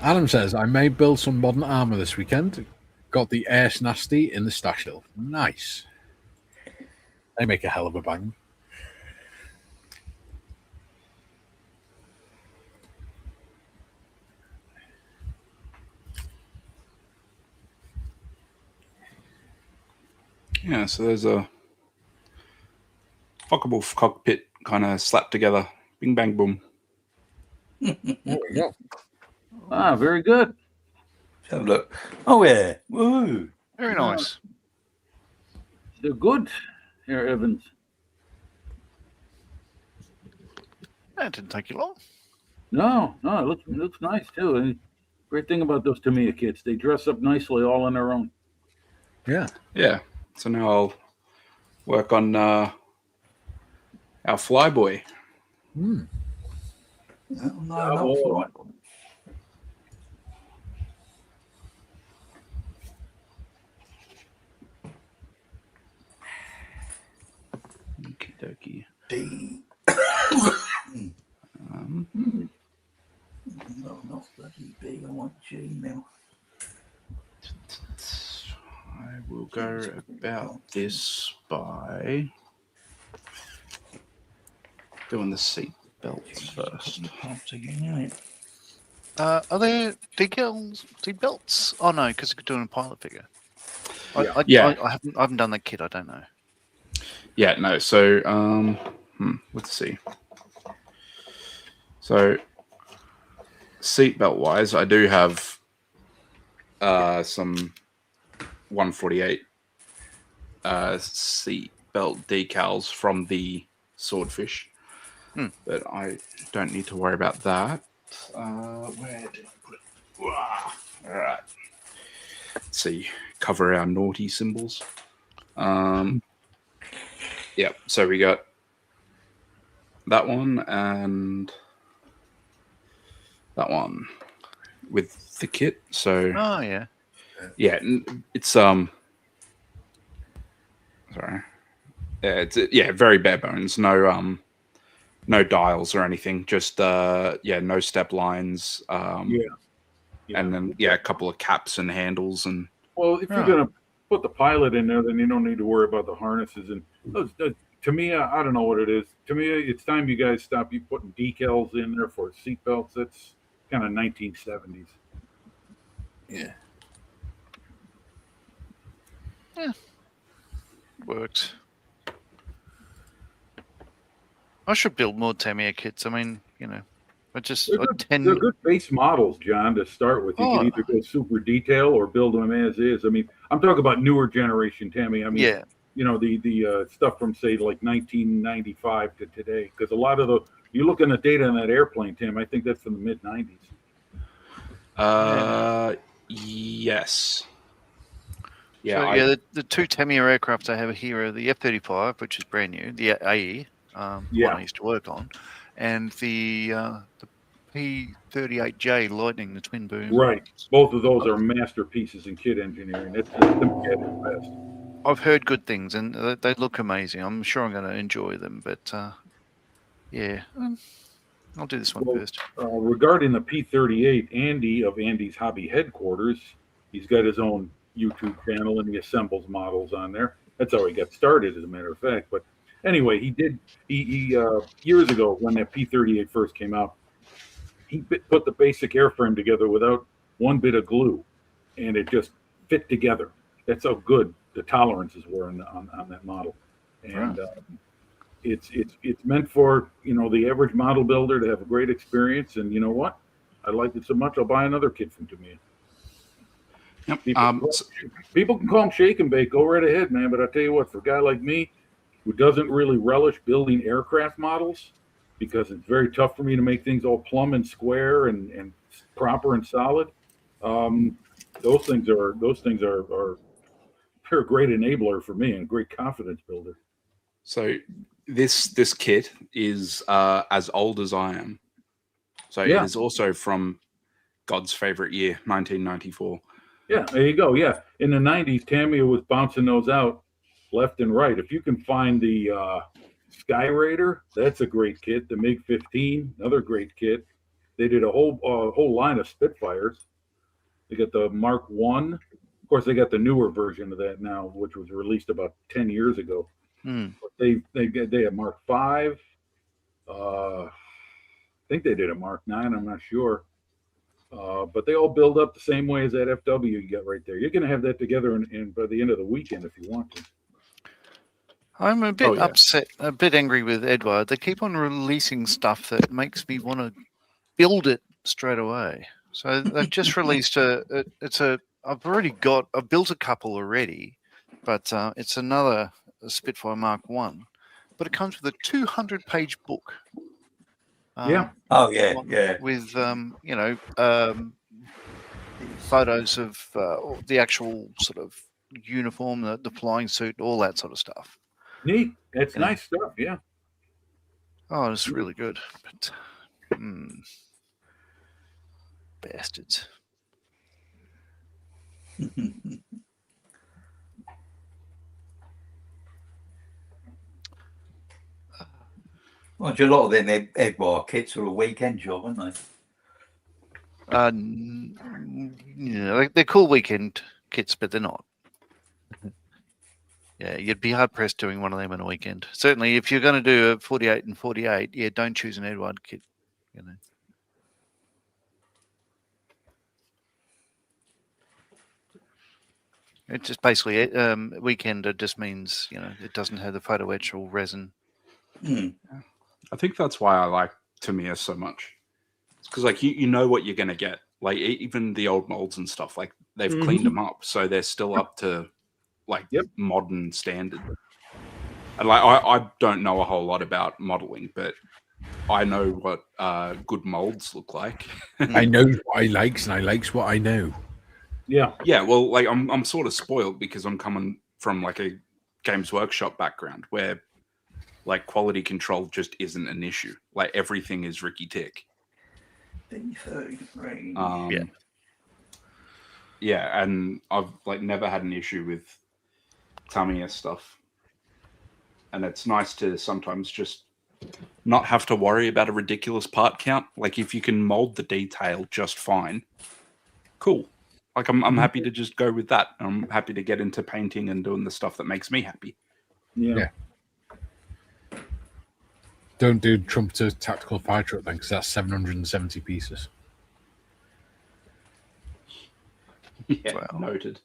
A: Adam says, I may build some modern armor this weekend. Got the Air's Nasty in the stash hill. Nice. They make a hell of a bang.
C: Yeah, so there's a Focke-Wulf cockpit kind of slapped together. Bing, bang, boom.
A: There we go.
F: Ah, very good.
B: Have a look. Oh yeah. Woo.
E: Very nice.
F: They're good, Herr Evans.
E: That didn't take you long.
F: No, it looks nice too. And great thing about those Tamiya kits, they dress up nicely all on their own.
A: Yeah.
C: Yeah. So now I'll work on our flyboy.
B: No,
F: Yeah,
B: not
F: well,
B: for it.
C: Okie dokie.
B: D. No, not bloody B. I want G now.
C: I will go about this by doing the seat belts first.
B: Pumps again, ain't it?
E: Are there decals, seat belts? Oh no, because you're doing a pilot figure.
C: Yeah.
E: I haven't done that kit. I don't know.
C: Yeah, no. So, let's see. So, seatbelt wise, I do have some 148 seatbelt decals from the Swordfish, but I don't need to worry about that. Where did I put it? All right. Let's see. Cover our naughty symbols. Yeah, so we got that one and that one with the kit. So
E: Oh yeah.
C: yeah, it's sorry. Yeah, it's very bare bones. No dials or anything. Just no step lines. And then a couple of caps and handles and.
F: Well, if you're gonna put the pilot in there, then you don't need to worry about the harnesses and those. To me, I don't know what it is. To me, it's time you guys stop you putting decals in there for seatbelts. That's kind of 1970s.
A: Yeah.
E: Yeah. Works. I should build more Tamiya kits. I mean,
F: They're good base models, John, to start with. You can either go super detail or build them as is. I mean, I'm talking about newer generation Tamiya. I mean, the stuff from, say, like 1995 to today. Because a lot of you look in the data on that airplane, Tim, I think that's from the mid-90s.
C: Yes.
E: Yeah, so, the two Tamiya aircraft I have here are the F-35, which is brand new, the AE, one I used to work on, and the P-38J Lightning, the twin boom.
F: Right. Both of those are masterpieces in kit engineering. That's the best.
E: I've heard good things, and they look amazing. I'm sure I'm going to enjoy them, but I'll do this one first.
F: Regarding the P-38, Andy of Andy's Hobby Headquarters, he's got his own YouTube channel and he assembles models on there. That's how he got started, as a matter of fact. But anyway, he years ago when that P-38 first came out, he put the basic airframe together without one bit of glue, and it just fit together. That's how good the tolerances were on that model. And it's meant for the average model builder to have a great experience. And you know what? I liked it so much, I'll buy another kit from Tamiya.
C: Yep.
F: People can call them shake and bake. Go right ahead, man. But I tell you what, for a guy like me who doesn't really relish building aircraft models, because it's very tough for me to make things all plumb and square and proper and solid, those things are they're a great enabler for me and a great confidence builder.
C: So this kit is as old as I am. So it is also from God's favorite year, 1994.
F: Yeah, there you go. Yeah, in the 90s, Tamiya was bouncing those out left and right. If you can find the Sky Raider, that's a great kit. The MiG-15, another great kit. They did a whole line of Spitfires. They got the Mark I. Of course, they got the newer version of that now, which was released about 10 years ago. They had Mark V. I think they did a Mark IX. I'm not sure. But they all build up the same way as that FW you got right there. You're going to have that together and by the end of the weekend if you want to.
E: I'm a bit upset, a bit angry with Edward. They keep on releasing stuff that makes me want to build it straight away. So they've just released I've built a couple already, but it's another Spitfire Mark 1, but it comes with a 200-page book.
F: Yeah.
B: Oh yeah, yeah.
E: With photos of the actual sort of uniform, the flying suit, all that sort of stuff.
F: Neat. It's
E: You know.
F: nice stuff. Yeah.
E: Oh, it's really good. But bastards.
B: Well, a lot of them Edward kits are a weekend job, aren't they?
E: They're cool weekend kits, but they're not. Yeah, you'd be hard pressed doing one of them on a weekend. Certainly, if you're going to do a 48 and 48, yeah, don't choose an Edward kit. You know. It just basically weekender just means it doesn't have the photo etch or resin.
B: Mm.
C: I think that's why I like Tamiya so much. It's because like you know what you're going to get. Like even the old molds and stuff, like they've cleaned them up, so they're still up to like modern standard. And like I don't know a whole lot about modeling, but I know what good molds look like.
A: I know what I likes, and I likes what I know.
F: Yeah.
C: Yeah, well, like I'm sort of spoiled because I'm coming from like a Games Workshop background where like quality control just isn't an issue. Like everything is Ricky Tick.
B: D33.
C: Yeah, and I've like never had an issue with Tamiya stuff. And it's nice to sometimes just not have to worry about a ridiculous part count. Like if you can mold the detail just fine, cool. Like I'm happy to just go with that. I'm happy to get into painting and doing the stuff that makes me happy.
F: Yeah.
A: Don't do Trumpeter Tactical Fire Truck then, because that's 770 pieces.
C: Yeah,
E: Wow.
C: noted.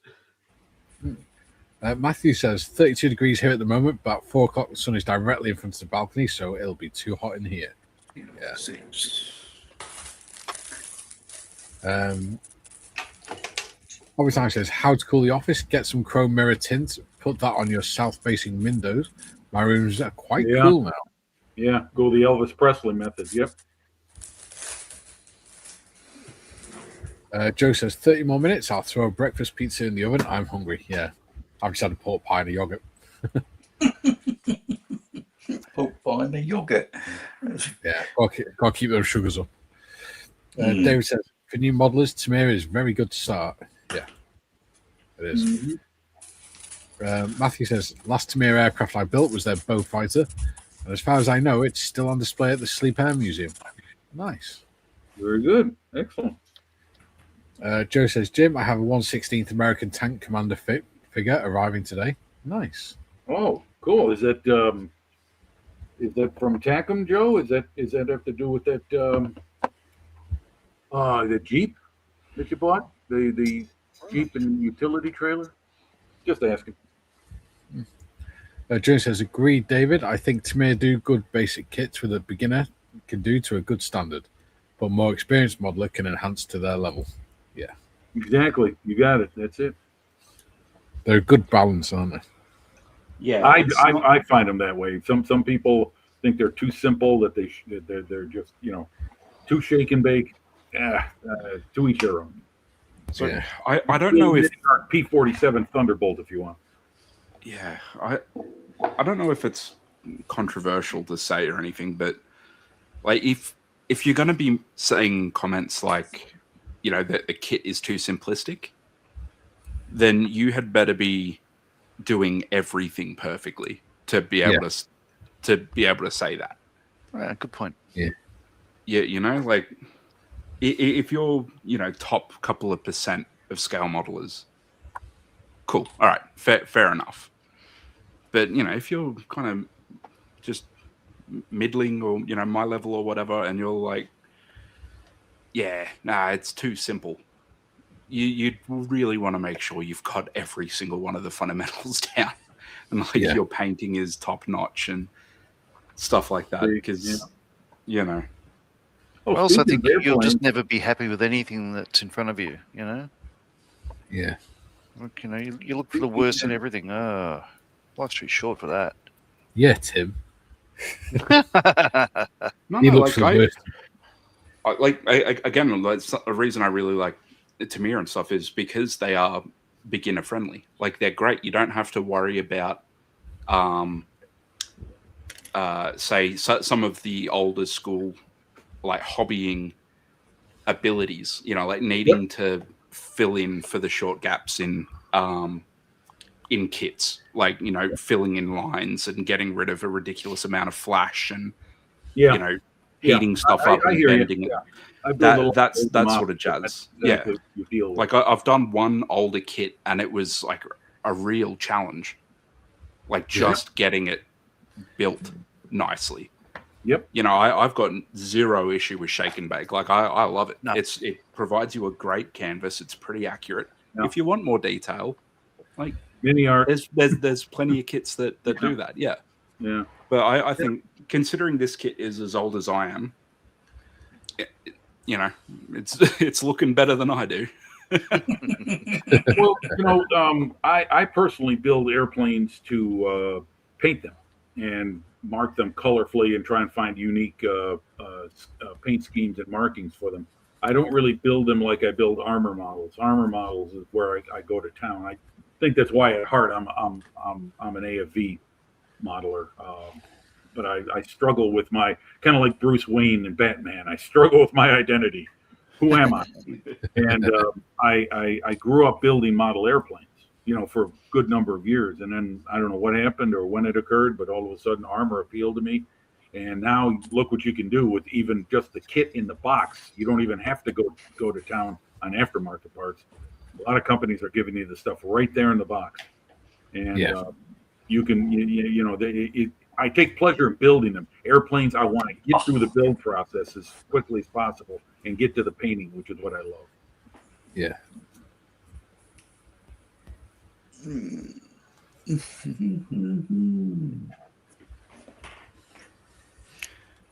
A: Matthew says 32 degrees here at the moment, but at 4 o'clock the sun is directly in front of the balcony, so it'll be too hot in here. Yeah. Obviously, says how to cool the office. Get some chrome mirror tint. Put that on your south-facing windows. My rooms are quite cool now.
F: Yeah. Go the Elvis Presley method. Yep.
A: Joe says 30 more minutes. I'll throw a breakfast pizza in the oven. I'm hungry. Yeah. I've just had a pork pie and a yogurt.
B: Pork pie and a yogurt.
A: Yeah. Got to keep those sugars up. David says for new modelers, Tamiya is very good to start. Yeah. It is. Matthew says last Tamiya aircraft I built was their Beaufighter. And as far as I know, it's still on display at the Sleep Air Museum. Nice.
F: Very good. Excellent.
A: Joe says, Jim, I have a 1/16th American Tank Commander figure arriving today. Nice.
F: Oh, cool. Is that from Tacom, Joe? Is that have to do with that the Jeep that you bought? The Jeep and utility trailer? Just asking.
A: Joe says, agreed, David. I think Tamiya do good basic kits with a beginner can do to a good standard, but more experienced modeler can enhance to their level. Yeah.
F: Exactly. You got it. That's it.
A: They're a good balance, aren't they?
C: Yeah,
F: I find them that way. Some people think they're too simple, that they're just too shake and bake. To each their own.
C: So yeah. I don't know if
F: P-47 Thunderbolt if you want.
C: Yeah, I don't know if it's controversial to say or anything, but like if you're going to be saying comments like that the kit is too simplistic, then you had better be doing everything perfectly to be able to say that.
E: Right, good point.
C: Yeah, like if you're top couple of % of scale modelers, cool, all right, fair enough. But if you're kind of just middling or my level or whatever, and you're like, it's too simple, you really want to make sure you've got every single one of the fundamentals down, and your painting is top notch and stuff like that, because
E: I also think you'll just never be happy with anything that's in front of you.
A: Yeah.
E: Look, you look for the worst in everything. Life's too short for that.
A: Yeah, Tim.
C: No,
A: He
C: no,
A: looks for the worst.
C: Again, that's a reason I really like Tamir and stuff is because they are beginner friendly. Like they're great. You don't have to worry about, say some of the older school, like hobbying abilities. Like needing to fill in for the short gaps in kits, like filling in lines and getting rid of a ridiculous amount of flash and heating stuff up and bending it. That's that sort of jazz.
F: Exactly you feel
C: like I've done one older kit and it was like a real challenge, like just getting it built nicely.
F: Yep.
C: I've got zero issue with shake and bake. Like I love it.
E: No.
C: It provides you a great canvas. It's pretty accurate.
F: No.
C: If you want more detail, like
F: many are
C: there's plenty of kits that do that. Yeah.
F: Yeah.
C: But I think considering this kit is as old as I am, it's looking better than I do.
F: Well, I personally build airplanes to paint them and mark them colorfully and try and find unique paint schemes and markings for them. I don't really build them like I build armor models. Armor models is where I go to town. I think that's why at heart I'm an AFV modeler. But I struggle with my, kind of like Bruce Wayne and Batman, I struggle with my identity. Who am I? And I grew up building model airplanes, for a good number of years. And then I don't know what happened or when it occurred, but all of a sudden armor appealed to me. And now look what you can do with even just the kit in the box. You don't even have to go to town on aftermarket parts. A lot of companies are giving you the stuff right there in the box. And you can, I take pleasure in building them. Airplanes, I want to get through the build process as quickly as possible and get to the painting, which is what I love.
A: Yeah.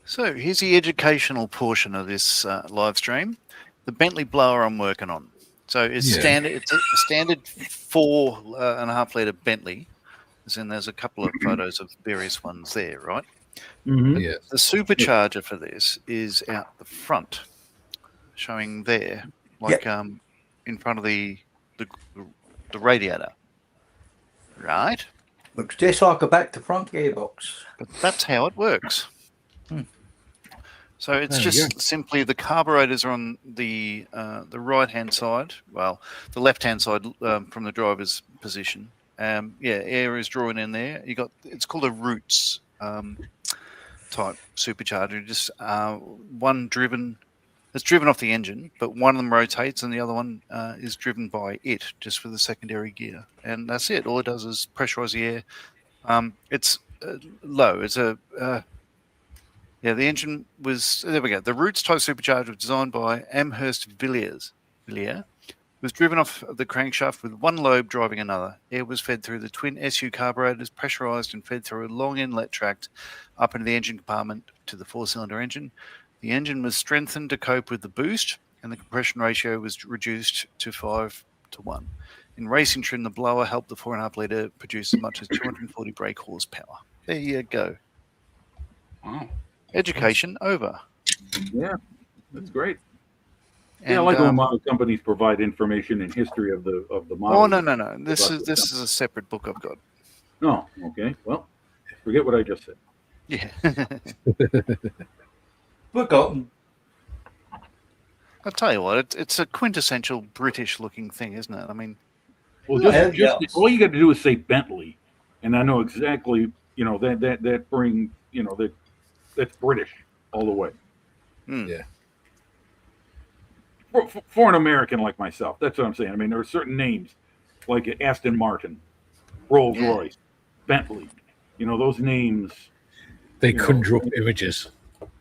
E: So here's the educational portion of this live stream. The Bentley blower I'm working on. So it's standard. It's a standard 4.5 liter Bentley. And there's a couple of photos of various ones there, right?
F: Mm-hmm.
A: Yeah.
E: The supercharger for this is out the front, showing there, like in front of the radiator, right?
B: Looks just like a back to front gearbox.
E: But that's how it works. So it's
A: There you
E: just simply the carburetors are on the right hand side. Well, the left hand side from the driver's position. Air is drawn in there. It's called a Roots type supercharger. Just one driven. It's driven off the engine, but one of them rotates and the other one is driven by it, just for the secondary gear. And that's it. All it does is pressurize the air. It's low. It's the engine was, there we go. The Roots type supercharger was designed by Amherst Villiers. Was driven off the crankshaft with one lobe driving another. Air was fed through the twin SU carburetors, pressurized and fed through a long inlet tract up into the engine compartment to the 4-cylinder engine. The engine was strengthened to cope with the boost, and the compression ratio was reduced to 5:1. In racing trim, the blower helped the 4.5 liter produce as much as 240 brake horsepower. There you go.
C: Wow.
E: Education over.
F: Yeah, that's great.
E: And,
F: I like when model companies provide information and history of the model.
E: Oh no! This is a separate book I've got.
F: Oh, okay. Well, forget what I just said.
E: Yeah.
B: Forgotten.
E: I'll tell you what, it's a quintessential British-looking thing, isn't it? I mean,
F: well, just all you got to do is say Bentley, and I know exactly. That bring that's British all the way.
A: Yeah.
F: For an American like myself, that's what I'm saying. I mean, there are certain names like Aston Martin, Rolls-Royce, Bentley. Those names.
A: They conjure up images.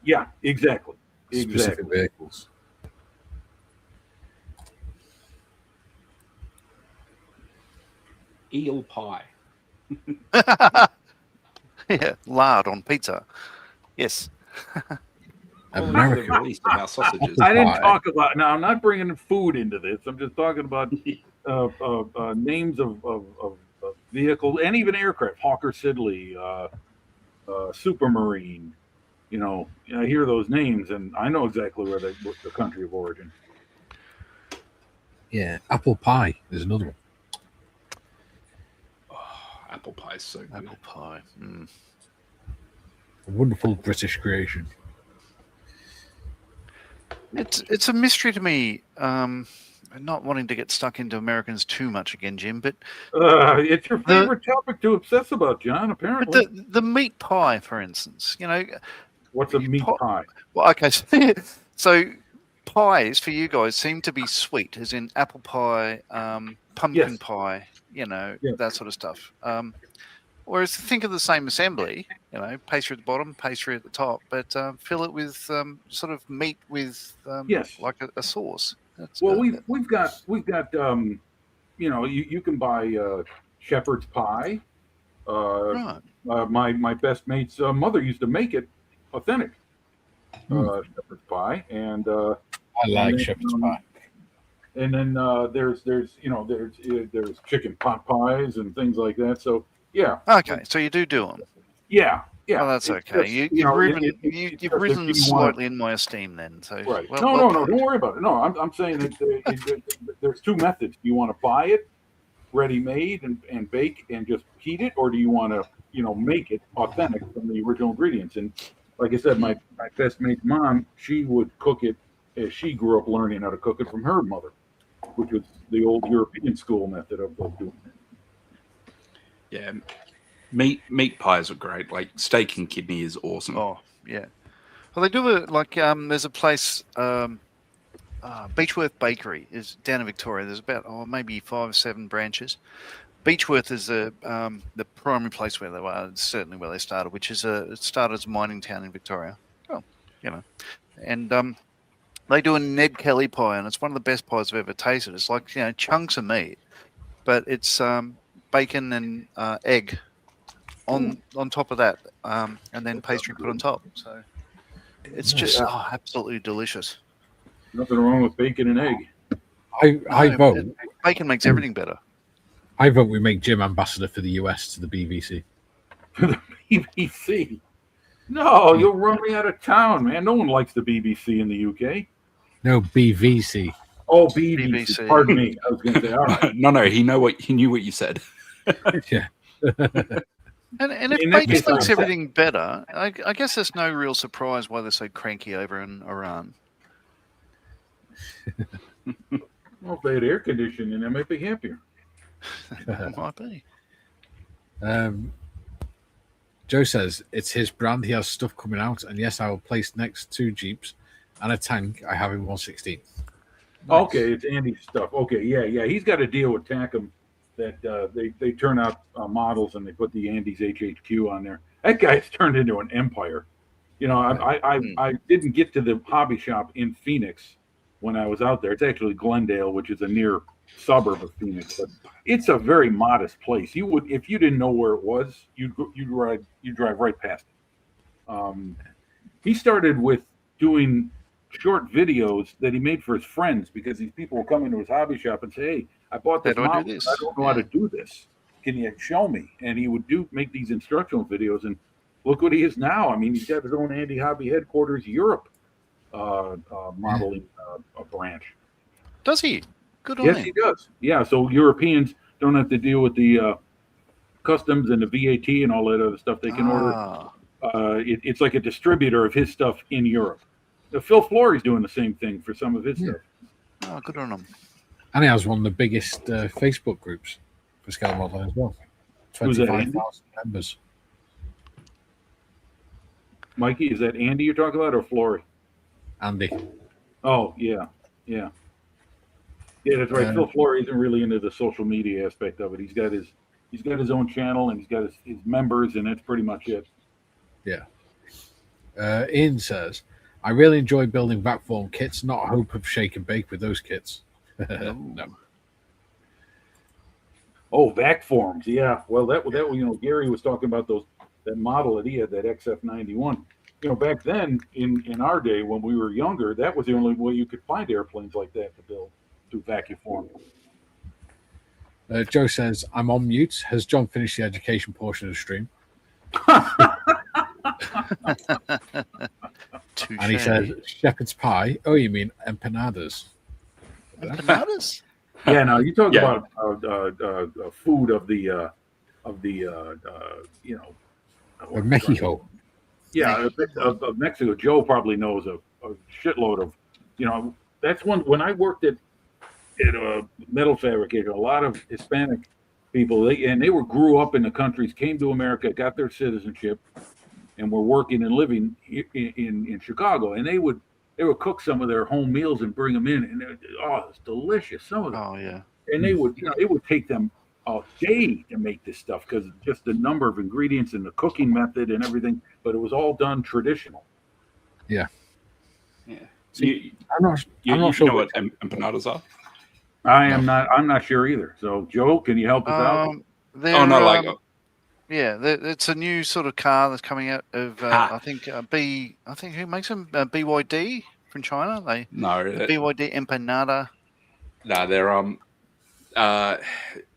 F: Yeah, exactly.
A: Specific vehicles.
C: Eel pie.
E: Yeah, lard on pizza. Yes.
C: American release of our sausages.
F: I didn't talk about. Now, I'm not bringing food into this. I'm just talking about names of vehicles and even aircraft. Hawker Siddeley, Supermarine. I hear those names and I know exactly what the country of origin.
A: Yeah, apple pie is another one.
C: Apple pie is so good.
E: Apple pie. Mm.
A: A wonderful British creation.
E: It's a mystery to me. Not wanting to get stuck into Americans too much again, Jim, but
F: It's your favorite topic to obsess about, John. Apparently,
E: the meat pie, for instance.
F: What's a meat pie?
E: Well, okay, so pies for you guys seem to be sweet, as in apple pie, pumpkin pie, that sort of stuff. Whereas think of the same assembly, pastry at the bottom, pastry at the top, but fill it with sort of meat with like a sauce.
F: We've got you can buy shepherd's pie.
E: Right.
F: My best mate's mother used to make it authentic shepherd's pie, and
A: I like shepherd's pie.
F: And then there's chicken pot pies and things like that. So yeah.
E: Okay, so you do them.
F: Yeah. Yeah.
E: Oh, that's okay. You've risen slightly in my esteem then. So
F: right. No, don't worry about it. No, I'm saying that there's two methods. Do you want to buy it ready made and bake and just heat it, or do you want to make it authentic from the original ingredients? And like I said, my best mate's mom, she would cook it as she grew up learning how to cook it from her mother, which was the old European school method of doing it.
C: Yeah, meat pies are great. Like steak and kidney is awesome.
E: Oh yeah. Well, they do it like there's a place, Beechworth Bakery is down in Victoria. There's about maybe 5 or 7 branches. Beechworth is the primary place where they were. It's certainly where they started, which is it started as a mining town in Victoria. Well, and they do a Ned Kelly pie, and it's one of the best pies I've ever tasted. It's like chunks of meat, but it's bacon and egg on top of that, and then pastry put on top. So it's just absolutely delicious.
F: Nothing wrong with bacon and egg.
A: I vote.
E: Bacon makes everything better.
A: I vote we make Jim ambassador for the US to the BBC.
F: For the BBC? No, you'll run me out of town, man. No one likes the BBC in the UK.
A: No, BVC.
F: Oh, BBC. Pardon me. I was going to say, all right.
C: No, he knew what you said.
A: Yeah.
E: And if bacon makes everything better, I guess there's no real surprise why they're so cranky over in Iran.
F: Well, if they had air conditioning, they might be happier.
E: It might be.
A: Joe says it's his brand. He has stuff coming out, and yes, I will place next 2 Jeeps and a tank I have in 116. Nice.
F: Okay, it's Andy's stuff. Okay, yeah. He's got a deal with Tackham that they turn out models and they put the Andy's HHQ on there. That guy's turned into an empire. I didn't get to the hobby shop in Phoenix when I was out there. It's actually Glendale, which is a near suburb of Phoenix, but it's a very modest place. You would, if you didn't know where it was, you'd drive right past it. He started with doing short videos that he made for his friends because these people will come into his hobby shop and say, "Hey, I bought this model. I don't know how to do this. Can you show me?" And he would make these instructional videos, and look what he is now. I mean, he's got his own Andy Hobby headquarters Europe modeling branch.
E: Does he? Good on him.
F: Yes, he does. Yeah, so Europeans don't have to deal with the customs and the VAT and all that other stuff. They can order. It's like a distributor of his stuff in Europe. Phil Flory's doing the same thing for some of his stuff.
E: Oh, good on him.
A: And he has one of the biggest Facebook groups for scale modeling as well. 25,000 members.
F: Mikey, is that Andy you're talking about or Flory?
A: Andy.
F: Oh, yeah. Yeah, that's right. Phil Flory isn't really into the social media aspect of it. He's got his own channel and he's got his members, and that's pretty much it.
A: Yeah. Ian says, I really enjoy building vac form kits, not hope of shake and bake with those kits. No.
F: Oh, vac forms. Yeah. Well, that Gary was talking about that model that he had, that XF91. Back then in our day when we were younger, that was the only way you could find airplanes like that to build through vacuum form.
A: Joe says, I'm on mute. Has John finished the education portion of the stream? And he says, shepherd's pie. Oh, you mean empanadas?
E: Empanadas?
F: Yeah, no, you talk
C: Yeah.
F: about food of the
A: Or Mexico.
F: Yeah, of Mexico. Joe probably knows a shitload of, that's when I worked at a metal fabricator, a lot of Hispanic people, they grew up in the countries, came to America, got their citizenship, and were working and living in Chicago, and they would cook some of their home meals and bring them in, and it's delicious. Some of them.
E: Oh yeah.
F: And they would, it would take them a day to make this stuff because just the number of ingredients and the cooking method and everything. But it was all done traditional.
A: Yeah.
C: Yeah.
A: See,
C: I'm not sure you know what empanadas are.
F: I'm not sure either. So Joe, can you help us out?
E: It's a new sort of car that's coming out of I think who makes them? BYD from China. BYD empanada.
C: No, they're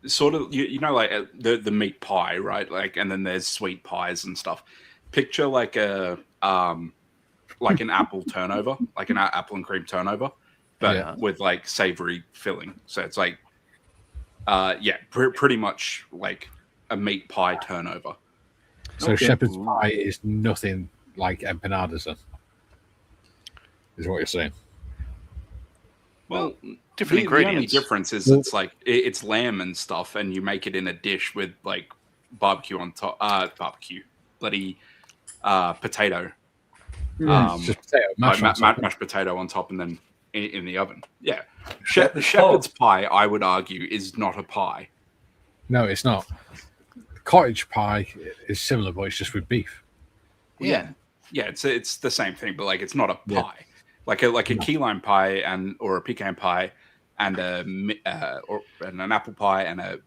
C: sort of like the meat pie, right? Like, and then there's sweet pies and stuff. Picture like an apple turnover, like an apple and cream turnover, but with like savory filling. So it's like pretty much like a meat pie turnover.
A: So shepherd's pie is nothing like empanadas, then, is what you're saying.
C: Well,
E: different ingredients.
C: The only difference is it's like it's lamb and stuff, and you make it in a dish with like barbecue on top. Bloody potato.
A: Just potato,
C: mashed potato on top, and then in the oven. Yeah, shepherd's pie, I would argue, is not a pie.
A: No, it's not. Cottage pie is similar, but it's just with beef.
C: Yeah, it's the same thing, but like it's not a pie. Like a key lime pie or a pecan pie and an apple pie and a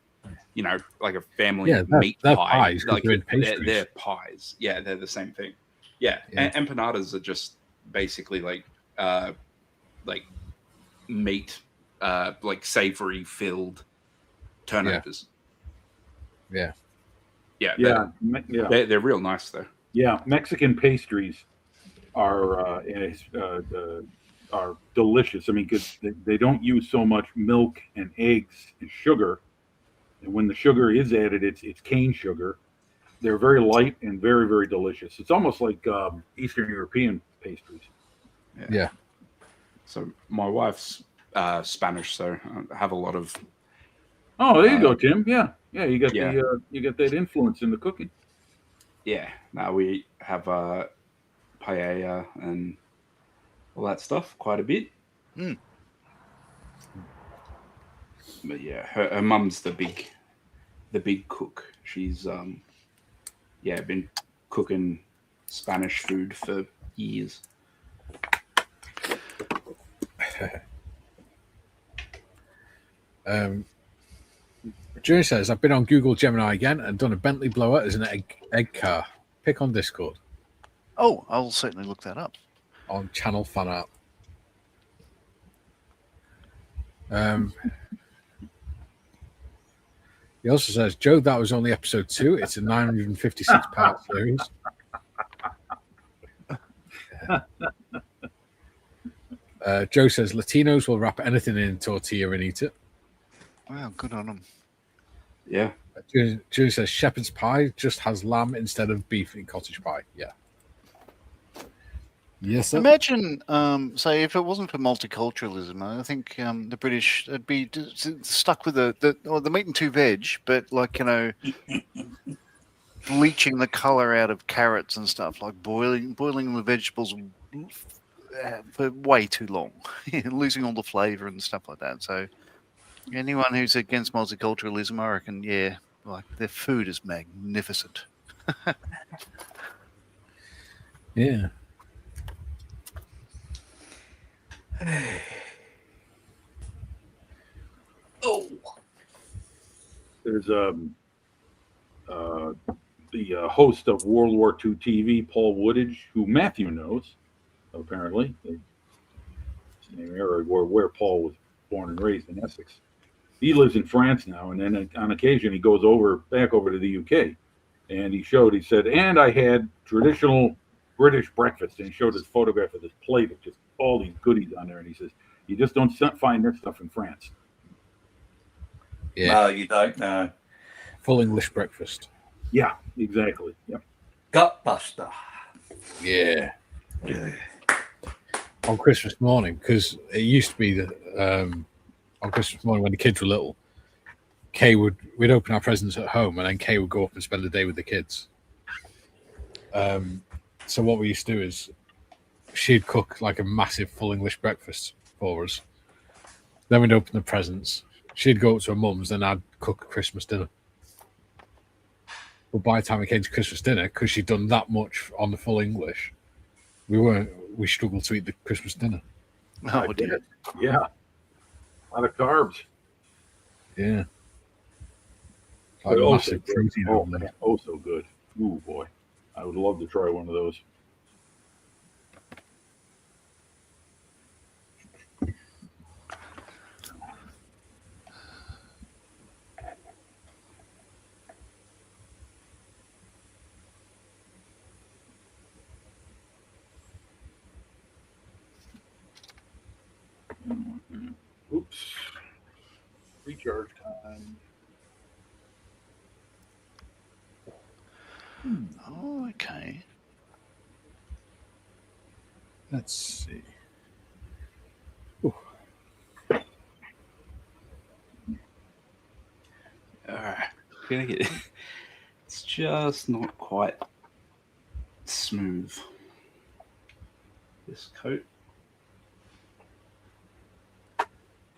C: like a family meat pie.
A: Pies,
C: like they're pies. Yeah, they're the same thing. Yeah. Empanadas are just basically like meat, like savory filled turnovers.
A: Yeah.
C: They're real nice though.
F: Yeah, Mexican pastries are delicious. I mean, because they don't use so much milk and eggs and sugar, and when the sugar is added, it's cane sugar. They're very light and very, very delicious. It's almost like Eastern European pastries.
A: Yeah.
C: So my wife's Spanish, so I have a lot of.
F: Oh, there you go, Tim. Yeah. You got you got that influence in the cooking.
C: Yeah. Now we have paella and all that stuff quite a bit.
E: Mm.
C: But yeah, her mum's the big cook. She's been cooking Spanish food for years.
A: Jerry says, I've been on Google Gemini again and done a Bentley blower as an egg car. Pick on Discord.
E: Oh, I'll certainly look that up.
A: On channel fan art. He also says, Joe, that was only episode 2. It's a 956 part series. Joe says, Latinos will wrap anything in tortilla and eat it.
E: Wow, good on them.
C: Yeah.
A: Julie says, shepherd's pie just has lamb instead of beef in cottage pie. Yeah. Yes, sir.
E: Imagine, say, if it wasn't for multiculturalism, I think the British would be stuck with the meat and 2 veg, but like, bleaching the color out of carrots and stuff, like boiling the vegetables for way too long, losing all the flavor and stuff like that. So anyone who's against multiculturalism, I reckon, like their food is magnificent.
A: Yeah.
F: There's the host of World War II TV, Paul Woodage, who Matthew knows, apparently. Where Paul was born and raised in Essex. he lives in France now, and then on occasion he goes back over to the UK, and he said, and I had traditional British breakfast, and he showed his photograph of this plate of just all these goodies on there, and he says, you just don't find this stuff in France.
A: Yeah.
B: No, you don't know.
A: Full English breakfast.
F: Yeah, exactly. Yep.
B: Gutbuster.
A: Yeah. On Christmas morning, because it used to be that on Christmas morning when the kids were little, we'd open our presents at home, and then Kay would go up and spend the day with the kids. So what we used to do is she'd cook like a massive full English breakfast for us. Then we'd open the presents. She'd go up to her mum's, then I'd cook Christmas dinner. But by the time it came to Christmas dinner, because she'd done that much on the full English, we struggled to eat the Christmas dinner.
E: Oh, dear.
F: Yeah. A lot of carbs.
A: Yeah.
F: But
A: Like massive protein.
F: Oh, man. Oh, so good. Ooh, boy. I would love to try one of those. Oops. Recharge time.
E: Oh, okay.
A: Let's see.
C: Alright. It's just not quite smooth. This coat.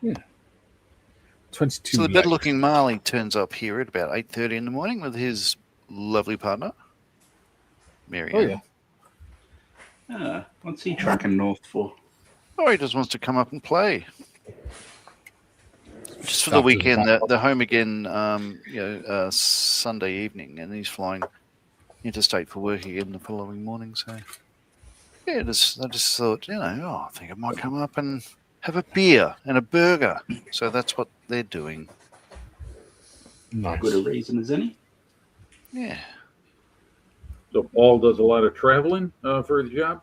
A: Yeah. 22.
E: So the better-looking Marley turns up here at about 8:30 in the morning with his lovely partner, Mary.
A: Oh, yeah.
C: What's he tracking north for?
E: Oh, he just wants to come up and play. Just for the weekend. They're home again, Sunday evening, and he's flying interstate for work again the following morning. So, yeah, I just thought, I think I might come up and have a beer and a burger. So that's what they're doing.
A: Nice.
C: Good a reason as any.
E: Yeah.
F: So Paul does a lot of traveling for his job?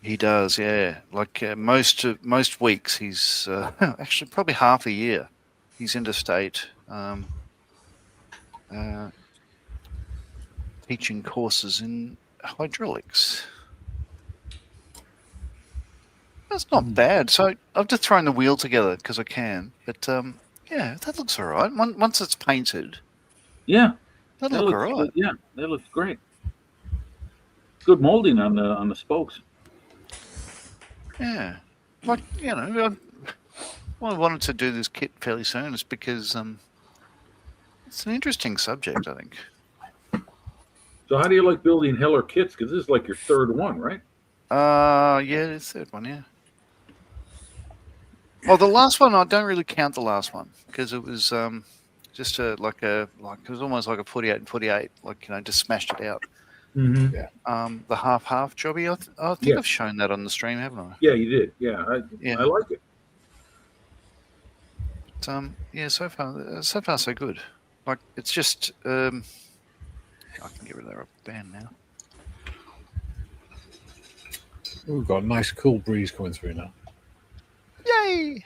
E: He does, yeah. Like most weeks, he's actually probably half a year. He's interstate teaching courses in hydraulics. That's not bad. So I've just thrown the wheel together because I can. But yeah, that looks all right. Once it's painted,
F: yeah,
E: that'll look all right.
F: Yeah, that looks great. Good molding on the spokes.
E: Yeah, like I wanted to do this kit fairly soon is because it's an interesting subject, I think.
F: So how do you like building Heller kits? Because this is like your third one, right?
E: Yeah, the third one, yeah. Well, the last one I don't really count the last one because it was just it was almost like a 48 and 48, just smashed it out.
F: Mm-hmm.
E: Yeah. The half jobby. I think I've shown that on the stream, haven't I?
F: Yeah, you did. Yeah, I like it.
E: But, yeah, so far so good. Like it's just I can get rid of that rubber band now.
A: We've got a nice cool breeze coming through now.
E: Yay!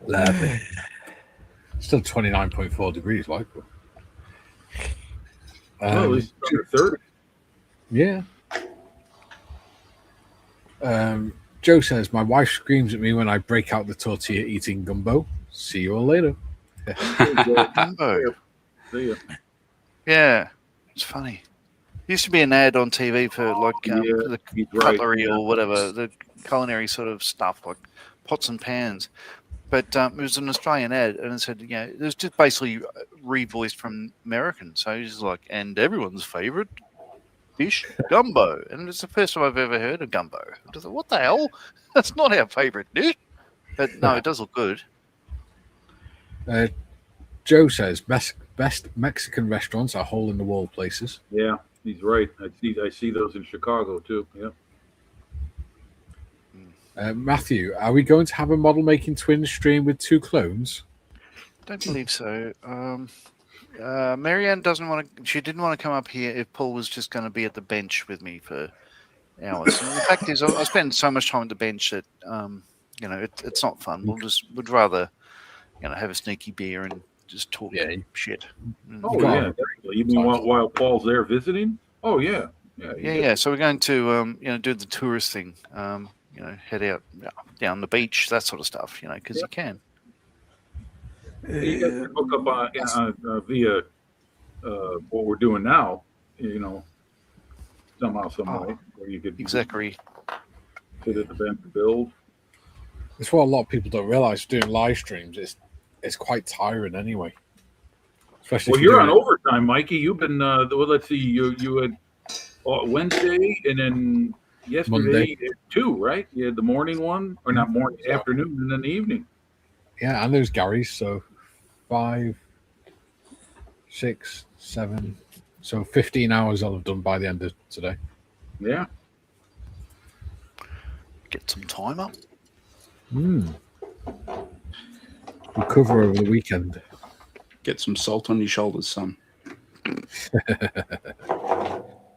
A: Lovely. Still 29.4 degrees, like.
F: At least under 30.
A: Yeah. Joe says, my wife screams at me when I break out the tortilla eating gumbo. See you all later.
E: Gumbo.
F: See ya.
E: Yeah, it's funny. Used to be an ad on TV for the cutlery or whatever, the culinary sort of stuff, like pots and pans. But it was an Australian ad, and it said, it was just basically revoiced from American. So it's just like, and everyone's favorite dish, gumbo. And it's the first time I've ever heard of gumbo. I just thought, what the hell? That's not our favorite dish. But no, it does look good.
A: Joe says, best Mexican restaurants are hole-in-the-wall places.
F: Yeah, he's right. I see those in Chicago too. Yeah.
A: Matthew, are we going to have a model making twin stream with 2 clones?
E: Don't believe so. Marianne doesn't want to. She didn't want to come up here if Paul was just going to be at the bench with me for hours. And the fact is, I spend so much time at the bench that it's not fun. We'd rather have a sneaky beer and just talk shit.
F: Oh yeah, you mean while Paul's there visiting? Oh yeah.
E: Yeah. So we're going to do the tourist thing. Head out down the beach, that sort of stuff. Because you can.
F: You guys can hook up via what we're doing now. Somehow, some way, where you could
E: exactly
F: sit at the bench to build.
A: It's what a lot of people don't realize. Doing live streams it's quite tiring anyway. Especially
F: well, you're on overtime, Mikey. You've been let's see, you had Wednesday and then yesterday
A: Monday.
F: 2, right? You had the morning one, or not morning, afternoon, and then the evening.
A: Yeah, and there's Gary's, so 5, 6, 7, so 15 hours I'll have done by the end of today.
F: Yeah.
E: Get some time up.
A: Recover over the weekend.
C: Get some salt on your shoulders, son.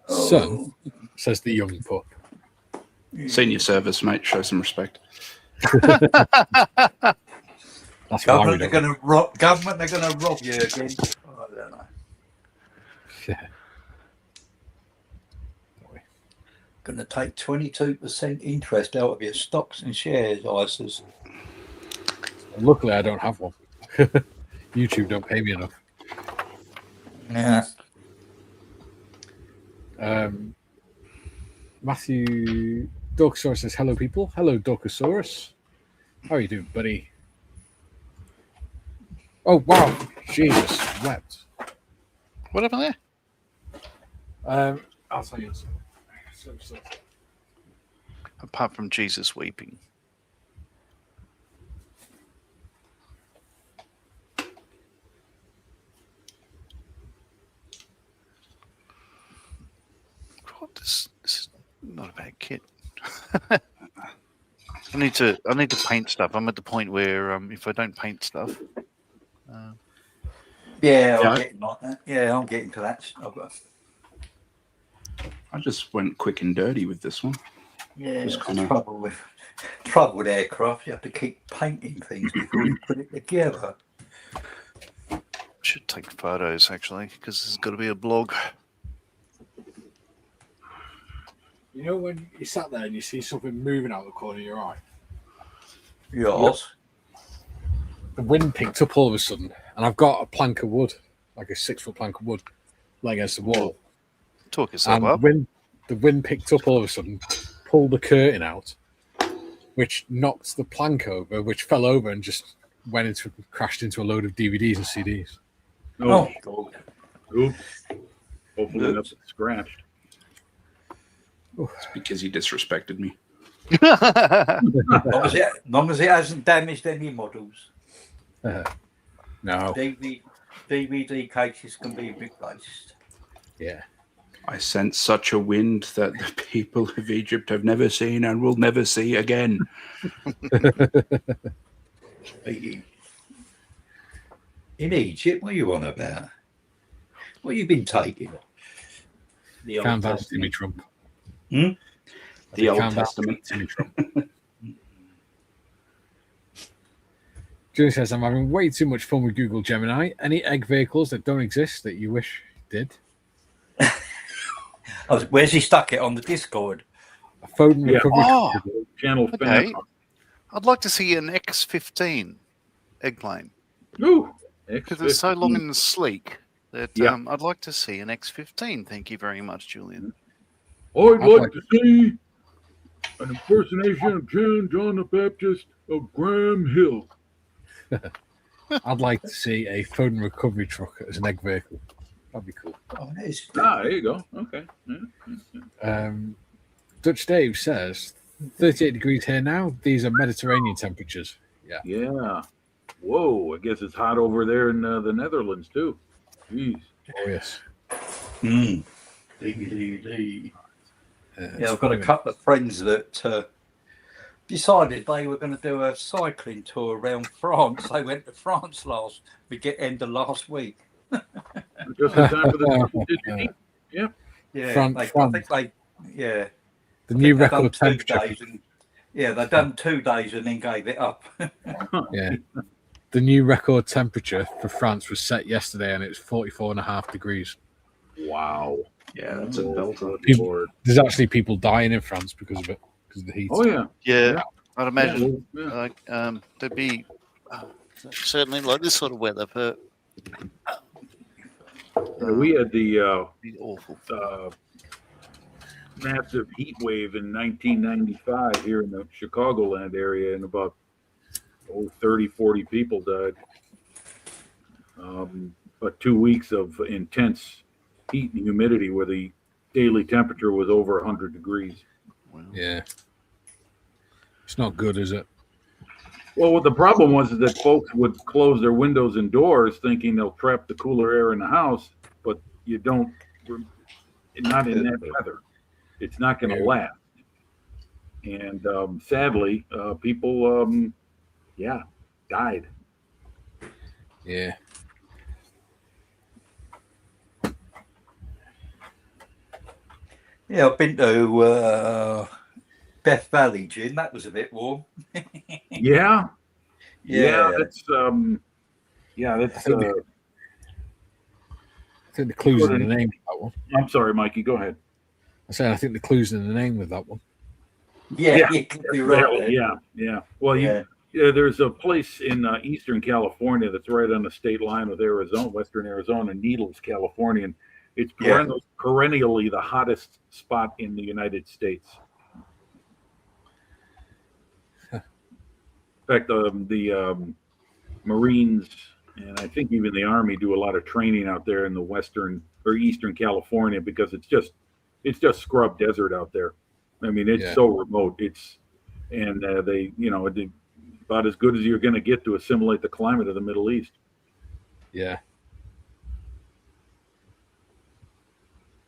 A: Son, says the young pup.
C: Senior service, mate. Show some respect.
A: That's
B: Government, they're going to rob. Government, they're going to rob you again. Oh, I don't know.
A: Yeah.
B: Going to take 22% interest out of your stocks and shares, ISAs.
A: Luckily, I don't have one. YouTube don't pay me enough.
B: Yeah.
A: Matthew Dorkosaurus says, hello, people. Hello, Dorkosaurus. How are you doing, buddy? Oh, wow. Jesus, wept.
E: What happened there?
A: I'll tell you.
E: Apart from Jesus weeping. God, this is not a bad kit. I need to paint stuff. I'm at the point where if I don't paint stuff,
B: I'm
C: Yeah.
B: getting like that. Yeah, I'm getting to that.
C: I just went quick and dirty with this one.
B: Yeah,
C: Just
B: that's the trouble with aircraft. You have to keep painting things before you put it together.
E: I should take photos actually because there's got to be a blog.
A: You know when you sat there and you see something moving out of the corner of your eye?
B: Yes.
A: The wind picked up all of a sudden, and I've got a plank of wood, like a 6-foot plank of wood, laying against the wall.
E: Talk yourself
A: And
E: up.
A: the wind picked up all of a sudden, pulled the curtain out, which knocked the plank over, which fell over and just crashed into a load of DVDs and CDs.
B: Oh, God.
F: Oops. Hopefully nothing scratched.
C: It's because he disrespected me.
B: Long as it hasn't damaged any models.
A: No.
B: DVD cases can be replaced.
A: Yeah.
C: I sense such a wind that the people of Egypt have never seen and will never see again.
B: In Egypt, what are you on about? What have you been taking? The Old
A: Calm down,
B: Testament.
A: Timmy Trump.
C: The Old
A: Calm down,
C: Testament.
A: Timmy Trump. Julie says, I'm having way too much fun with Google Gemini. Any egg vehicles that don't exist that you wish did?
B: Where's he stuck it on the Discord?
A: A Foden recovery.
E: Oh,
F: Channel
E: okay.
F: fan.
E: I'd like to see an X-15 eggplane
F: Ooh.
E: because it's so long and sleek that
F: Yeah.
E: I'd like to see an X-15. Thank you very much, Julian.
F: I'd like to see an impersonation of John the Baptist of Graham Hill.
A: I'd like to see a Foden recovery truck as an egg vehicle. That'd be cool.
B: Oh, that is
F: There you go. Okay. Yeah.
A: Dutch Dave says, 38 degrees here now. These are Mediterranean temperatures.
F: Yeah. Whoa. I guess it's hot over there in the Netherlands, too. Jeez.
A: Oh, yes.
B: DVD. Yeah, I've got a couple of friends that decided they were going to do a cycling tour around France. They went to France end of last week.
F: Just in time for the double-digit heat. Yeah.
B: Yeah, I think they. Yeah,
A: the new
B: they've done
A: record
B: 2
A: temperature.
B: days they've done 2 days and then gave it up.
A: Yeah. The new record temperature for France was set yesterday, and it was 44.5 degrees.
F: Wow.
C: Yeah, that's a belter.
A: People, there's actually people dying in France because of it, because of the heat.
F: Oh yeah.
E: Yeah, I'd imagine
F: Yeah.
E: like there'd be certainly like this sort of weather, but
F: We had the
E: be awful.
F: massive heat wave in 1995 here in the Chicagoland area, and about 30, 40 people died. But 2 weeks of intense heat and humidity where the daily temperature was over 100 degrees.
E: Wow.
A: Yeah. It's not good, is it?
F: Well, what the problem was is that folks would close their windows and doors thinking they'll trap the cooler air in the house, but you don't, not in that weather. It's not going to last. And sadly, people, died.
A: Yeah.
B: Yeah, I've been to Death Valley, Jim. That was a bit warm.
F: Yeah.
B: Yeah.
F: That's that's
A: I think the clue's in the name of that one.
F: I'm sorry, Mikey, go ahead.
A: I said I think the clue's in the name of that one.
B: Yeah, you could be right.
F: Yeah. Well, there's a place in Eastern California that's right on the state line with Arizona, Western Arizona, Needles, California. And it's perennially the hottest spot in the United States. In fact, the Marines and I think even the Army do a lot of training out there in the Western or Eastern California because it's just scrub desert out there. I mean, it's so remote. They about as good as you're going to get to assimilate the climate of the Middle East.
A: Yeah.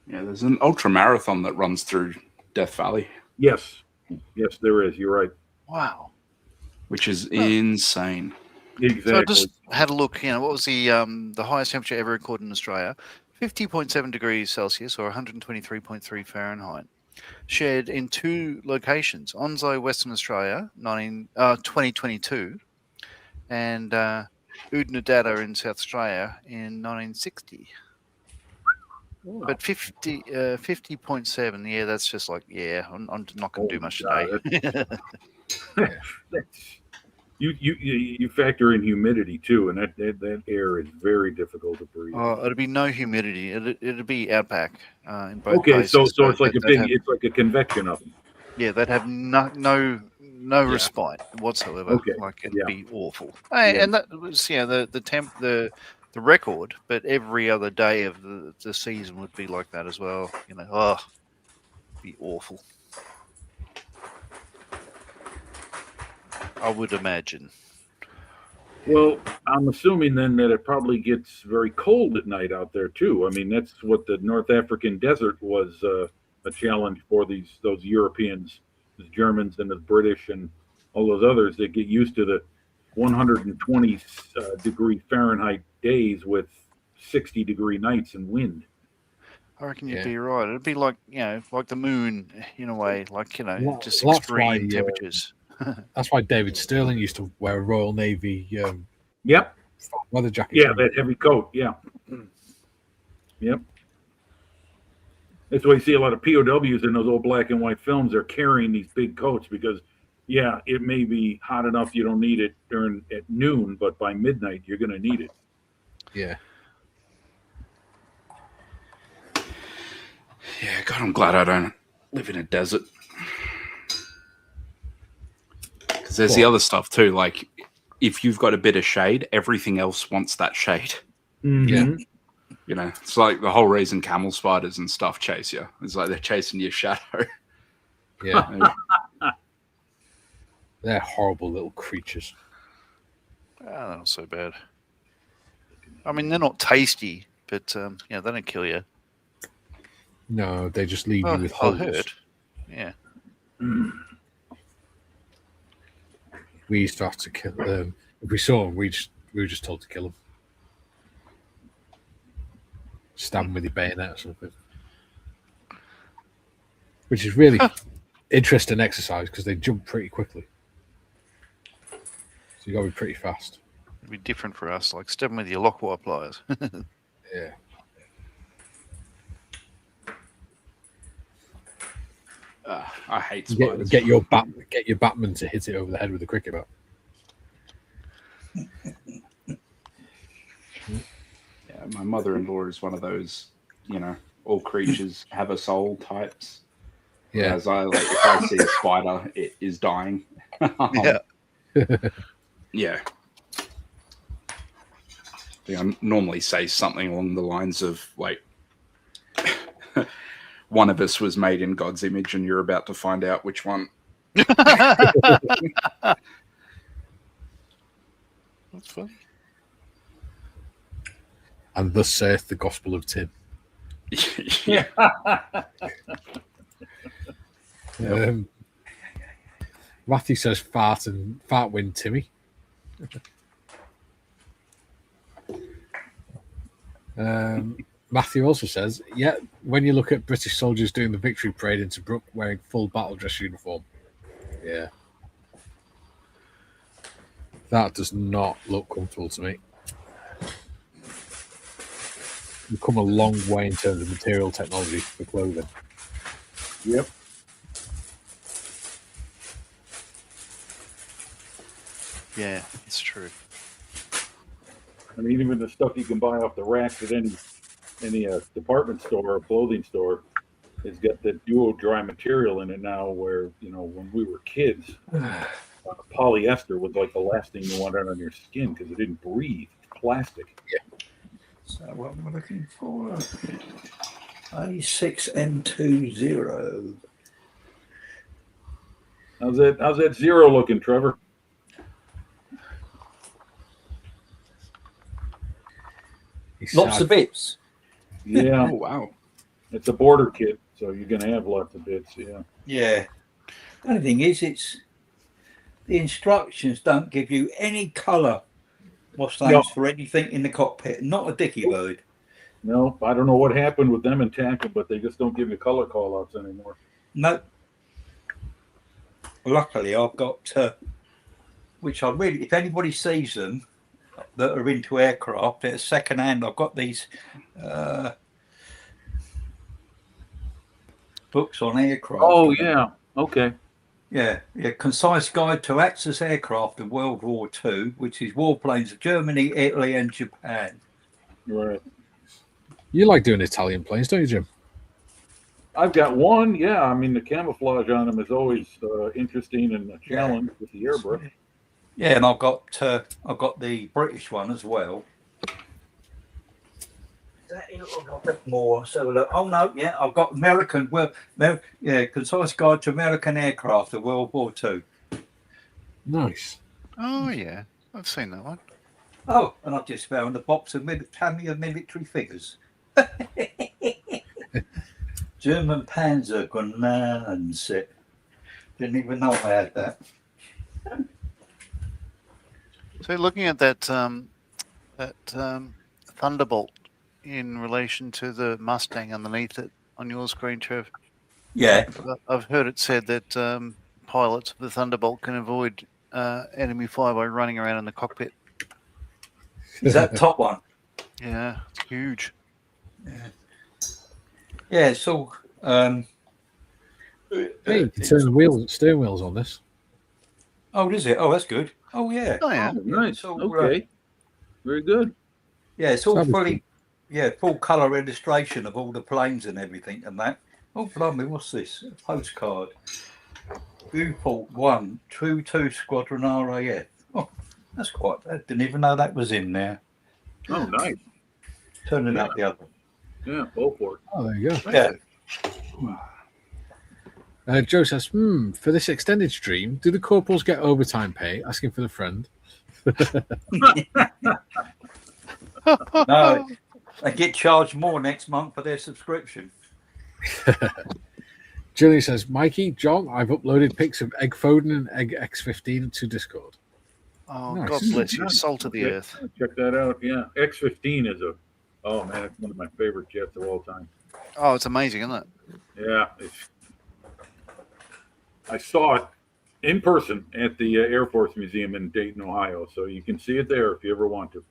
C: Yeah, there's an ultra marathon that runs through Death Valley.
F: Yes, there is. You're right.
E: Wow.
C: Which is insane.
F: Exactly.
E: So I just had a look. What was the highest temperature ever recorded in Australia? 50.7 degrees Celsius or 123.3 Fahrenheit. Shared in 2 locations: Onslow, Western Australia, 2022, and Oodnadatta in South Australia in 1960. Wow. But 50.7, yeah, that's just like, I'm not going to do much today.
F: You factor in humidity too, and that air is very difficult to breathe.
E: It'd be no humidity. It'd be outback in both
F: places. So it's like
E: it's
F: like a convection oven.
E: Yeah, they'd have no respite whatsoever.
F: Okay.
E: Like it'd be awful. And that was the record, but every other day of the season would be like that as well. It'd be awful. I would imagine.
F: Well, I'm assuming then that it probably gets very cold at night out there too. I mean, that's what the North African desert was a challenge for those Europeans, the Germans and the British and all those others that get used to the 120 degree Fahrenheit days with 60 degree nights and wind.
E: I reckon you'd be right. It'd be like like the moon in a way, like just
A: Well,
E: extreme temperatures.
A: That's why David Sterling used to wear a Royal Navy weather jacket.
F: Yeah, that heavy coat. Yeah. Yep. That's why you see a lot of POWs in those old black and white films. They're carrying these big coats because, it may be hot enough you don't need it at noon, but by midnight you're going to need it.
A: Yeah.
C: Yeah, God, I'm glad I don't live in a desert. Because there's the other stuff too. Like, if you've got a bit of shade, everything else wants that shade.
F: Mm-hmm.
A: Yeah.
C: It's like the whole reason camel spiders and stuff chase you. It's like they're chasing your shadow.
A: Yeah. They're horrible little creatures.
E: They're not so bad. I mean, they're not tasty, but they don't kill you.
A: No, they just leave you with holes.
E: I heard. Yeah.
A: we used to have to kill them. If we saw them, we were just told to kill them. Stab them with your bayonet or something. Which is really interesting exercise because they jump pretty quickly. So you got to be pretty fast.
E: It'd be different for us, like stabbing with your Lockwire pliers.
A: Yeah.
C: I hate spiders.
A: Get your Batman to hit it over the head with a cricket bat.
C: Yeah, my mother-in-law is one of those, all creatures have a soul types.
A: Yeah.
C: As if I see a spider, it is dying.
E: Yeah.
C: Yeah. I normally say something along the lines of one of us was made in God's image, and you're about to find out which one.
E: That's fun.
A: And thus saith the Gospel of Tim.
C: Yeah.
A: Matthew says fart win Timmy. Matthew also says, yeah, when you look at British soldiers doing the victory parade in Tobruk wearing full battle dress uniform. Yeah. That does not look comfortable to me. We've come a long way in terms of material technology for clothing.
F: Yep.
E: Yeah, it's true.
F: I mean, even the stuff you can buy off the rack at any department store or clothing store has got that dual dry material in it now. Where when we were kids, polyester was like the last thing you wanted on your skin because it didn't breathe. It's plastic.
A: Yeah.
B: So what am I looking for? A6M20.
F: How's that zero looking, Trevor?
B: Lots of bits.
F: Yeah.
C: Oh, wow.
F: It's a border kit, so you're going to have lots of bits. Yeah.
B: Yeah. The only thing is, the instructions don't give you any colour Mustangs for anything in the cockpit. Not a dicky bird.
F: No, I don't know what happened with them and Tanka, but they just don't give you color call-outs anymore.
B: No. Luckily, I've got, which I really, if anybody sees them that are into aircraft, at second hand, I've got these books on aircraft.
F: Oh, yeah. Okay.
B: Yeah. Concise Guide to Axis Aircraft of World War II, which is warplanes of Germany, Italy, and Japan.
F: Right.
A: You like doing Italian planes, don't you, Jim?
F: I've got one. Yeah. I mean, the camouflage on them is always interesting and a challenge with the airbrush.
B: Yeah, and I've got the British one as well. That a little bit more. So look, oh no, yeah, I've got American. Concise Guide to American Aircraft of World War II.
A: Nice.
E: Oh yeah, I've seen that one.
B: Oh, and I've just found a box of Tamiya military figures. German Panzer Grenadier. Didn't even know I had that.
E: So looking at that Thunderbolt in relation to the Mustang underneath it on your screen, Trev.
B: Yeah.
E: I've heard it said that pilots of the Thunderbolt can avoid enemy fire by running around in the cockpit.
B: Is that top one?
E: Yeah, it's huge.
B: Yeah, so
A: Hey, you can turn the steering wheels on this.
B: oh, is it? Oh, that's good. Oh yeah.
E: Oh yeah.
F: Oh, nice.
B: So,
F: Okay. Very good.
B: Yeah, it's all
A: That'd be
B: fully, full colour illustration of all the planes and everything and that. Oh, blimey, what's this? A postcard. Newport 1, 2 Squadron RAF. Oh, that's quite, I didn't even know that was in there.
F: Oh, nice.
B: Turning up the other.
F: Yeah, go for it.
A: Oh, there you go.
B: Yeah.
A: Joe says, for this extended stream, do the corporals get overtime pay? Asking for the friend.
B: No, they get charged more next month for their subscription.
A: Julie says, Mikey, John, I've uploaded pics of Egg Foden and Egg X15 to Discord.
E: Oh,
A: Nice.
E: God bless you. Salt of the earth.
F: Check that out. Yeah, X-15 is oh man, it's one of my favorite jets of all time.
E: Oh, it's amazing, isn't it?
F: Yeah, I saw it in person at the Air Force Museum in Dayton, Ohio. So you can see it there if you ever want to.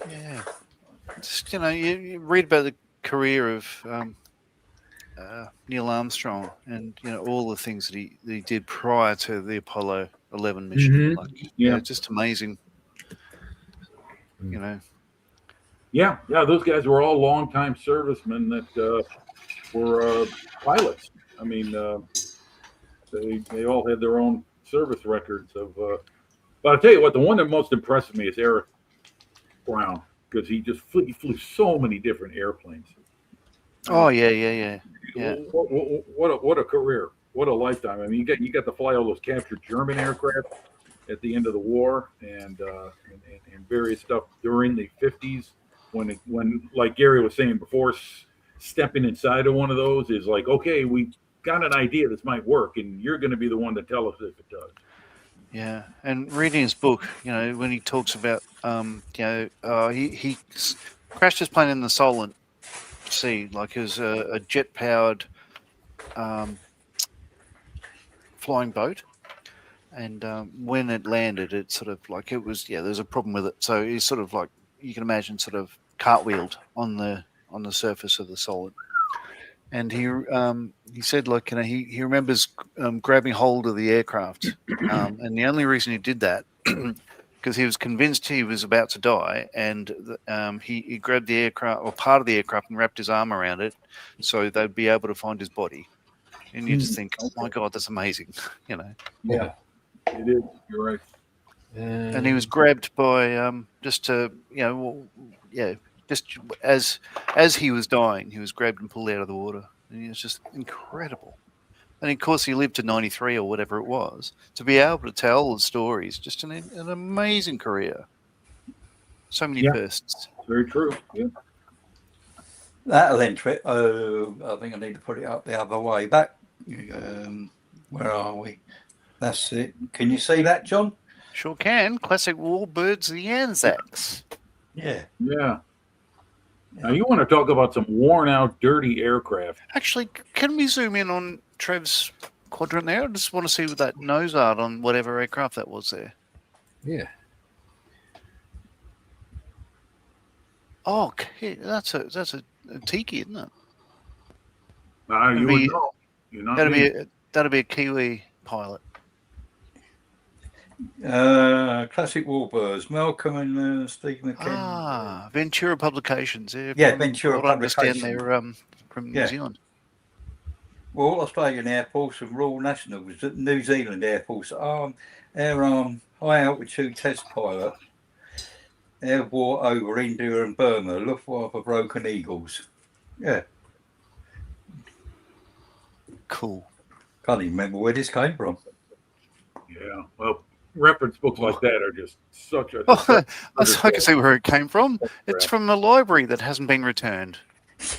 E: Yeah. Just, you read about the career of Neil Armstrong and, all the things that he did prior to the Apollo 11 mission.
A: Mhm.
F: Yeah.
E: Just amazing.
F: Yeah, those guys were all longtime servicemen that were pilots. I mean, they all had their own service records of. But I'll tell you what, the one that most impressed me is Eric Brown, because he flew so many different airplanes.
E: Oh yeah.
F: What a career! What a lifetime! I mean, you got to fly all those captured German aircraft at the end of the war, and various stuff during the 50s when like Gary was saying before, stepping inside of one of those is like, okay, we got an idea this might work, and you're going to be the one to tell us if it does.
E: Yeah, and reading his book, when he talks about, he crashed his plane in the Solent Sea, like it was a jet-powered flying boat, and when it landed, it sort of like it was, there's a problem with it. So he's sort of like, you can imagine, sort of cartwheeled on the surface of the Solent. And he said, like, he remembers grabbing hold of the aircraft, and the only reason he did that because he was convinced he was about to die, and he grabbed the aircraft or part of the aircraft and wrapped his arm around it, so they'd be able to find his body. And you just think, oh my God, that's amazing,
F: Yeah, it is. You're right.
E: And he was grabbed by just as he was dying, he was grabbed and pulled out of the water. And it was just incredible. And of course, he lived to 93 or whatever it was. To be able to tell the stories, just an amazing career. So many firsts.
F: Very true. Yeah.
B: That'll enter it. Oh, I think I need to put it up the other way back. Where are we? That's it. Can you see that, John?
E: Sure can. Classic Warbirds, the Anzacs.
B: Yeah.
F: Yeah. Now you want to talk about some worn out, dirty aircraft.
E: Actually, can we zoom in on Trev's quadrant there? I just want to see what that nose art on whatever aircraft that was there.
A: Yeah.
E: Oh, okay. That's a tiki, isn't it?
F: You would know. You're not
E: that'd be a Kiwi pilot.
B: Classic Warbirds, Malcolm and Stephen McKenna.
E: Ah, Ventura Publications.
B: Yeah, Ventura Publications.
E: I understand they're from New Zealand.
B: Well, all Australian Air Force and Royal Nationals, New Zealand Air Force, high altitude test pilot, air war over India and Burma, Luftwaffe Broken Eagles. Yeah.
E: Cool.
B: Can't even remember where this came from.
F: Yeah, well, reference books like that are just such a.
E: I can see where it came from. It's from the library that hasn't been returned.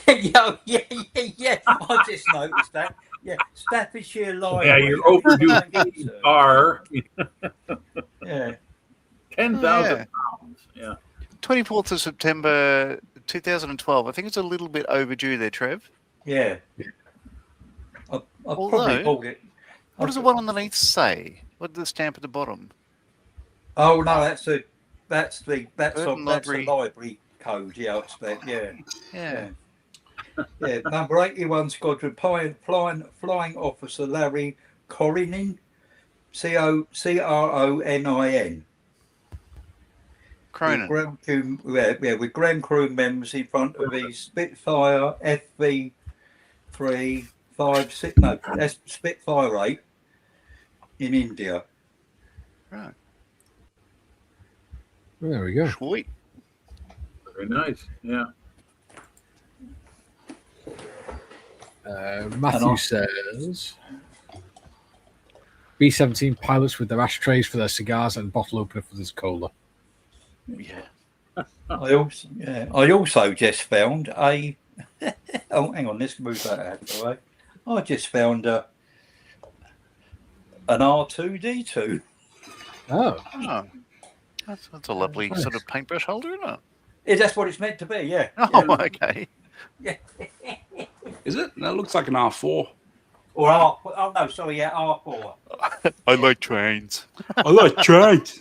B: yeah. I just noticed that. Yeah, Staffordshire Library.
F: Yeah, you're overdue. Are.
B: Yeah.
F: 10,000 pounds. Yeah.
E: 24th of September 2012. I think it's a little bit overdue there, Trev.
B: Yeah. I probably bought it.
E: What does the one underneath say? What did the stamp at the bottom?
B: Oh no, that's the library code. Yeah, I expect. Yeah. Number 81 Squadron Flying Officer Larry Cronin, Cronin. With ground crew members in front of the Spitfire FV356. Spitfire 8 in India.
E: Right.
A: Well, there we go.
E: Sweet.
F: Very nice. Yeah.
A: Matthew says B-17 pilots with their ashtrays for their cigars and bottle opener for this cola.
E: Yeah.
B: I also just found a. Oh, hang on. Let's move that out of the way. I just found an R2D2.
A: Oh,
E: Oh, that's a lovely
A: Nice.
E: sort of paintbrush holder, isn't it?
B: Yeah, that's what it's meant to be. Yeah.
E: Oh, okay.
C: Is it? That looks like an R4.
B: Or R. Oh no, sorry, yeah, R4.
E: I like trains.
C: I like trains.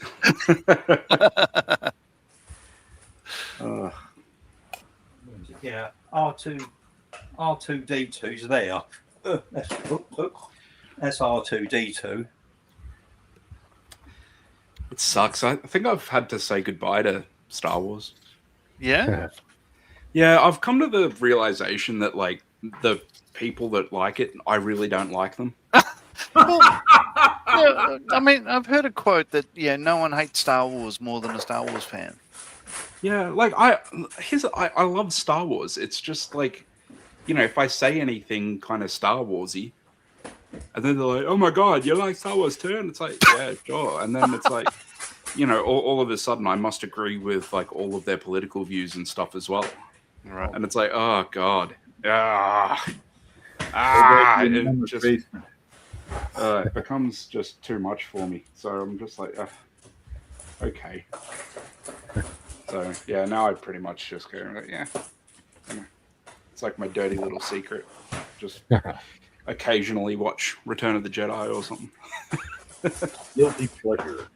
B: Yeah, R2D2's there. That's R2D2.
C: It sucks. I think I've had to say goodbye to Star Wars.
E: Yeah.
C: Yeah, I've come to the realization that like the people that like it, I really don't like them.
E: Well, yeah, I mean, I've heard a quote that no one hates Star Wars more than a Star Wars fan.
C: Yeah, like I love Star Wars. It's just like, if I say anything kind of Star Warsy, and then they're like, "Oh my god, you like Star Wars too?" And it's like, yeah, sure. And then it's like, all of a sudden, I must agree with like all of their political views and stuff as well.
E: Right.
C: And it's like, oh god, it becomes just too much for me. So I'm just like, okay. So yeah, now I pretty much just go, yeah. It's like my dirty little secret. Just occasionally watch Return of the Jedi or something.
F: Guilty pleasure.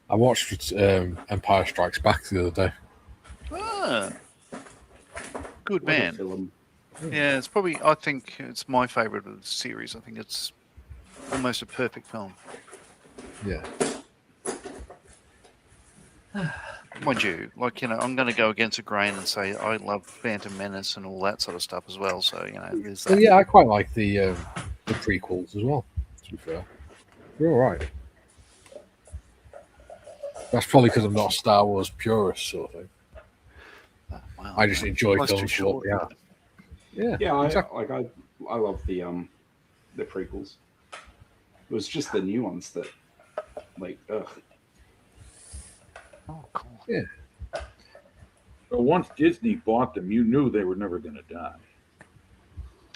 A: I watched Empire Strikes Back the other day.
E: Ah, good
C: What a
E: man.
C: film.
E: Yeah, it's probably. I think it's my favorite of the series. I think it's almost a perfect film.
A: Yeah.
E: Mind you, like I'm going to go against the grain and say I love Phantom Menace and all that sort of stuff as well. So there's
A: Well,
E: that.
A: yeah, I quite like the prequels as well. To be fair, they're all right. That's probably because I'm not a Star Wars purist sort of thing.
E: Wow,
A: I just enjoy
E: Life's too
A: films for
E: short.
A: what they are. Yeah,
C: Yeah,
A: exactly.
C: I love the prequels. It was just the new ones that, like, ugh.
E: Oh, cool.
A: Yeah.
F: So once Disney bought them, you knew they were never going to die.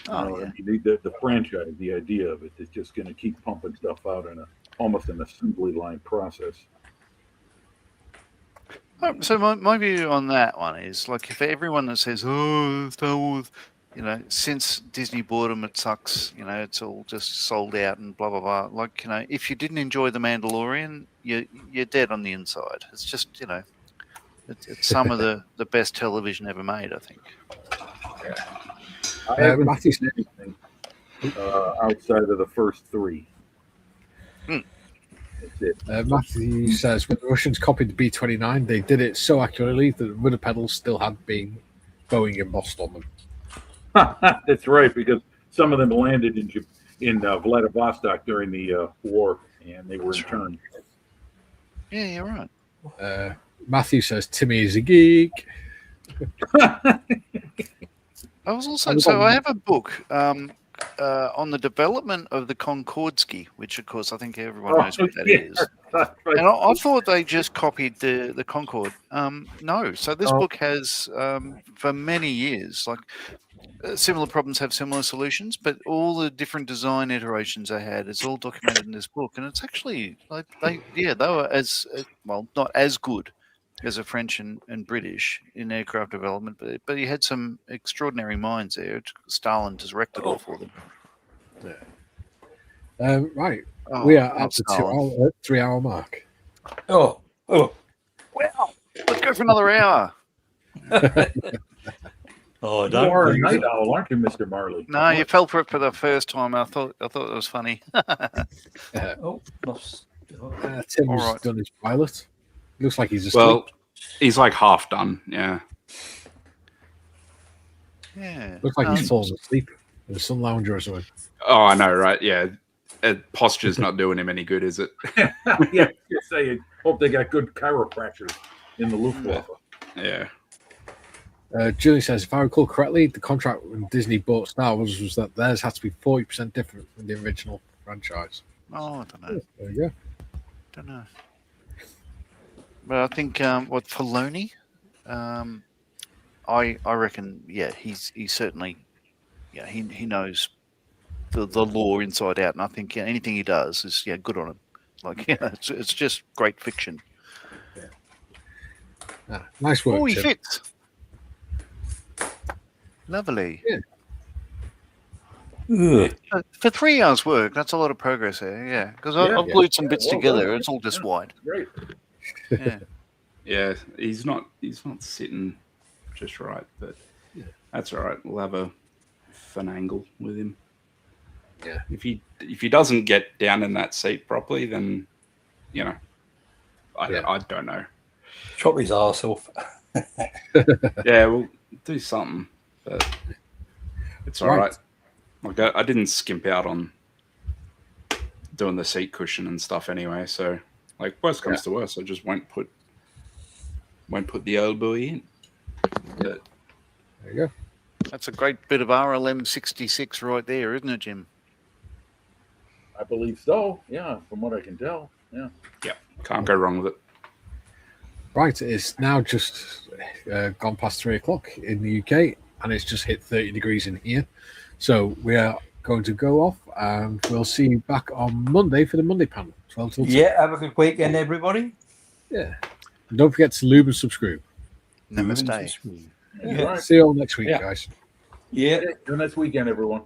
E: Oh,
F: I
E: yeah.
F: mean, the franchise, the idea of it is just going to keep pumping stuff out in almost an assembly line process.
E: So my view on that one is like if everyone that says, "Oh, Star Wars," since Disney bought them, it sucks. It's all just sold out and blah blah blah. Like if you didn't enjoy The Mandalorian, you're dead on the inside. It's just it's some of the best television ever made. I think.
F: I haven't
A: Matthew-
F: seen anything outside of the first three. That's it.
A: Matthew says when the Russians copied the B-29, they did it so accurately that the rudder pedals still had been Boeing embossed on them.
F: That's right, because some of them landed in Vladivostok during the war, and they were returned.
E: Yeah, you're right.
A: Matthew says Timmy is a geek.
E: I was also I have a book on the development of the Concordski, which of course I think everyone knows what that is.
F: Right.
E: And I thought they just copied the Concorde. No, so this book has for many years like similar problems have similar solutions, but all the different design iterations they had, it's all documented in this book, and it's actually like they were as well not as good as the French and British in aircraft development, but he had some extraordinary minds there. Stalin directed all for them.
A: Right,
E: Oh,
A: we are
E: not
A: at the
E: Stalin.
A: 3-hour mark.
B: Oh.
E: Well, let's go for another hour.
B: Oh, I
F: You are a
B: don't
F: night
B: think
F: owl, aren't you, Mr. Marley?
E: No, you fell for it for the first time. I thought it was funny.
B: Oh,
A: Tim's
E: All right.
A: done his pilot. Looks like he's asleep.
C: Well, he's like half done. Yeah.
E: Yeah.
A: Looks like he's fallen asleep in a sun lounger or something.
C: Oh, I know, right? Yeah. Posture's not doing him any good, is it?
F: Yeah, just saying. Hope they got good chiropractors in the Luftwaffe.
C: Yeah.
A: Julie says, if I recall correctly, the contract when Disney bought Star Wars was that theirs had to be 40% different from the original franchise.
E: Oh, I don't know.
A: There you go.
E: Don't know. But I think what Filoni, I reckon, yeah, he's certainly, yeah, he knows the law inside out, and I think anything he does is good on him. Like it's just great fiction.
A: Nice work.
E: Oh, he
A: Tim.
E: fits. Lovely.
B: Ugh.
E: For 3 hours work, that's a lot of progress there. Yeah, because I've glued some bits
F: well
E: together.
F: done.
E: It's all just white.
F: Great.
E: Yeah.
C: Yeah, he's not sitting just right, but that's all right. We'll have a fun angle with him.
A: Yeah.
C: If he doesn't get down in that seat properly, then I don't know.
B: Chop his arse off.
C: Yeah, we'll do something, but it's all right. Like I didn't skimp out on doing the seat cushion and stuff anyway. So like worst comes to worst, I just won't put the old boy in. But
A: There you go.
E: That's a great bit of RLM 66 right there, isn't it, Jim?
F: I believe so. Yeah, from what I can tell. Yeah.
C: can't go wrong with it.
A: Right, it's now just gone past 3 o'clock in the UK, and it's just hit 30 degrees in here. So we are going to go off, and we'll see you back on Monday for the Monday panel, 12 till 2.
B: Yeah, have a good weekend, everybody.
A: Yeah. And don't forget to lube and subscribe.
E: Namaste.
F: Yeah. All right.
A: See you all next week,
B: Yeah.
A: guys.
B: Yeah.
F: Have a nice weekend, everyone.